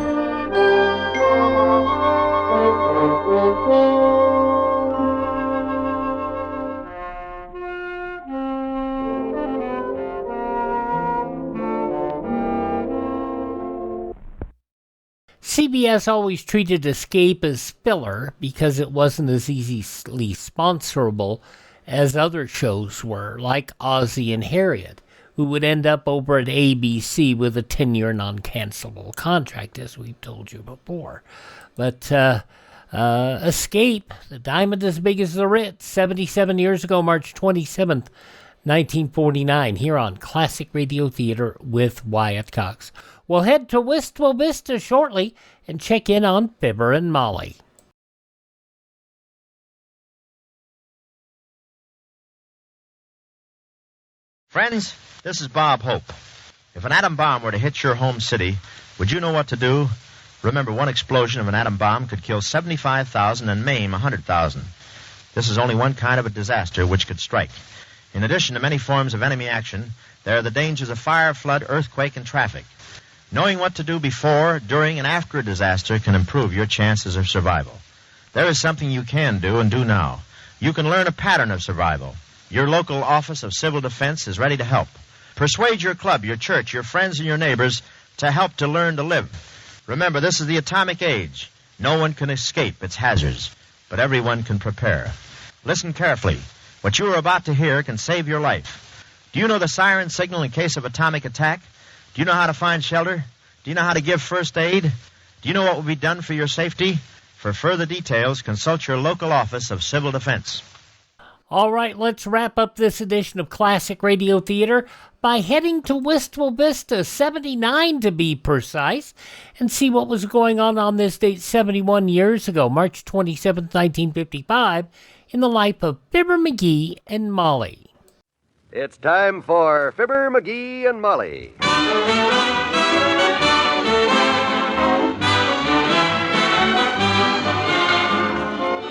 CBS always treated Escape as filler because it wasn't as easily sponsorable as other shows were, like Ozzie and Harriet, who would end up over at ABC with a 10-year non-cancelable contract, as we've told you before. But Escape, The Diamond as Big as the Ritz, 77 years ago, March 27th, 1949, here on Classic Radio Theater with Wyatt Cox. We'll head to Wistful Vista shortly and check in on Fibber and Molly.
Friends, this is Bob Hope. If an atom bomb were to hit your home city, would you know what to do? Remember, one explosion of an atom bomb could kill 75,000 and maim 100,000. This is only one kind of a disaster which could strike. In addition to many forms of enemy action, there are the dangers of fire, flood, earthquake, and traffic. Knowing what to do before, during, and after a disaster can improve your chances of survival. There is something you can do and do now. You can learn a pattern of survival. Your local Office of Civil Defense is ready to help. Persuade your club, your church, your friends, and your neighbors to help to learn to live. Remember, this is the atomic age. No one can escape its hazards, but everyone can prepare. Listen carefully. What you are about to hear can save your life. Do you know the siren signal in case of atomic attack? Do you know how to find shelter? Do you know how to give first aid? Do you know what will be done for your safety? For further details, consult your local Office of Civil Defense.
All right, let's wrap up this edition of Classic Radio Theater by heading to Wistful Vista, 79 to be precise, and see what was going on this date 71 years ago, March 27, 1955, in the life of Fibber McGee and Molly.
It's time for Fibber, McGee, and Molly.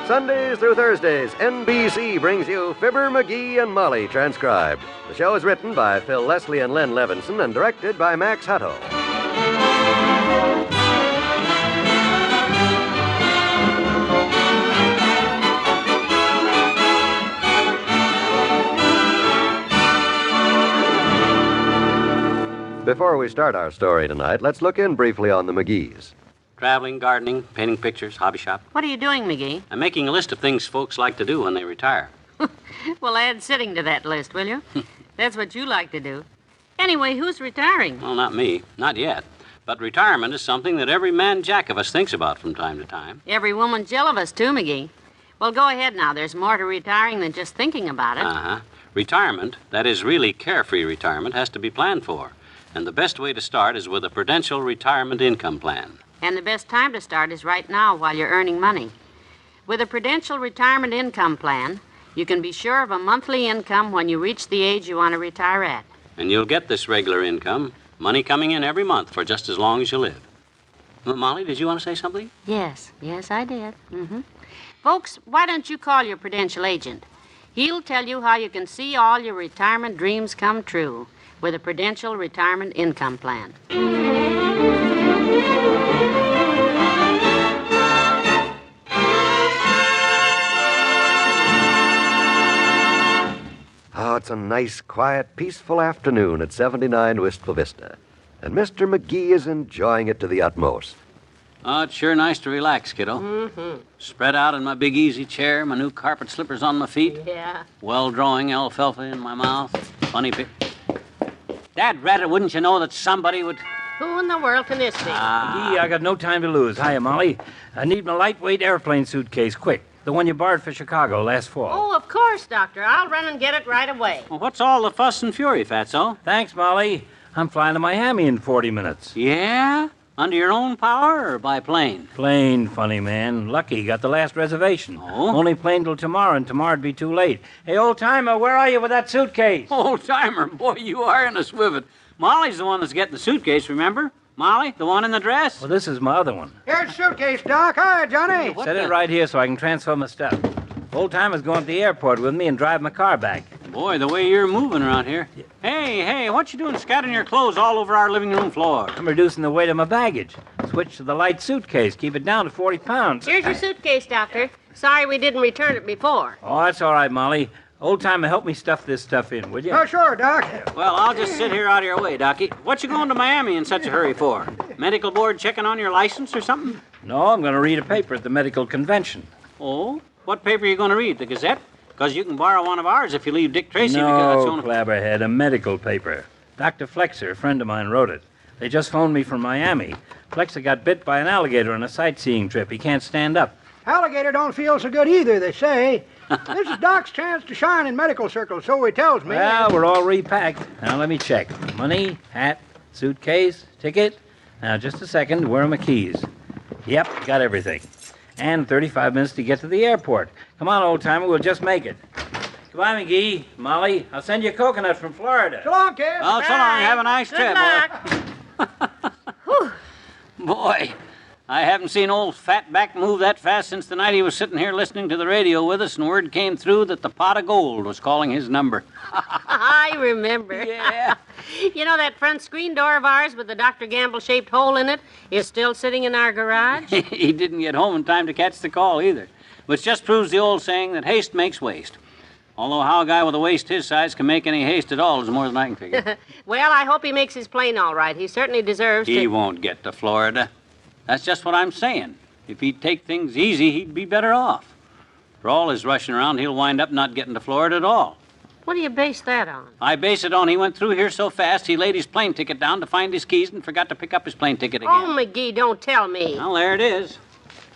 Sundays through Thursdays, NBC brings you Fibber, McGee, and Molly transcribed. The show is written by Phil Leslie and Len Levinson and directed by Max Hutto. Before we start our story tonight, let's look in briefly on the McGees.
Traveling, gardening, painting pictures, hobby shop.
What are you doing, McGee?
I'm making a list of things folks like to do when they retire.
Well, add sitting to that list, will you? That's what you like to do. Anyway, who's retiring?
Well, not me. Not yet. But retirement is something that every man jack of us thinks about from time to time.
Every woman Jill of us, too, McGee. Well, go ahead now. There's more to retiring than just thinking about it.
Uh-huh. Retirement, that is really carefree retirement, has to be planned for. And the best way to start is with a Prudential Retirement Income Plan.
And the best time to start is right now while you're earning money. With a Prudential Retirement Income Plan, you can be sure of a monthly income when you reach the age you want to retire at.
And you'll get this regular income, money coming in every month for just as long as you live. Well, Molly, did you want to say something?
Yes, I did. Mm-hmm. Folks, why don't you call your Prudential agent? He'll tell you how you can see all your retirement dreams come true with a Prudential Retirement Income Plan.
Oh, it's a nice, quiet, peaceful afternoon at 79 Wistful Vista. And Mr. McGee is enjoying it to the utmost.
Oh, it's sure nice to relax, kiddo.
Mm-hmm.
Spread out in my big easy chair, my new carpet slippers on my feet.
Yeah.
Well-drawing alfalfa in my mouth. Funny pic. Dad, rather, wouldn't you know that somebody would...
Who in the world can this be?
McGee, I got no time to lose. Hiya, Molly. I need my lightweight airplane suitcase, quick. The one you borrowed for Chicago last fall.
Oh, of course, Doctor. I'll run and get it right away.
Well, what's all the fuss and fury, Fatso?
Thanks, Molly. I'm flying to Miami in 40 minutes.
Yeah? Under your own power or by plane?
Plane, funny man. Lucky, got the last reservation.
Oh?
Only plane till tomorrow, and tomorrow'd be too late. Hey, old-timer, where are you with that suitcase?
Old-timer, boy, you are in a swivet. Molly's the one that's getting the suitcase, remember? Molly, the one in the dress?
Well, this is my other one.
Here's the suitcase, Doc. Hi, Johnny.
Set it right here so I can transfer my stuff. Old-timer's going to the airport with me and drive my car back.
Boy, the way you're moving around here. Hey, what you doing scattering your clothes all over our living room floor?
I'm reducing the weight of my baggage. Switch to the light suitcase. Keep it down to 40 pounds.
Here's your suitcase, Doctor. Sorry we didn't return it before.
Oh, that's all right, Molly. Old-timer, help me stuff this stuff in, would you?
Oh, sure, Doc.
Well, I'll just sit here out of your way, Docie. What you going to Miami in such a hurry for? Medical board checking on your license or something?
No, I'm going to read a paper at the medical convention.
Oh? What paper are you going to read? The Gazette? Because you can borrow one of ours if you leave Dick Tracy.
No, Clabberhead, a medical paper. Dr. Flexer, a friend of mine, wrote it. They just phoned me from Miami. Flexer got bit by an alligator on a sightseeing trip. He can't stand up.
Alligator don't feel so good either, they say. This is Doc's chance to shine in medical circles, so he tells me.
Well, we're all repacked. Now, let me check. Money, hat, suitcase, ticket. Now, just a second. Where are my keys? Yep, got everything. And 35 minutes to get to the airport. Come on, old-timer, we'll just make it. Goodbye, McGee. Molly, I'll send you a coconut from Florida.
So long, kid.
Well, so long. Have a nice trip. Boy, I haven't seen old Fatback move that fast since the night he was sitting here listening to the radio with us, and word came through that the pot of gold was calling his number.
I remember.
Yeah.
You know that front screen door of ours with the Dr. Gamble-shaped hole in it is still sitting in our garage?
He didn't get home in time to catch the call either, which just proves the old saying that haste makes waste. Although how a guy with a waist his size can make any haste at all is more than I can figure.
Well, I hope he makes his plane all right. He certainly deserves to...
He won't get to Florida. That's just what I'm saying. If he'd take things easy, he'd be better off. For all his rushing around, he'll wind up not getting to Florida at all.
What do you base that on?
I base it on he went through here so fast he laid his plane ticket down to find his keys and forgot to pick up his plane ticket again.
Oh, McGee, don't tell me.
Well, there it is.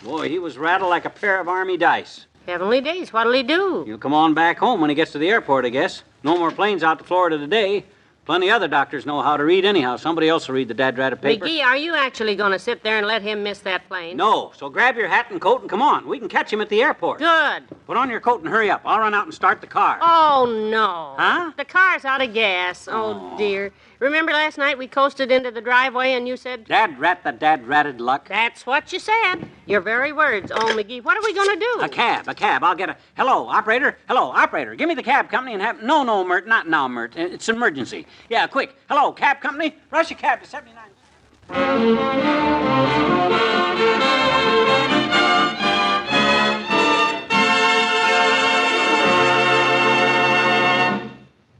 Boy, he was rattled like a pair of army dice.
Heavenly days, what'll he do?
He'll come on back home when he gets to the airport, I guess. No more planes out to Florida today. Plenty other doctors know how to read anyhow. Somebody else will read the dad-ratted paper.
McGee, are you actually going to sit there and let him miss that plane?
No, so grab your hat and coat and come on. We can catch him at the airport.
Good.
Put on your coat and hurry up. I'll run out and start the car.
Oh, no.
Huh?
The car's out of gas. Oh, dear. Remember last night we coasted into the driveway and you said...
Dad-rat the dad-ratted luck.
That's what you said. Your very words. Oh, McGee, what are we going to do?
A cab. I'll get a... Hello, operator. Hello, operator. Give me the cab company and have... No, Mert. Not now, Mert. It's an emergency. Yeah, quick. Hello, cab company. Rush a cab to 79...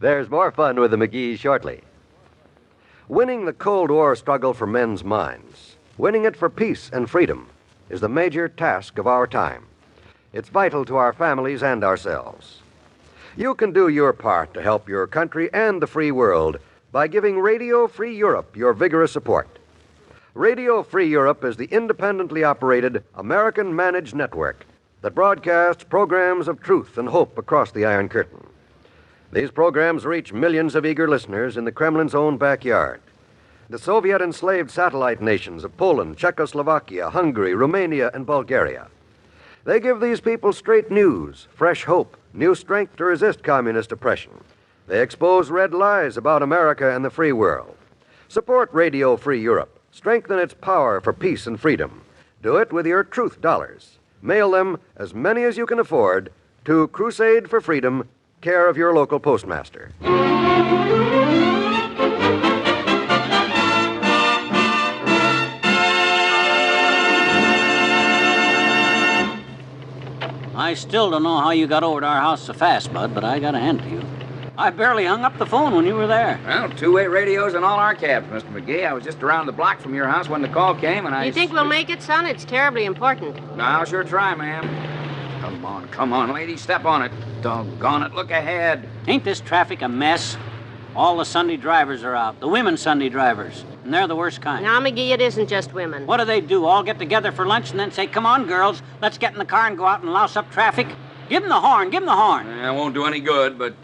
There's more fun with the McGees shortly. Winning the Cold War struggle for men's minds, winning it for peace and freedom, is the major task of our time. It's vital to our families and ourselves. You can do your part to help your country and the free world by giving Radio Free Europe your vigorous support. Radio Free Europe is the independently operated, American-managed network that broadcasts programs of truth and hope across the Iron Curtain. These programs reach millions of eager listeners in the Kremlin's own backyard. The Soviet-enslaved satellite nations of Poland, Czechoslovakia, Hungary, Romania, and Bulgaria. They give these people straight news, fresh hope, new strength to resist communist oppression. They expose red lies about America and the free world. Support Radio Free Europe. Strengthen its power for peace and freedom. Do it with your truth dollars. Mail them, as many as you can afford, to Crusade for Freedom, care of your local postmaster.
I still don't know how you got over to our house so fast, Bud, but I gotta hand it to you. I barely hung up the phone when you were there.
Well, two-way radios in all our cabs, Mr. McGee. I was just around the block from your house when the call came, and I...
You think we'll make it, son? It's terribly important.
I'll sure try, ma'am. Come on, lady, step on it. Doggone it, look ahead.
Ain't this traffic a mess? All the Sunday drivers are out, the women Sunday drivers, and they're the worst kind.
Now, McGee, it isn't just women.
What do? All get together for lunch and then say, come on, girls, let's get in the car and go out and louse up traffic? Give them the horn, give them the horn.
It won't do any good, but...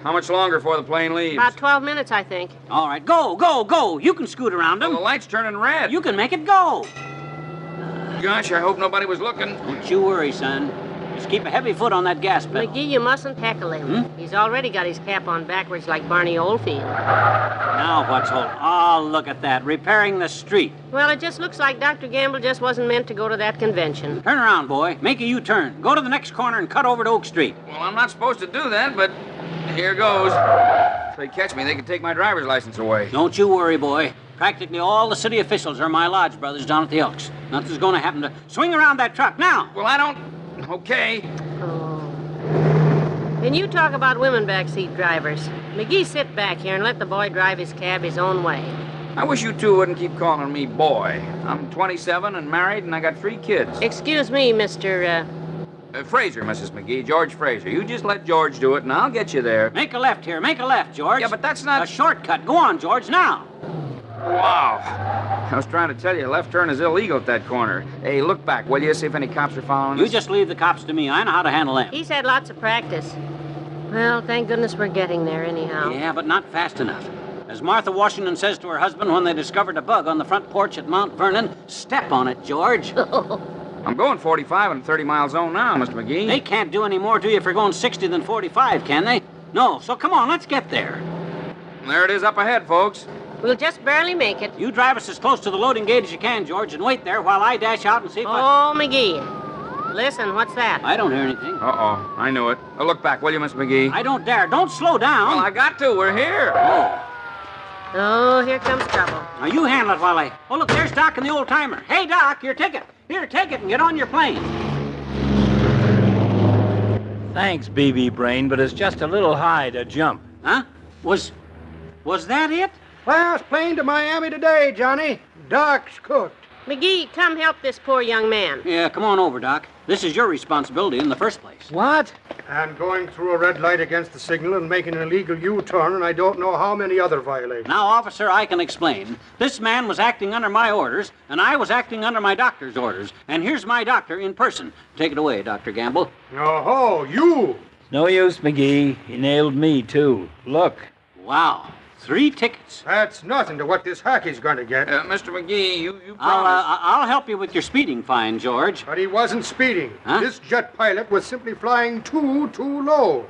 How much longer before the plane leaves?
About 12 minutes, I think.
All right, go. You can scoot around them.
Well, the light's turning red.
You can make it go.
Gosh, I hope nobody was looking.
Don't you worry, son. Just keep a heavy foot on that gas pedal.
McGee, you mustn't heckle him. He's already got his cap on backwards like Barney Oldfield.
Now what's hold? Oh, look at that. Repairing the street.
Well, it just looks like Dr. Gamble just wasn't meant to go to that convention.
Turn around, boy. Make a U-turn. Go to the next corner and cut over to Oak Street.
Well, I'm not supposed to do that, but here goes. If they catch me, they can take my driver's license away.
Don't you worry, boy. Practically all the city officials are my lodge brothers down at the Elks. Nothing's going to happen to... Swing around that truck, now!
Well, I don't... Okay.
Oh. And you talk about women backseat drivers. McGee, sit back here and let the boy drive his cab his own way.
I wish you two wouldn't keep calling me boy. I'm 27 and married, and I got 3 kids.
Excuse me, Mr.
Fraser, Mrs. McGee. George Fraser. You just let George do it, and I'll get you there.
Make a left here. Make a left, George.
Yeah, but that's not...
A shortcut. Go on, George, now.
Wow. I was trying to tell you, left turn is illegal at that corner. Hey, look back, will you? See if any cops are following us.
You just leave the cops to me. I know how to handle them.
He's had lots of practice. Well, thank goodness we're getting there anyhow.
Yeah, but not fast enough. As Martha Washington says to her husband when they discovered a bug on the front porch at Mount Vernon, step on it, George.
I'm going 45 in a 30-mile zone now, Mr. McGee.
They can't do any more to you if you're going 60 than 45, can they? No, so come on, let's get there.
There it is up ahead, folks.
We'll just barely make it.
You drive us as close to the loading gate as you can, George, and wait there while I dash out and see if
Oh, McGee. Listen, what's that?
I don't hear anything.
Uh-oh, I knew it. Look back, will you, Miss McGee?
I don't dare. Don't slow down.
Well, I got to. We're here.
Oh, here comes trouble.
Now, you handle it while I... Oh, look, there's Doc and the old-timer. Hey, Doc, your ticket. Here, take it and get on your plane.
Thanks, BB Brain, but it's just a little high to jump.
Huh? Was that it?
Last plane to Miami today, Johnny. Doc's cooked.
McGee, come help this poor young man.
Yeah, come on over, Doc. This is your responsibility in the first place.
What? I'm going through a red light against the signal and making an illegal U-turn, and I don't know how many other violations.
Now, officer, I can explain. This man was acting under my orders, and I was acting under my doctor's orders. And here's my doctor in person. Take it away, Dr. Gamble.
Oh, you!
No use, McGee. He nailed me, too. Look.
Wow. 3 tickets.
That's nothing to what this hackey's going to get.
Mr. McGee, you promised...
I'll help you with your speeding fine, George.
But he wasn't speeding.
Huh?
This jet pilot was simply flying too low.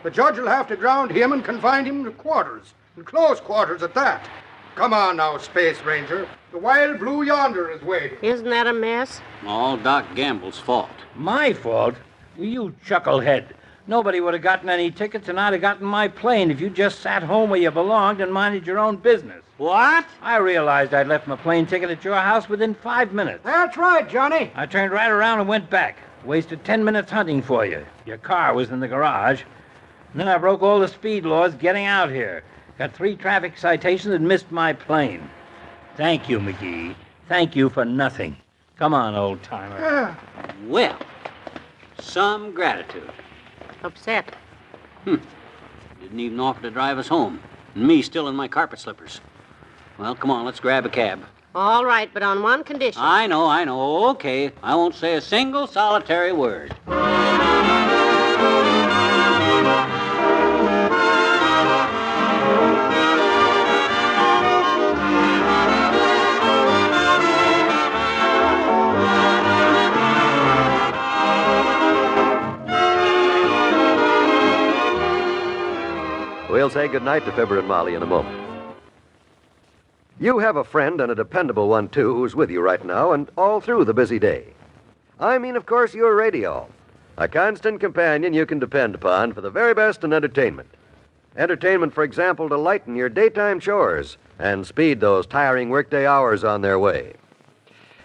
The judge will have to ground him and confine him to quarters, and close quarters at that. Come on now, Space Ranger. The wild blue yonder is waiting.
Isn't that a mess?
All Doc Gamble's fault.
My fault? You chucklehead. Nobody would have gotten any tickets, and I'd have gotten my plane if you just sat home where you belonged and minded your own business.
What?
I realized I'd left my plane ticket at your house within 5 minutes.
That's right, Johnny.
I turned right around and went back. Wasted 10 minutes hunting for you. Your car was in the garage. And then I broke all the speed laws getting out here. Got 3 traffic citations and missed my plane. Thank you, McGee. Thank you for nothing. Come on, old-timer.
Well, some gratitude.
Upset.
Didn't even offer to drive us home. And me still in my carpet slippers. Well, come on, let's grab a cab.
All right, but on one condition.
I know. Okay. I won't say a single solitary word.
We'll say goodnight to Fibber and Molly in a moment. You have a friend, and a dependable one, too, who's with you right now and all through the busy day. I mean, of course, your radio. A constant companion you can depend upon for the very best in entertainment. Entertainment, for example, to lighten your daytime chores and speed those tiring workday hours on their way.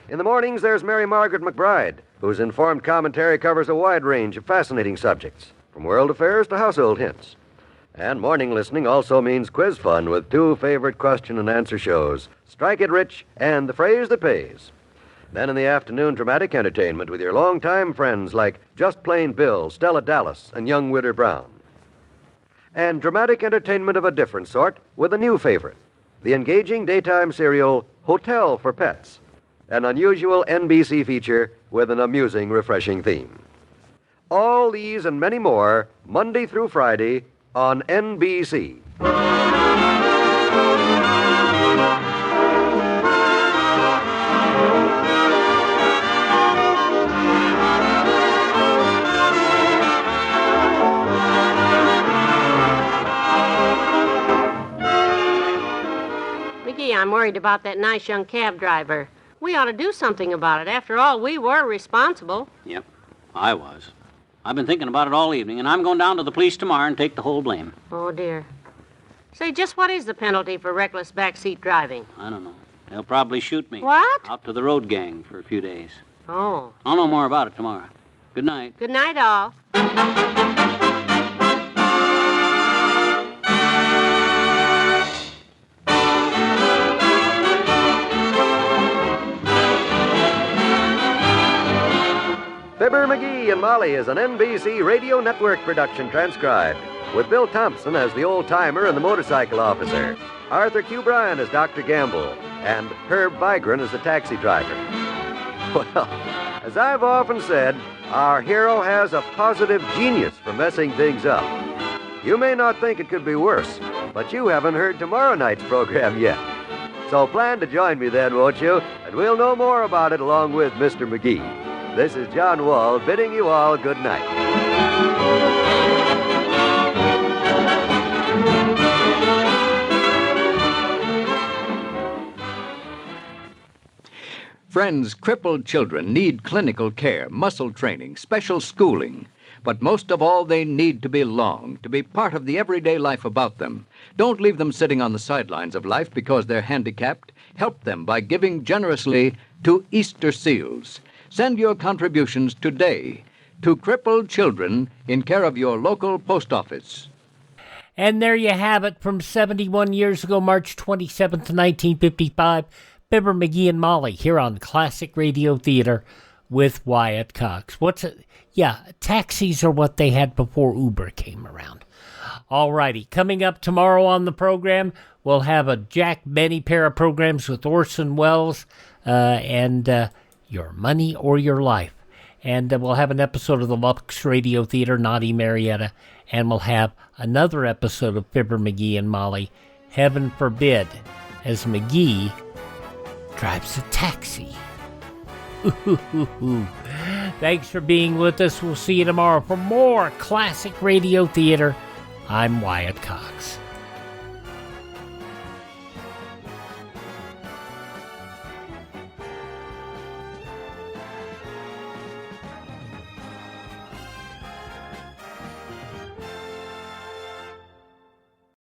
In the mornings, there's Mary Margaret McBride, whose informed commentary covers a wide range of fascinating subjects, from world affairs to household hints. And morning listening also means quiz fun with 2 favorite question and answer shows, Strike It Rich and The Phrase That Pays. Then in the afternoon, dramatic entertainment with your longtime friends like Just Plain Bill, Stella Dallas, and young Widder Brown. And dramatic entertainment of a different sort with a new favorite, the engaging daytime serial Hotel for Pets, an unusual NBC feature with an amusing, refreshing theme. All these and many more, Monday through Friday, on NBC.
McGee, I'm worried about that nice young cab driver. We ought to do something about it. After all, we were responsible.
Yep, I was. I've been thinking about it all evening, and I'm going down to the police tomorrow and take the whole blame.
Oh, dear. Say, just what is the penalty for reckless backseat driving?
I don't know. They'll probably shoot me.
What?
Out to the road gang for a few days.
Oh.
I'll know more about it tomorrow. Good night.
Good night, all.
Fibber Fibber McGee and Molly is an NBC Radio Network production transcribed, with Bill Thompson as the old-timer and the motorcycle officer, Arthur Q. Bryan as Dr. Gamble, and Herb Vigran as the taxi driver. Well, as I've often said, our hero has a positive genius for messing things up. You may not think it could be worse, but you haven't heard tomorrow night's program yet. So plan to join me then, won't you? And we'll know more about it along with Mr. McGee. This is John Wall bidding you all good night.
Friends, crippled children need clinical care, muscle training, special schooling. But most of all, they need to belong, to be part of the everyday life about them. Don't leave them sitting on the sidelines of life because they're handicapped. Help them by giving generously to Easter Seals. Send your contributions today to Crippled Children in care of your local post office.
And there you have it from 71 years ago, March 27th, 1955. Fibber McGee and Molly here on Classic Radio Theater with Wyatt Cox. What's it? Yeah, taxis are what they had before Uber came around. All righty, coming up tomorrow on the program, we'll have a Jack Benny pair of programs with Orson Welles and Your Money or Your Life. And we'll have an episode of the Lux Radio Theater, Naughty Marietta, and we'll have another episode of Fibber McGee and Molly, Heaven Forbid, as McGee drives a taxi. Thanks for being with us. We'll see you tomorrow for more Classic Radio Theater. I'm Wyatt Cox.